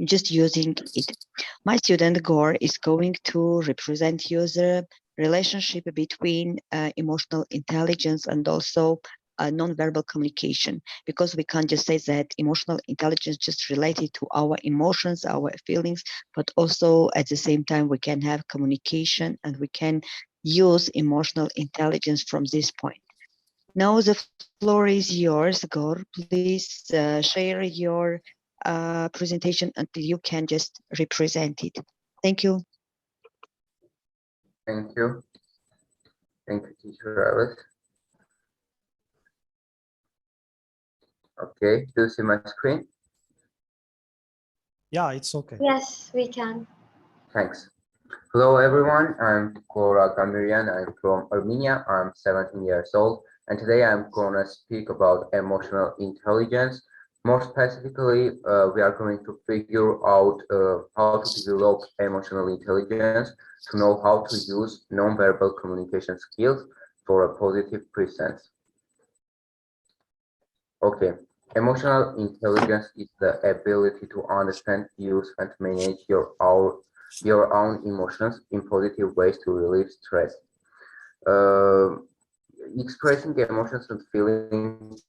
just using it. My student Gore is going to represent you the relationship between emotional intelligence and also nonverbal communication, because we can't just say that emotional intelligence just related to our emotions, our feelings, but also at the same time we can have communication and we can use emotional intelligence from this point. Now the floor is yours, Gor. Please share your presentation until you can just represent it. Thank you. Thank you. Thank you, Teacher Alice. Okay, do you see my screen? Yeah, it's okay. Yes, we can. Thanks. Hello, everyone. I'm Cora Gamirian. I'm from Armenia. I'm 17 years old, and today I'm going to speak about emotional intelligence. More specifically, we are going to figure out how to develop emotional intelligence, to know how to use nonverbal communication skills for a positive presence. Okay, emotional intelligence is the ability to understand, use, and manage your own emotions in positive ways to relieve stress. Expressing emotions and feelings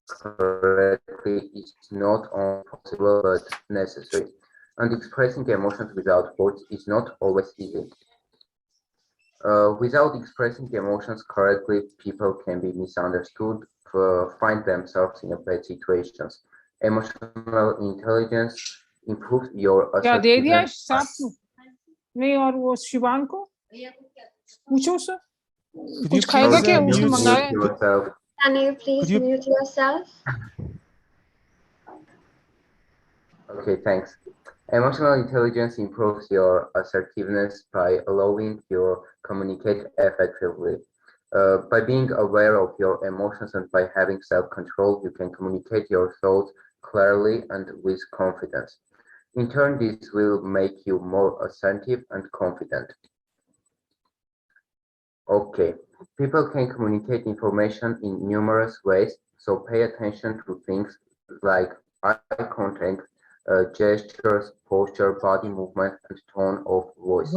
correctly is not only possible but necessary, and expressing emotions without words is not always easy. Without expressing emotions correctly, people can be misunderstood, find themselves in bad situations. Emotional intelligence improves your क्या दे दिया assertiveness. सबको नहीं और वो शिवांग को पूछो sir Could you कुछ खाएगा please क्या You उसने mute मंगाया है yourself. Can you please you mute yourself? Okay, thanks. Emotional intelligence improves your assertiveness by allowing you to communicate effectively. By being aware of your emotions and by having self-control, you can communicate your thoughts clearly and with confidence. In turn, this will make you more assertive and confident. Okay, people can communicate information in numerous ways, so pay attention to things like eye contact, gestures, posture, body movement, and tone of voice.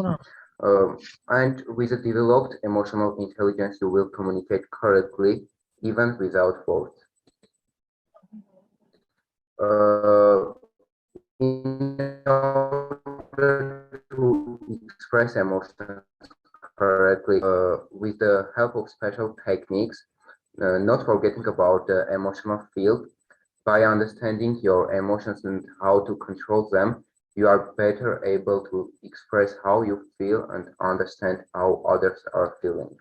And with a developed emotional intelligence, you will communicate correctly, even without words. In order to express emotions correctly, with the help of special techniques, not forgetting about the emotional field, by understanding your emotions and how to control them, you are better able to express how you feel and understand how others are feeling.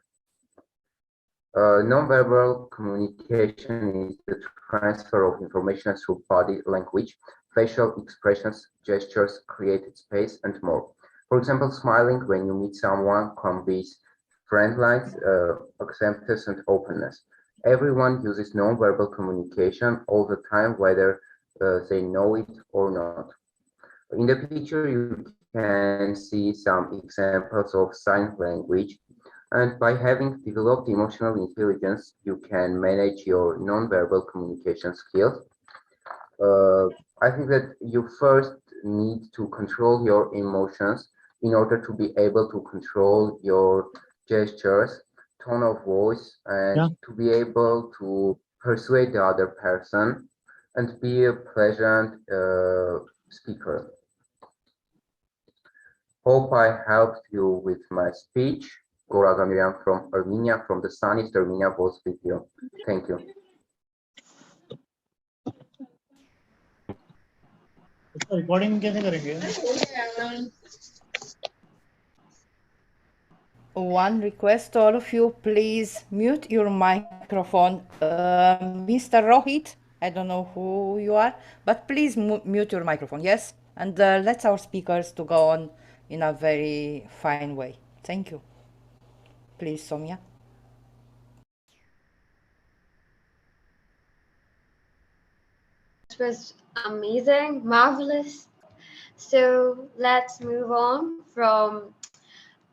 Nonverbal communication is the transfer of information through body language, facial expressions, gestures, created space, and more. For example, smiling when you meet someone conveys friendliness, acceptance, and openness. Everyone uses nonverbal communication all the time, whether they know it or not. In the picture, you can see some examples of sign language. And by having developed emotional intelligence, you can manage your nonverbal communication skills. I think that you first need to control your emotions in order to be able to control your gestures, tone of voice, and to be able to persuade the other person and be a pleasant speaker. Hope I helped you with my speech. Gora Miriam from Armenia, from the sunniest Armenia, was with you. Thank you. Recording कैसे करेंगे? One request to all of you, please mute your microphone. Mr. Rohit, I don't know who you are, but please mute your microphone, yes? And let our speakers to go on in a very fine way. Thank you. Please, Sonia. It was amazing, marvelous. So let's move on from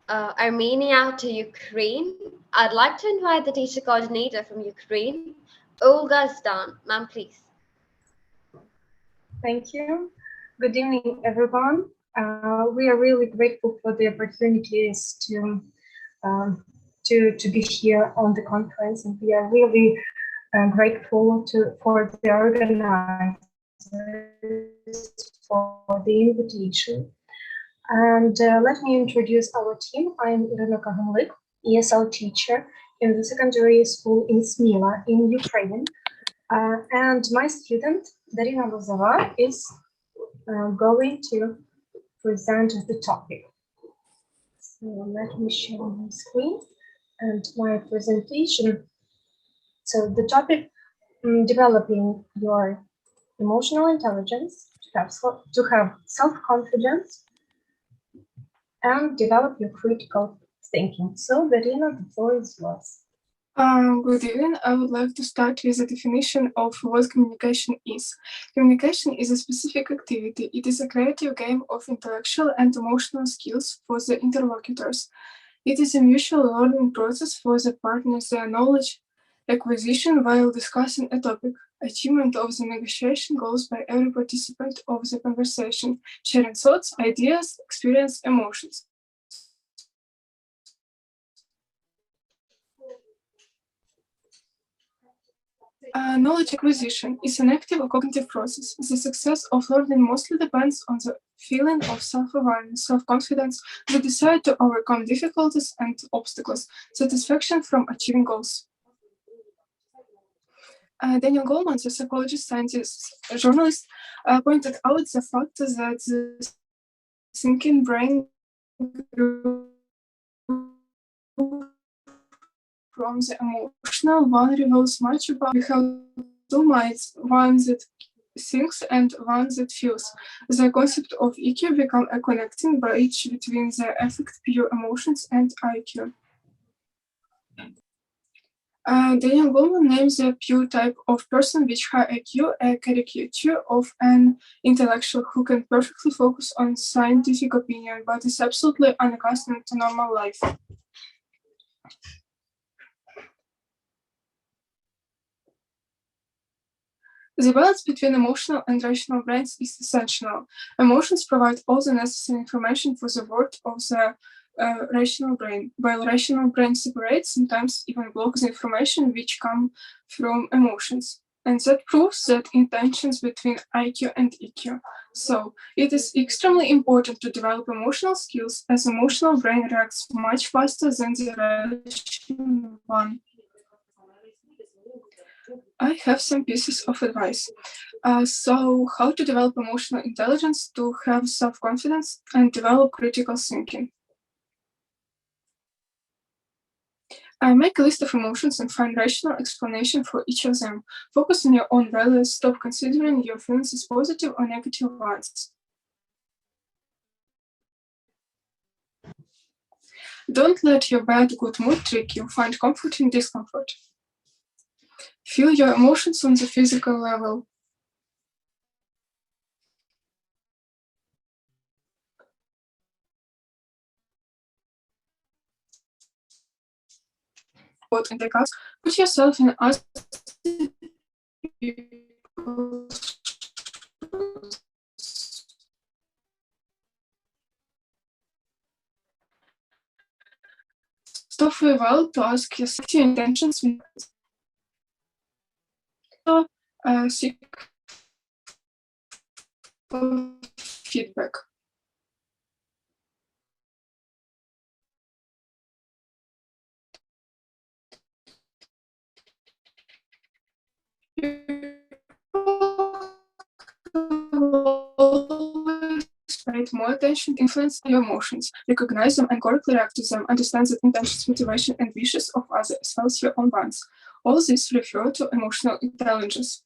Armenia to Ukraine. I'd like to invite the teacher coordinator from Ukraine, Olga Zdan. Ma'am, please. Thank you. Good evening, everyone. We are really grateful for the opportunities to be here on the conference, and we are really grateful for the organizers for the invitation. And let me introduce our team. I'm Irina Kahamlik, ESL teacher in the secondary school in Smila in Ukraine. And my student, Darina Bozova is going to present the topic. So let me share my screen and my presentation. So the topic, developing your emotional intelligence, to have self-confidence, and develop your critical thinking. So Darina, the floor is yours. Good evening. I would like to start with a definition of what communication is. Communication is a specific activity. It is a creative game of intellectual and emotional skills for the interlocutors. It is a mutual learning process for the partners, their knowledge acquisition while discussing a topic. Achievement of the negotiation goes by every participant of the conversation, sharing thoughts, ideas, experience, emotions. Knowledge acquisition is an active or cognitive process. The success of learning mostly depends on the feeling of self-awareness, self-confidence, the desire to overcome difficulties and obstacles, satisfaction from achieving goals. Daniel Goleman, the psychologist, scientist, journalist, pointed out the fact that the thinking brain grew from the emotional one reveals much about we have two minds, one that thinks and one that feels. The concept of EQ become a connecting bridge between the affect pure emotions and IQ. Daniel Goleman names the pure type of person with high IQ a caricature of an intellectual who can perfectly focus on scientific opinion, but is absolutely unaccustomed to normal life. The balance between emotional and rational brains is essential. Emotions provide all the necessary information for the work of the rational brain, while rational brain separates, sometimes even blocks the information which come from emotions. And that proves that intentions between IQ and EQ. So it is extremely important to develop emotional skills, as emotional brain reacts much faster than the rational one. I have some pieces of advice. So how to develop emotional intelligence to have self-confidence and develop critical thinking. Make a list of emotions and find rational explanation for each of them. Focus on your own values. Stop considering your feelings as positive or negative ones. Don't let your bad good mood trick you. Find comfort in discomfort. Feel your emotions on the physical level. And take us, put yourself in other people's shoes. Stop for a while to ask yourself your intentions. Seek for feedback. Pay more attention to influence your emotions, recognize them and correctly react to them, understand the intentions, motivation, and wishes of others as well as your own ones. All this refer to emotional intelligence.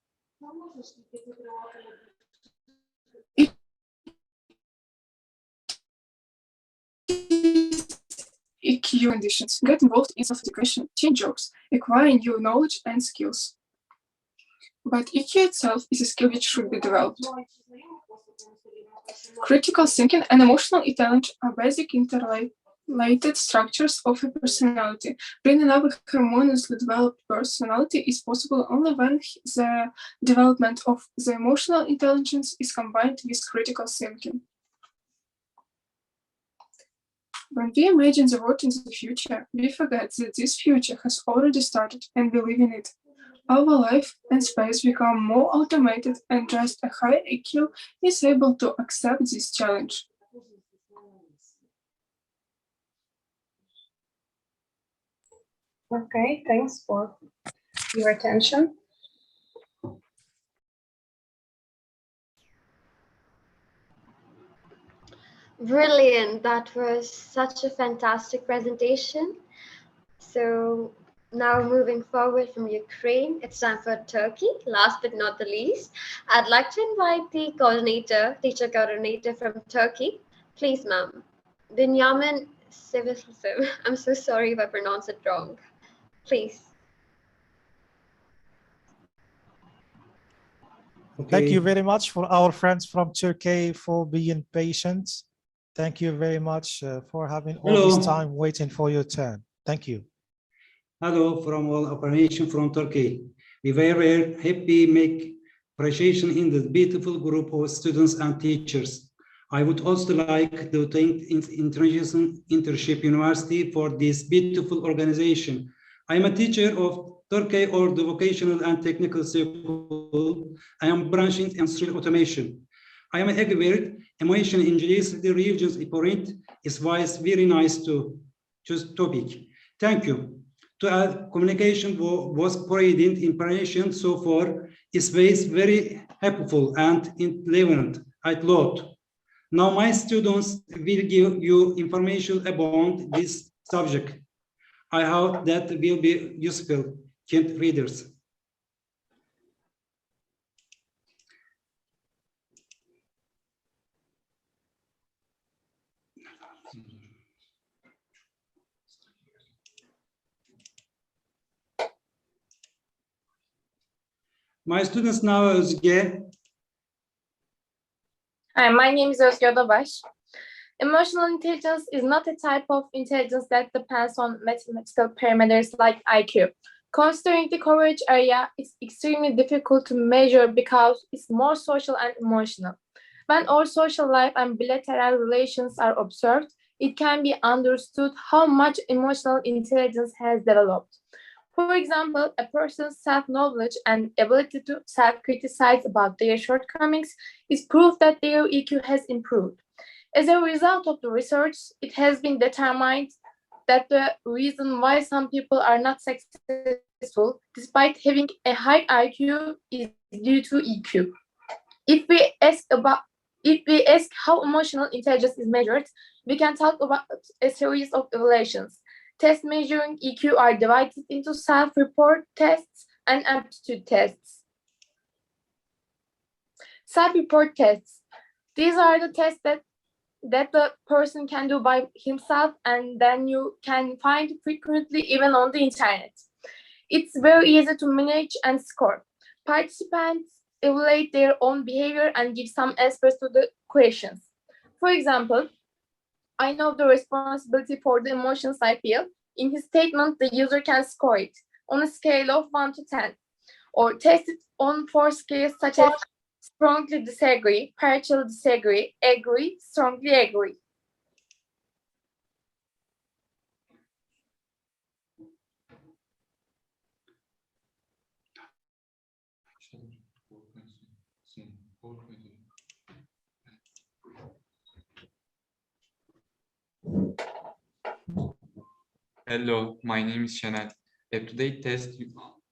EQ conditions. Get involved in self-education, change jobs, acquire new knowledge and skills. But EQ itself is a skill which should be developed. Critical thinking and emotional intelligence are basic interrelated structures of a personality. Bringing up a harmoniously developed personality is possible only when the development of the emotional intelligence is combined with critical thinking. When we imagine the world in the future, we forget that this future has already started and we live in it. Our life and space become more automated, and just a high IQ is able to accept this challenge. Okay, thanks for your attention. Brilliant. That was such a fantastic presentation. So now moving forward from Ukraine, it's time for Turkey. Last but not the least, I'd like to invite the coordinator, teacher coordinator from Turkey. Please, ma'am. Binyamin Sevisim. I'm so sorry if I pronounce it wrong. Please. Thank you very much for our friends from Turkey for being patient. Thank you very much for having all this time waiting for your turn. Thank you. Hello from all operation from Turkey. We were happy make appreciation in the beautiful group of students and teachers. I would also like to thank International Internship University for this beautiful organization. I am a teacher of Turkey or the vocational and technical school. I am branching in industrial automation. I am expert emotion engineers. The regions important is why it's very nice to choose topic. Thank you. To communication was provided information so far is very helpful and relevant a lot. Now my students will give you information about this subject. I hope that will be useful to readers. My students now is Özge. Hi, my name is Özge Odabaş. Emotional intelligence is not a type of intelligence that depends on mathematical parameters like IQ. Considering the coverage area, it's extremely difficult to measure because it's more social and emotional. When our social life and bilateral relations are observed, it can be understood how much emotional intelligence has developed. For example, a person's self-knowledge and ability to self-criticize about their shortcomings is proof that their EQ has improved. As a result of the research, it has been determined that the reason why some people are not successful despite having a high IQ is due to EQ. If we ask how emotional intelligence is measured, we can talk about a series of evaluations. Tests measuring EQ are divided into self-report tests and aptitude tests. Self-report tests. These are the tests that the person can do by himself and then you can find frequently even on the internet. It's very easy to manage and score. Participants evaluate their own behavior and give some answers to the questions. For example, I know the responsibility for the emotions I feel. In his statement, the user can score it on a scale of 1 to 10 or test it on 4 scales such as strongly disagree, partially disagree, agree, strongly agree. Hello, my name is Chanel. Up-to-date test,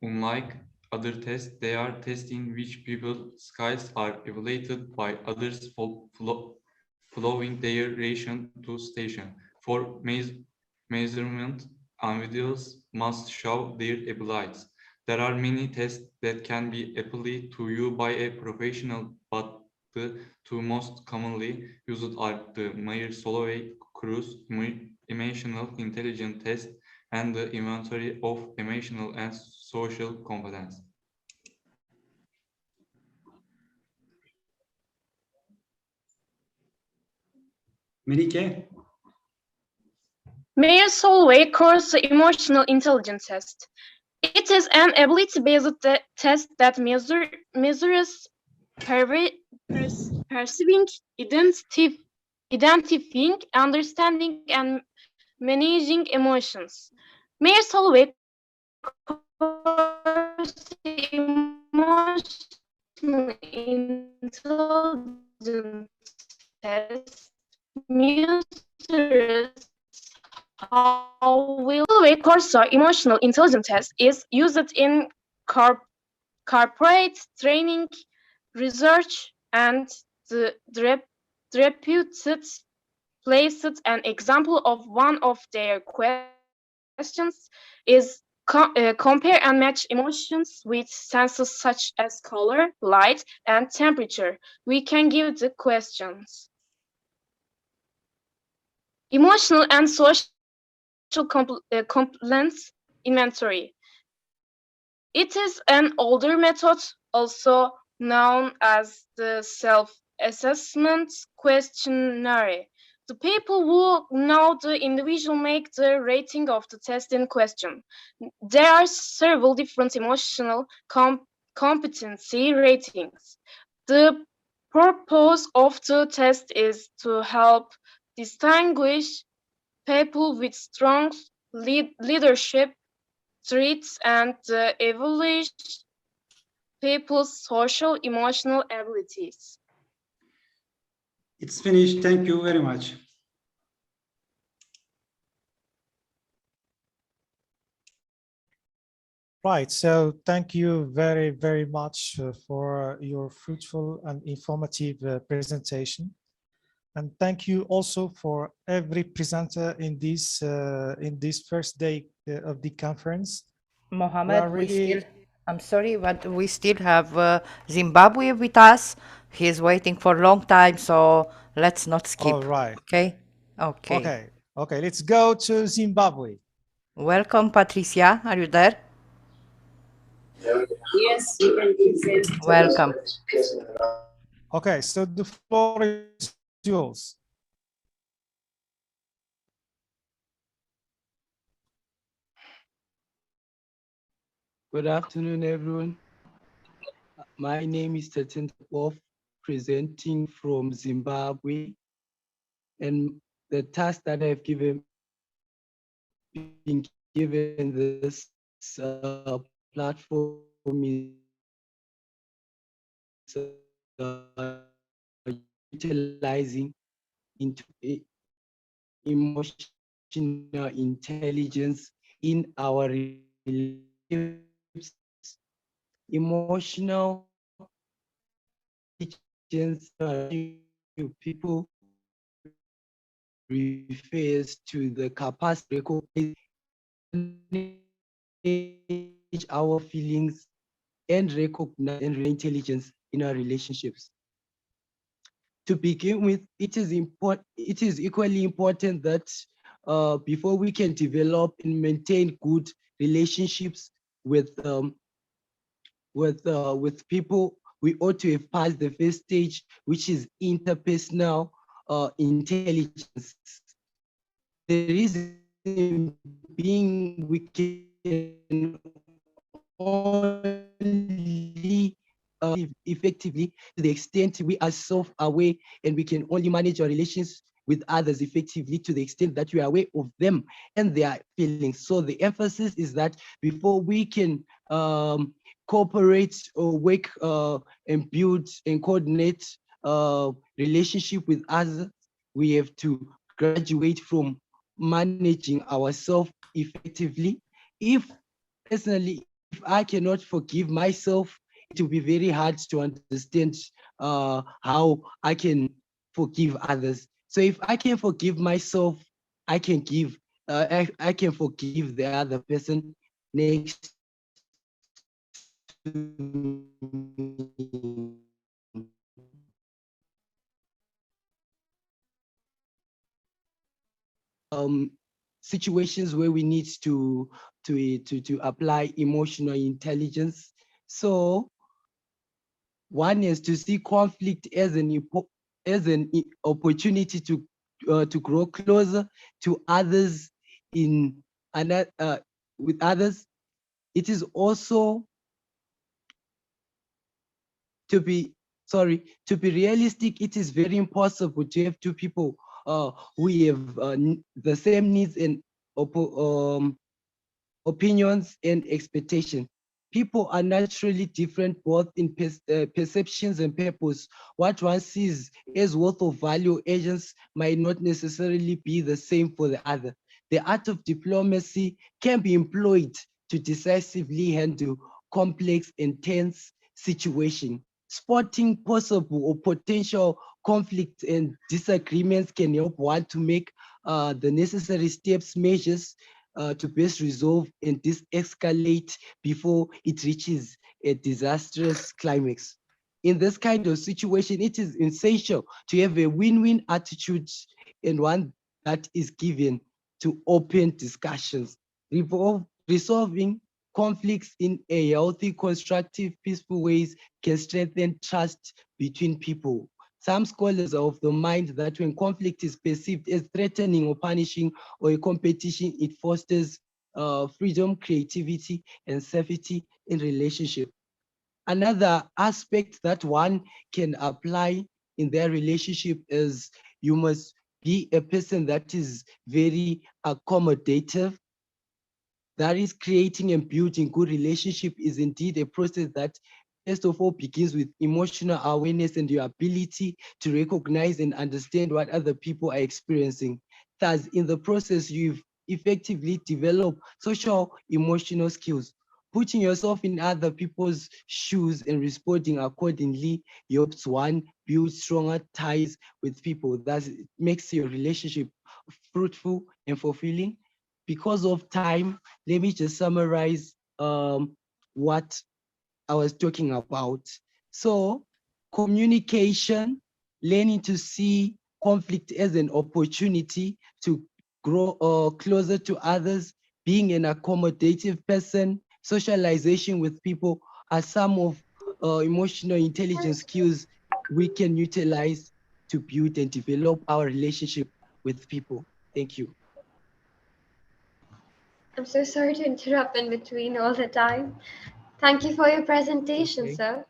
unlike other tests, they are testing which people's skills are evaluated by others following their relation to station. For measurement, individuals must show their abilities. There are many tests that can be applied to you by a professional, but the two most commonly used are the Myers-Holloway-Cruz emotional intelligence test and the inventory of emotional and social competence. Melike. Myers-Holloway-Cruz emotional intelligence test. It is an ability-based test that measures perceiving, identifying, understanding, and managing emotions. Myers-Holloway emotional intelligence test measures how well Corsa emotional intelligence test is used in corporate training, research, and the reputed placed an example of one of their questions is compare and match emotions with senses such as color, light, and temperature. We can give the questions. Emotional and social components inventory. It is an older method, also known as the self-assessment questionnaire. The people who know the individual make the rating of the test in question. There are several different emotional competency ratings. The purpose of the test is to help distinguish people with strong leadership traits and evaluate people's social emotional abilities. It's finished. Thank you very much. Right, so thank you very, very much for your fruitful and informative presentation. And thank you also for every presenter in this first day of the conference. Mohammed, I'm sorry, but we still have Zimbabwe with us. He's waiting for a long time, so let's not skip. All right. Okay? Okay. Okay, let's go to Zimbabwe. Welcome, Patricia. Are you there? Yes, you can present. Welcome. Okay, so the floor is yours. Good afternoon, everyone. My name is Tetentopov, presenting from Zimbabwe. And the task that I've been given this platform is utilizing into emotional intelligence in our relationships. Emotional intelligence to people refers to the capacity to recognize our feelings and recognize and intelligence in our relationships. To begin with, it is equally important that before we can develop and maintain good relationships with people, we ought to have passed the first stage, which is interpersonal intelligence. The reason being we can only effectively to the extent we are self-aware, and we can only manage our relations with others effectively to the extent that we are aware of them and their feelings. So the emphasis is that before we can cooperate or work and build and coordinate relationship with others, we have to graduate from managing ourselves effectively. If personally, if I cannot forgive myself, it will be very hard to understand how I can forgive others. So if I can forgive myself, I can give, I can forgive the other person next to me. Situations where we need to apply emotional intelligence. So one is to see conflict as an opportunity to grow closer to others in another with others. It is also to be realistic. It is very impossible to have two people who have the same needs and opinions and expectations. People are naturally different both in perceptions and purpose. What one sees as worth of value agents might not necessarily be the same for the other. The art of diplomacy can be employed to decisively handle complex and tense situations, spotting possible or potential conflict and disagreements can help one to make the necessary steps, measures to best resolve and de-escalate before it reaches a disastrous climax. In this kind of situation, it is essential to have a win-win attitude and one that is given to open discussions. Resolving conflicts in a healthy, constructive, peaceful ways can strengthen trust between people. Some scholars are of the mind that when conflict is perceived as threatening or punishing or a competition, it fosters freedom, creativity, and safety in relationship. Another aspect that one can apply in their relationship is you must be a person that is very accommodative. That is, creating and building good relationship is indeed a process that first of all begins with emotional awareness and your ability to recognize and understand what other people are experiencing. Thus, in the process, you've effectively developed social emotional skills. Putting yourself in other people's shoes and responding accordingly helps one build stronger ties with people. Thus, it makes your relationship fruitful and fulfilling. Because of time, let me just summarize what I was talking about. So, communication, learning to see conflict as an opportunity to grow closer to others, being an accommodative person, socialization with people are some of emotional intelligence skills we can utilize to build and develop our relationship with people. Thank you. I'm so sorry to interrupt in between all the time. Thank you for your presentation, Okay. sir.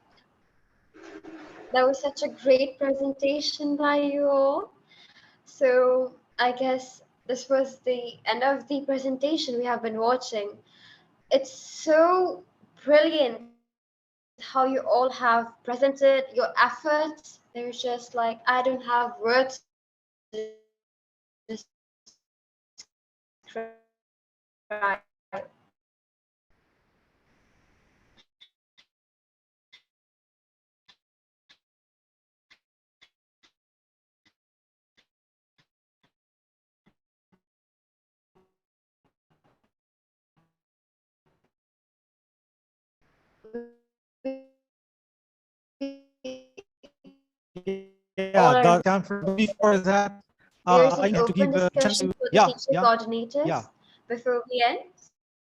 That was such a great presentation by you all. So I guess this was the end of the presentation we have been watching. It's so brilliant how you all have presented your efforts. There's just like, I don't have words to describe. Yeah, that conference. Before that, There's I an need to give open a chance discussion to for the teacher coordinators before we end.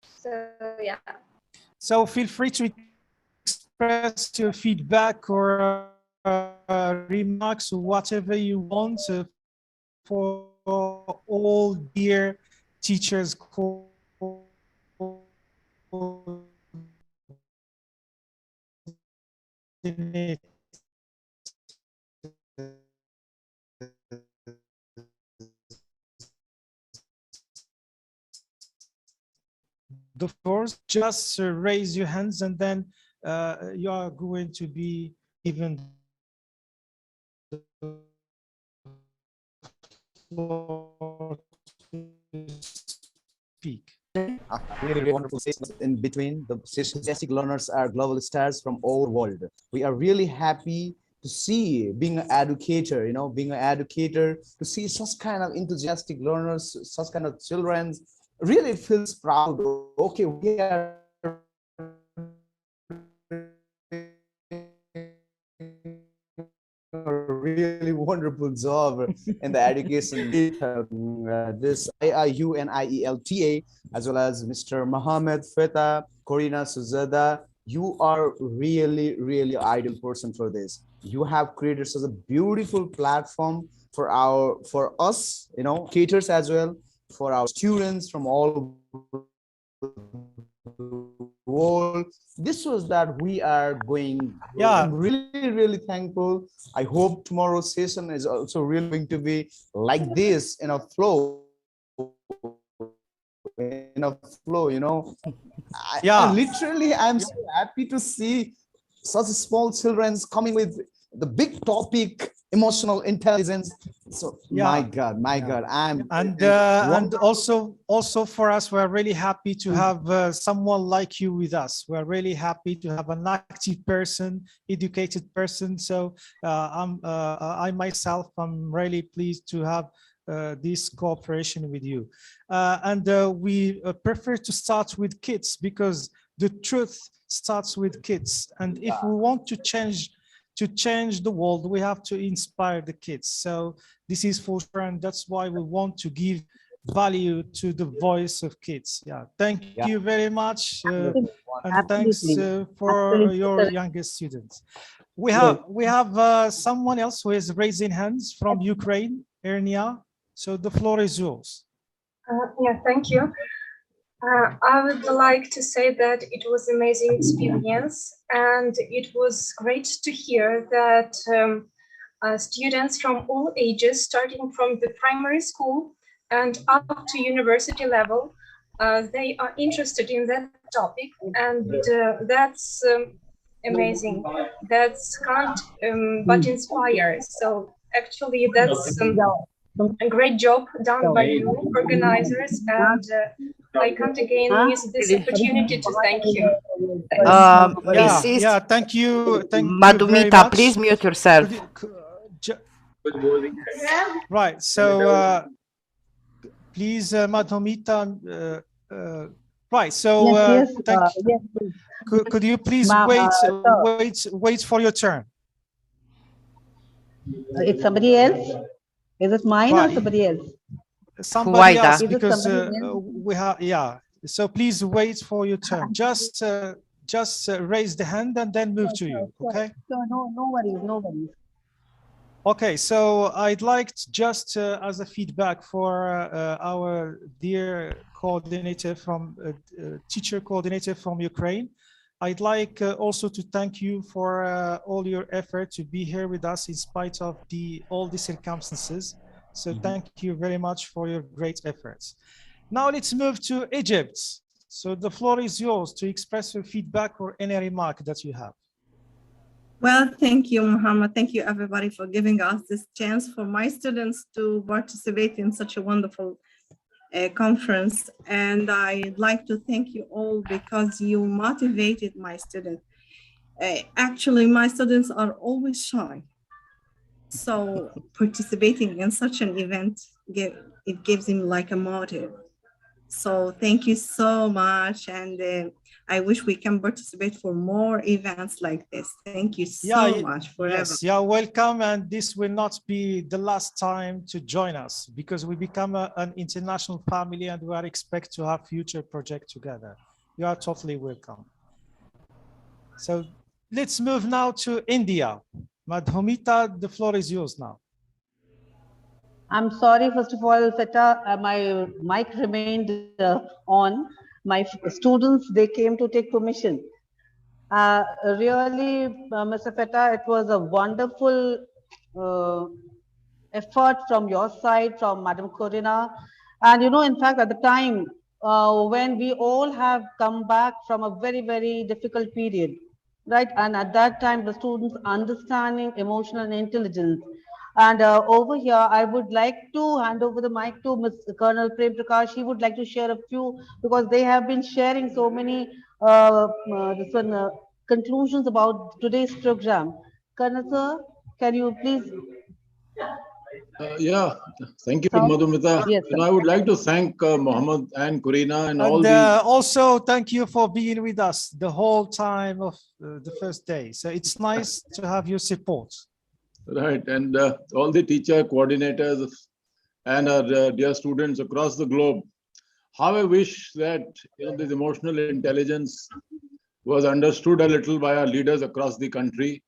So yeah. So feel free to express your feedback or remarks or whatever you want for all dear teachers the first, just raise your hands and then you are going to be given the floor to speak. Really wonderful sessions in between. The enthusiastic learners are global stars from all the world. We are really happy to see being an educator, being an educator, to see such kind of enthusiastic learners, such kind of children. Really it feels proud. Okay, we are a really wonderful job in the education. This IIU and IELTA, as well as Mr. Muhammad, Feta, Corina, Suzada, you are really, really ideal person for this. You have created such a beautiful platform for us, educators as well, for our students from all world. This was that we are going. I'm really, really thankful. I hope tomorrow's session is also really going to be like this in a flow. Literally, I'm so happy to see such small children coming with the big topic, emotional intelligence. So my God, and also for us, we're really happy to have someone like you with us. We're really happy to have an active person, educated person. So I myself, I'm really pleased to have this cooperation with you. We prefer to start with kids because the truth starts with kids. And if we want to change the world, we have to inspire the kids. So this is for sure, and that's why we want to give value to the voice of kids. Yeah, thank you very much, and thanks for your youngest students. We have someone else who is raising hands from Ukraine, Ernia. So the floor is yours. Yeah, thank you. I would like to say that it was an amazing experience, and it was great to hear that students from all ages, starting from the primary school and up to university level, they are interested in that topic, and that's amazing. That's can't but inspire. So actually, that's a great job done by you organizers, and I can't again use this opportunity to thank you. Thank you. Thank Madhumita, you very much. please mute yourself. Right. So please, Madhumita. Right. So could you please wait for your turn? It's somebody else. Is it mine or somebody else? Somebody else, because we have, so please wait for your turn. Just raise the hand and then move to you, okay? No worries. Okay, so I'd like just as a feedback for our dear coordinator from teacher coordinator from Ukraine, I'd like also to thank you for all your effort to be here with us in spite of all the circumstances. So thank you very much for your great efforts. Now let's move to Egypt. So the floor is yours to express your feedback or any remark that you have. Well, thank you, Muhammad. Thank you, everybody, for giving us this chance for my students to participate in such a wonderful conference. And I'd like to thank you all because you motivated my students. Actually, my students are always shy. So participating in such an event, it gives him like a motive. So thank you so much. And I wish we can participate for more events like this. Thank you so much forever. Yes, you're welcome. And this will not be the last time to join us because we become an international family and we are expect to have future projects together. You are totally welcome. So let's move now to India. Madhumita, the floor is yours now. I'm sorry, first of all, Feta, my mic remained on. My students, they came to take permission. Really, Mr. Feta, it was a wonderful effort from your side, from Madam Corina. And you know, in fact, at the time when we all have come back from a very, very difficult period, right? And at that time, the students understanding emotional intelligence. And over here, I would like to hand over the mic to Ms. Colonel Prem Prakash. He would like to share a few, because they have been sharing so many conclusions about today's program. Colonel sir, can you please? Yeah, thank you, Madhumita. Yes, and I would like to thank Mohammed and Corina and all also thank you for being with us the whole time of the first day. So it's nice to have your support. Right, and all the teacher coordinators and our dear students across the globe. How I wish that this emotional intelligence was understood a little by our leaders across the country.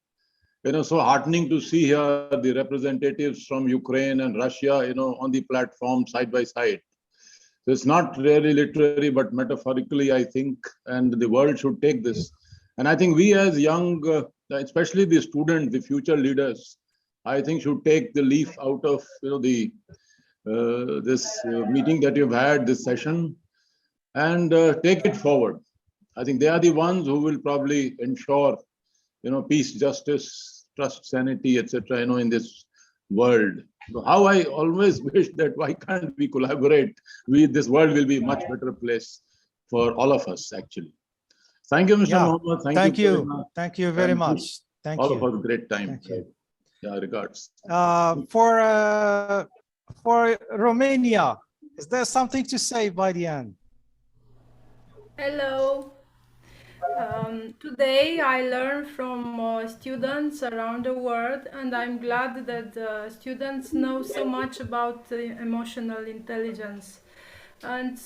So heartening to see here the representatives from Ukraine and Russia, on the platform side by side. So it's not really literary, but metaphorically, I think, and the world should take this. And I think we as young, especially the students, the future leaders, I think should take the leaf out of this meeting that you've had, this session, and take it forward. I think they are the ones who will probably ensure peace, justice, trust, sanity, etc. In this world. So how I always wish that why can't we collaborate? This world will be a much better place for all of us, actually. Thank you, Mr. Muhammad. Thank you. Karina. Thank you very And much. Thank all you. of us great time. Thank you. Yeah, regards. For Romania, is there something to say by the end? Hello. Today I learned from students around the world, and I'm glad that students know so much about emotional intelligence. And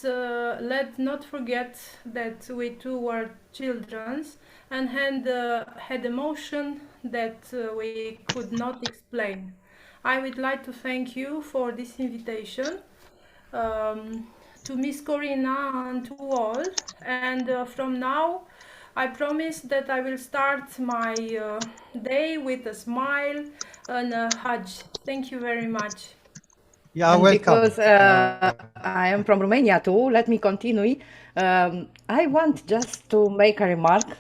let's not forget that we too were children and had emotion that we could not explain. I would like to thank you for this invitation. To Miss Corina and to all, and from now I promise that I will start my day with a smile and a hug. Thank you very much. Yeah, and welcome. Because I am from Romania too, let me continue. I want just to make a remark,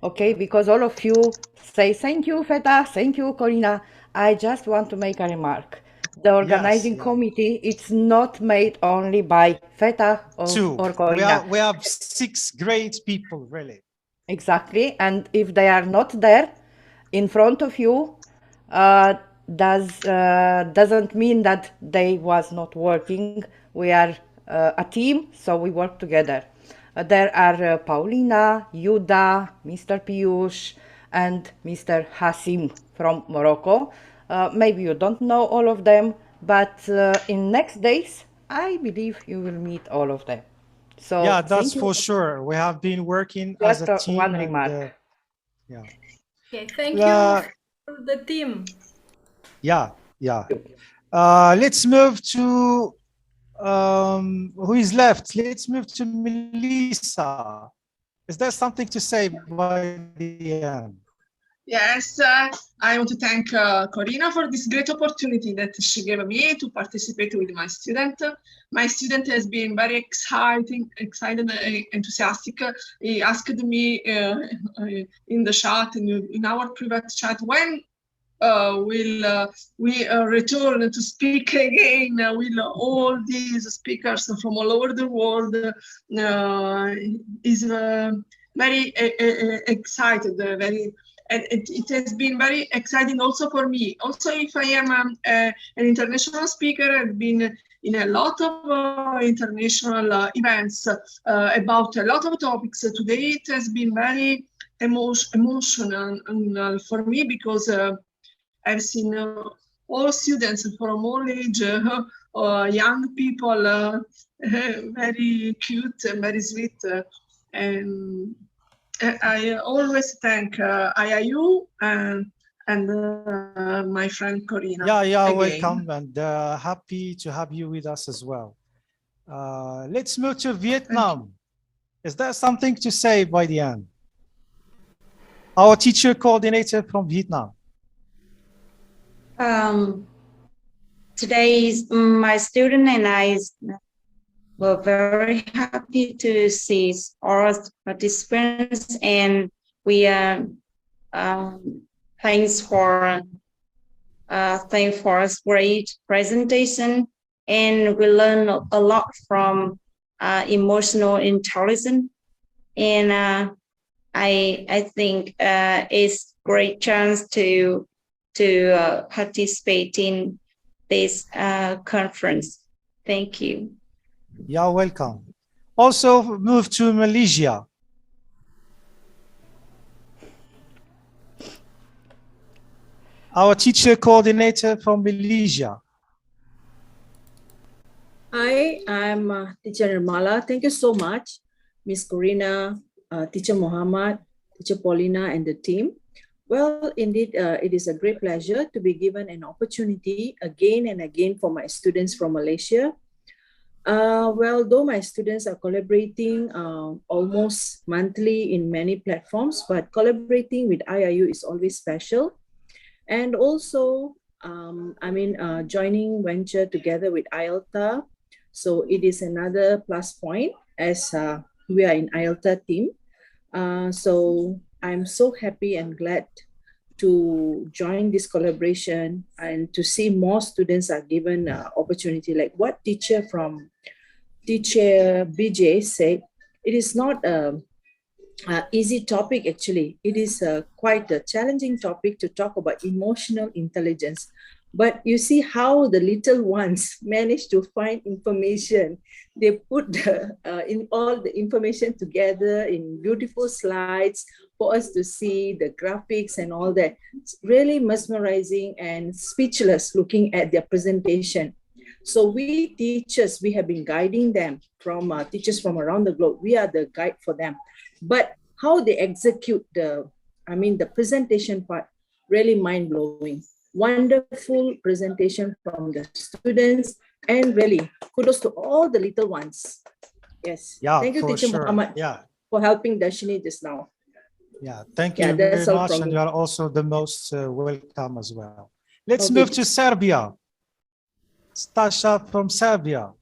okay, because all of you say thank you, Feta, thank you, Corina. I just want to make a remark. The organizing committee, it's not made only by Feta or Corina. We have 6 great people, really. Exactly, and if they are not there in front of you, doesn't mean that they was not working. We are a team, so we work together. There are Paulina, Yuda, Mr. Piyush, and Mr. Hasim from Morocco. Maybe you don't know all of them, but in next days, I believe you will meet all of them. So yeah, that's thank you. for sure. We have been working Just as a team. one remark. Yeah. Okay, thank you for the team. Yeah. Let's move to who is left. Let's move to Melissa. Is there something to say by the end? Yes, I want to thank Corina for this great opportunity that she gave me to participate with my student. My student has been very excited, enthusiastic. He asked me in the chat, in our private chat, when will we return to speak again with all these speakers from all over the world. Is very excited, and it has been very exciting also for me. Also, if I am an international speaker, I've been in a lot of international events about a lot of topics. Today it has been very emotional for me because I've seen all students from all age, young people, very cute and very sweet. And I always thank IIU and my friend Corina. Yeah, again. welcome, and happy to have you with us as well. Let's move to Vietnam. Is there something to say by the end? Our teacher coordinator from Vietnam. Today, my student and I were very happy to see all participants, and we are thanks for a great presentation, and we learned a lot from emotional intelligence, and I think it's great chance to participate in this conference. Thank you. You're welcome. Also move to Malaysia. Our teacher coordinator from Malaysia. Hi, I'm Teacher Nirmala. Thank you so much, Miss Corina, Teacher Muhammad, Teacher Paulina, and the team. Well, indeed, it is a great pleasure to be given an opportunity again and again for my students from Malaysia. Well, though my students are collaborating almost monthly in many platforms, but collaborating with IIU is always special. And also, joining venture together with IELTA. So it is another plus point as we are in IELTA team. So I'm so happy and glad to join this collaboration and to see more students are given opportunity. Like what teacher BJ said, it is not a easy topic actually. It is quite a challenging topic to talk about emotional intelligence. But you see how the little ones manage to find information. They put in all the information together in beautiful slides for us to see the graphics and all that. It's really mesmerizing and speechless looking at their presentation. So we teachers, we have been guiding them from teachers from around the globe. We are the guide for them. But how they execute the presentation part, really mind-blowing. Wonderful presentation from the students, and really kudos to all the little ones. Yes. Yeah, thank you, for Teacher sure. Muhammad, Yeah. for helping Darshini just now. Yeah, thank Yeah, you that's very all much. from And me. you are also the most welcome as well. Let's Okay. move to Serbia. Stasha from Serbia.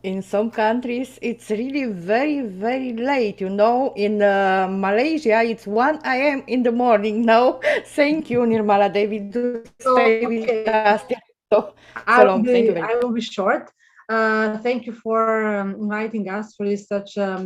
In some countries, it's really very, very late. You know, in Malaysia, it's 1 a.m. in the morning now. Thank you, Nirmala David, to stay with us so long. Thank you very I will be short. Thank you for inviting us for this such a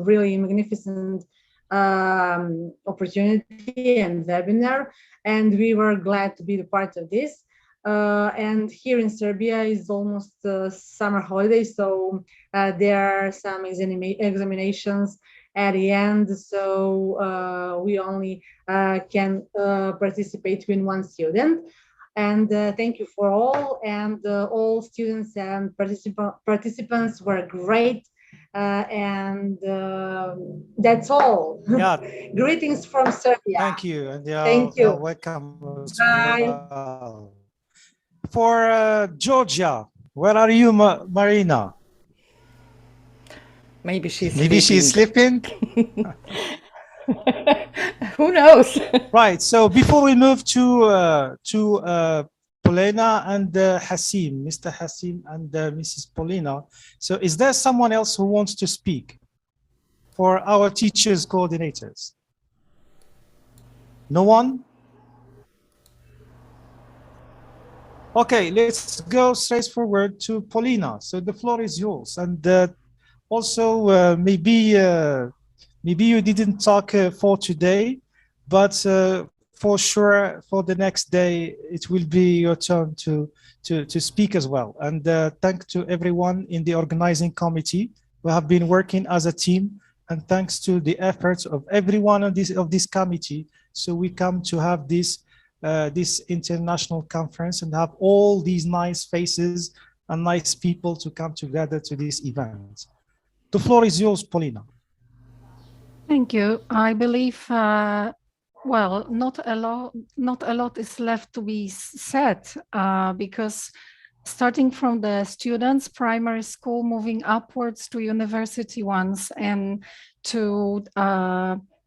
really magnificent opportunity and webinar. And we were glad to be the part of this. And here in Serbia is almost summer holidays, so there are some examinations at the end, so we only can participate with one student. And thank you for all, and all students and participants were great. And that's all. Yeah. Greetings from Serbia. Thank you. And Thank you. you're welcome as Bye. well. For Georgia, where are you, Marina? Maybe she's sleeping. Who knows? Right. So before we move to Polina and Hasim, Mr. Hasim and Mrs. Polina. So is there someone else who wants to speak for our teachers coordinators? No one? Okay, let's go straight forward to Polina. So the floor is yours. And also maybe you didn't talk for today, but for sure for the next day it will be your turn to speak as well. And thanks to everyone in the organizing committee who have been working as a team, and thanks to the efforts of everyone of this committee. So we come to have this international conference and have all these nice faces and nice people to come together to this event. The floor is yours, Polina. Thank you. I believe, well, not a lot is left to be said because starting from the students, primary school, moving upwards to university ones and to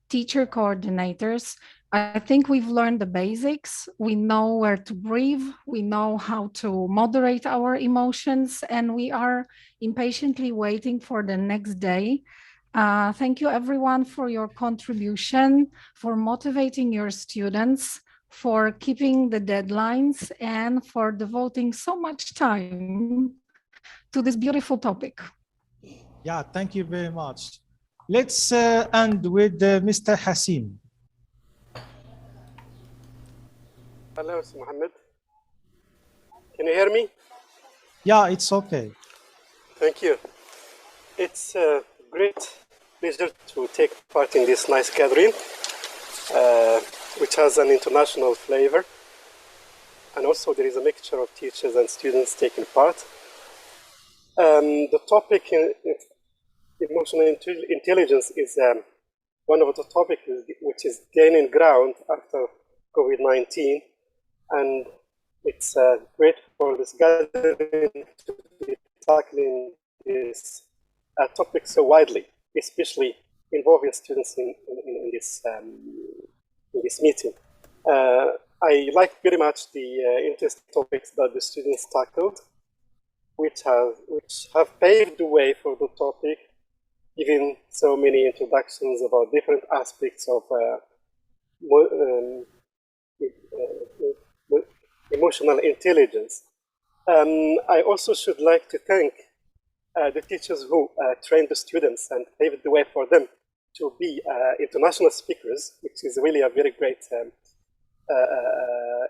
teacher coordinators, I think we've learned the basics. We know where to breathe. We know how to moderate our emotions, and we are impatiently waiting for the next day. Thank you everyone for your contribution, for motivating your students, for keeping the deadlines, and for devoting so much time to this beautiful topic. Yeah, thank you very much. Let's end with Mr. Hasim. Hello, Mr. Muhammad. Can you hear me? Yeah, it's okay. Thank you. It's a great pleasure to take part in this nice gathering, which has an international flavor. And also there is a mixture of teachers and students taking part. The topic in emotional intelligence is one of the topics which is gaining ground after COVID-19. And it's great for this gathering to be tackling this topic so widely, especially involving students in this meeting. I like very much the interesting topics that the students tackled, which have paved the way for the topic, giving so many introductions about different aspects of emotional intelligence. I also should like to thank the teachers who trained the students and paved the way for them to be international speakers, which is really a very great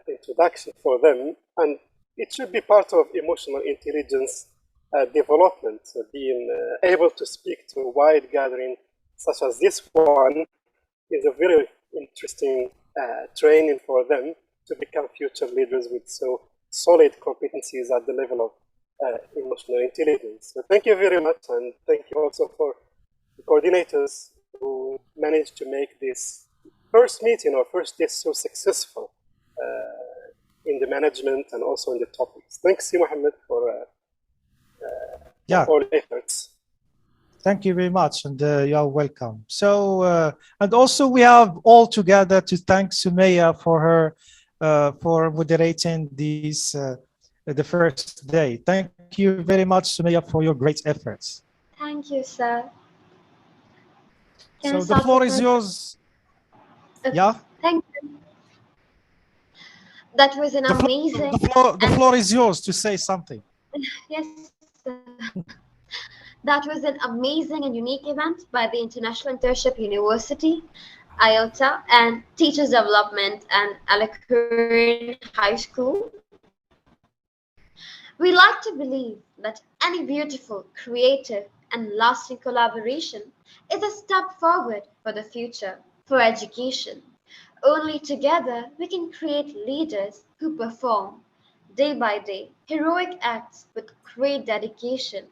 introduction for them. And it should be part of emotional intelligence development, being able to speak to a wide gathering such as this one is a very interesting training for them to become future leaders with so solid competencies at the level of emotional intelligence. So thank you very much, and thank you also for the coordinators who managed to make this first meeting or first day so successful in the management and also in the topics. Thanks, Muhammad, for all efforts. Thank you very much, and you are welcome. So, and also we have all together to thank Sumaya for her for moderating this the first day. Thank you very much, Sumaya, for your great efforts. Thank you, sir. So the floor is yours. Yeah. Thank you. That was an amazing. The floor is yours to say something. Yes, sir. That was an amazing and unique event by the International Internship University, IOTA, and Teachers Development and Alakurin High School. We like to believe that any beautiful, creative, and lasting collaboration is a step forward for the future, for education. Only together we can create leaders who perform, day by day, heroic acts with great dedication.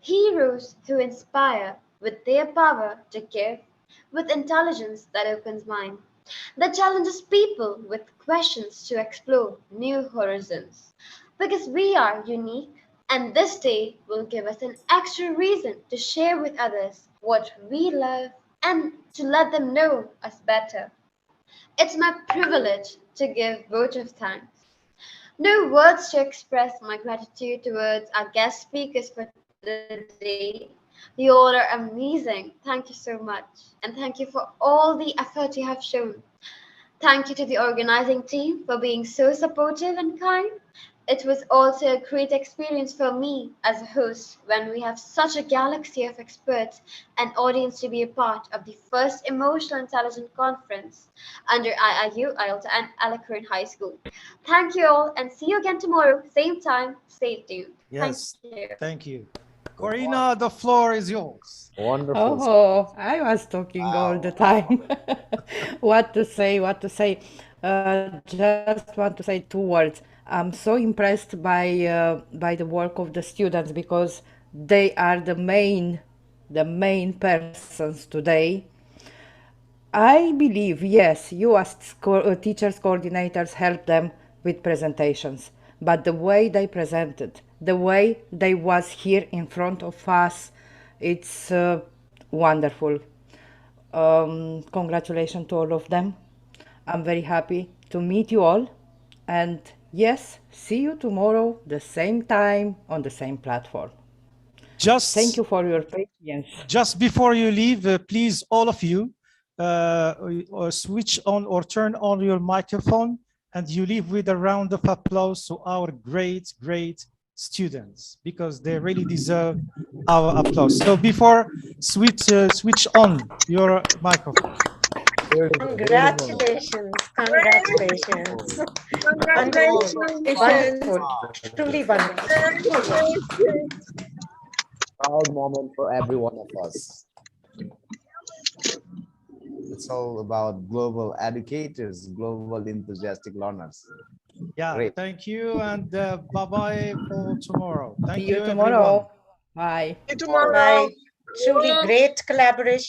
Heroes who inspire with their power to give, with intelligence that opens mind, that challenges people with questions to explore new horizons. Because we are unique, and this day will give us an extra reason to share with others what we love and to let them know us better. It's my privilege to give vote of thanks. No words to express my gratitude towards our guest speakers for the day. You all are amazing. Thank you so much. And thank you for all the effort you have shown. Thank you to the organizing team for being so supportive and kind. It was also a great experience for me as a host when we have such a galaxy of experts and audience to be a part of the first Emotional Intelligence Conference under IIU, IELTS, and Alakurin High School. Thank you all, and see you again tomorrow, same time, stay tuned. Yes, thank you. Thank you. Corina, the floor is yours. Wonderful. Oh, I was talking all the time. What to say, what to say. Just want to say 2 words. I'm so impressed by the work of the students because they are the main persons today. I believe, yes, you as teachers, coordinators help them with presentations, but the way they presented, the way they was here in front of us, it's wonderful. Congratulations to all of them. I'm very happy to meet you all. And yes, see you tomorrow, the same time, on the same platform. Thank you for your patience. Just before you leave, please, all of you, switch on or turn on your microphone, and you leave with a round of applause to our great, great students, because they really deserve our applause. So before, switch on your microphone. Congratulations, congratulations. Wonderful, truly wonderful. Proud moment for every one of us. It's all about global educators, global enthusiastic learners. Yeah, Great. Thank you, and bye-bye for tomorrow. Thank See you you, tomorrow. everyone. Bye. See you tomorrow. Bye. Truly great collaboration.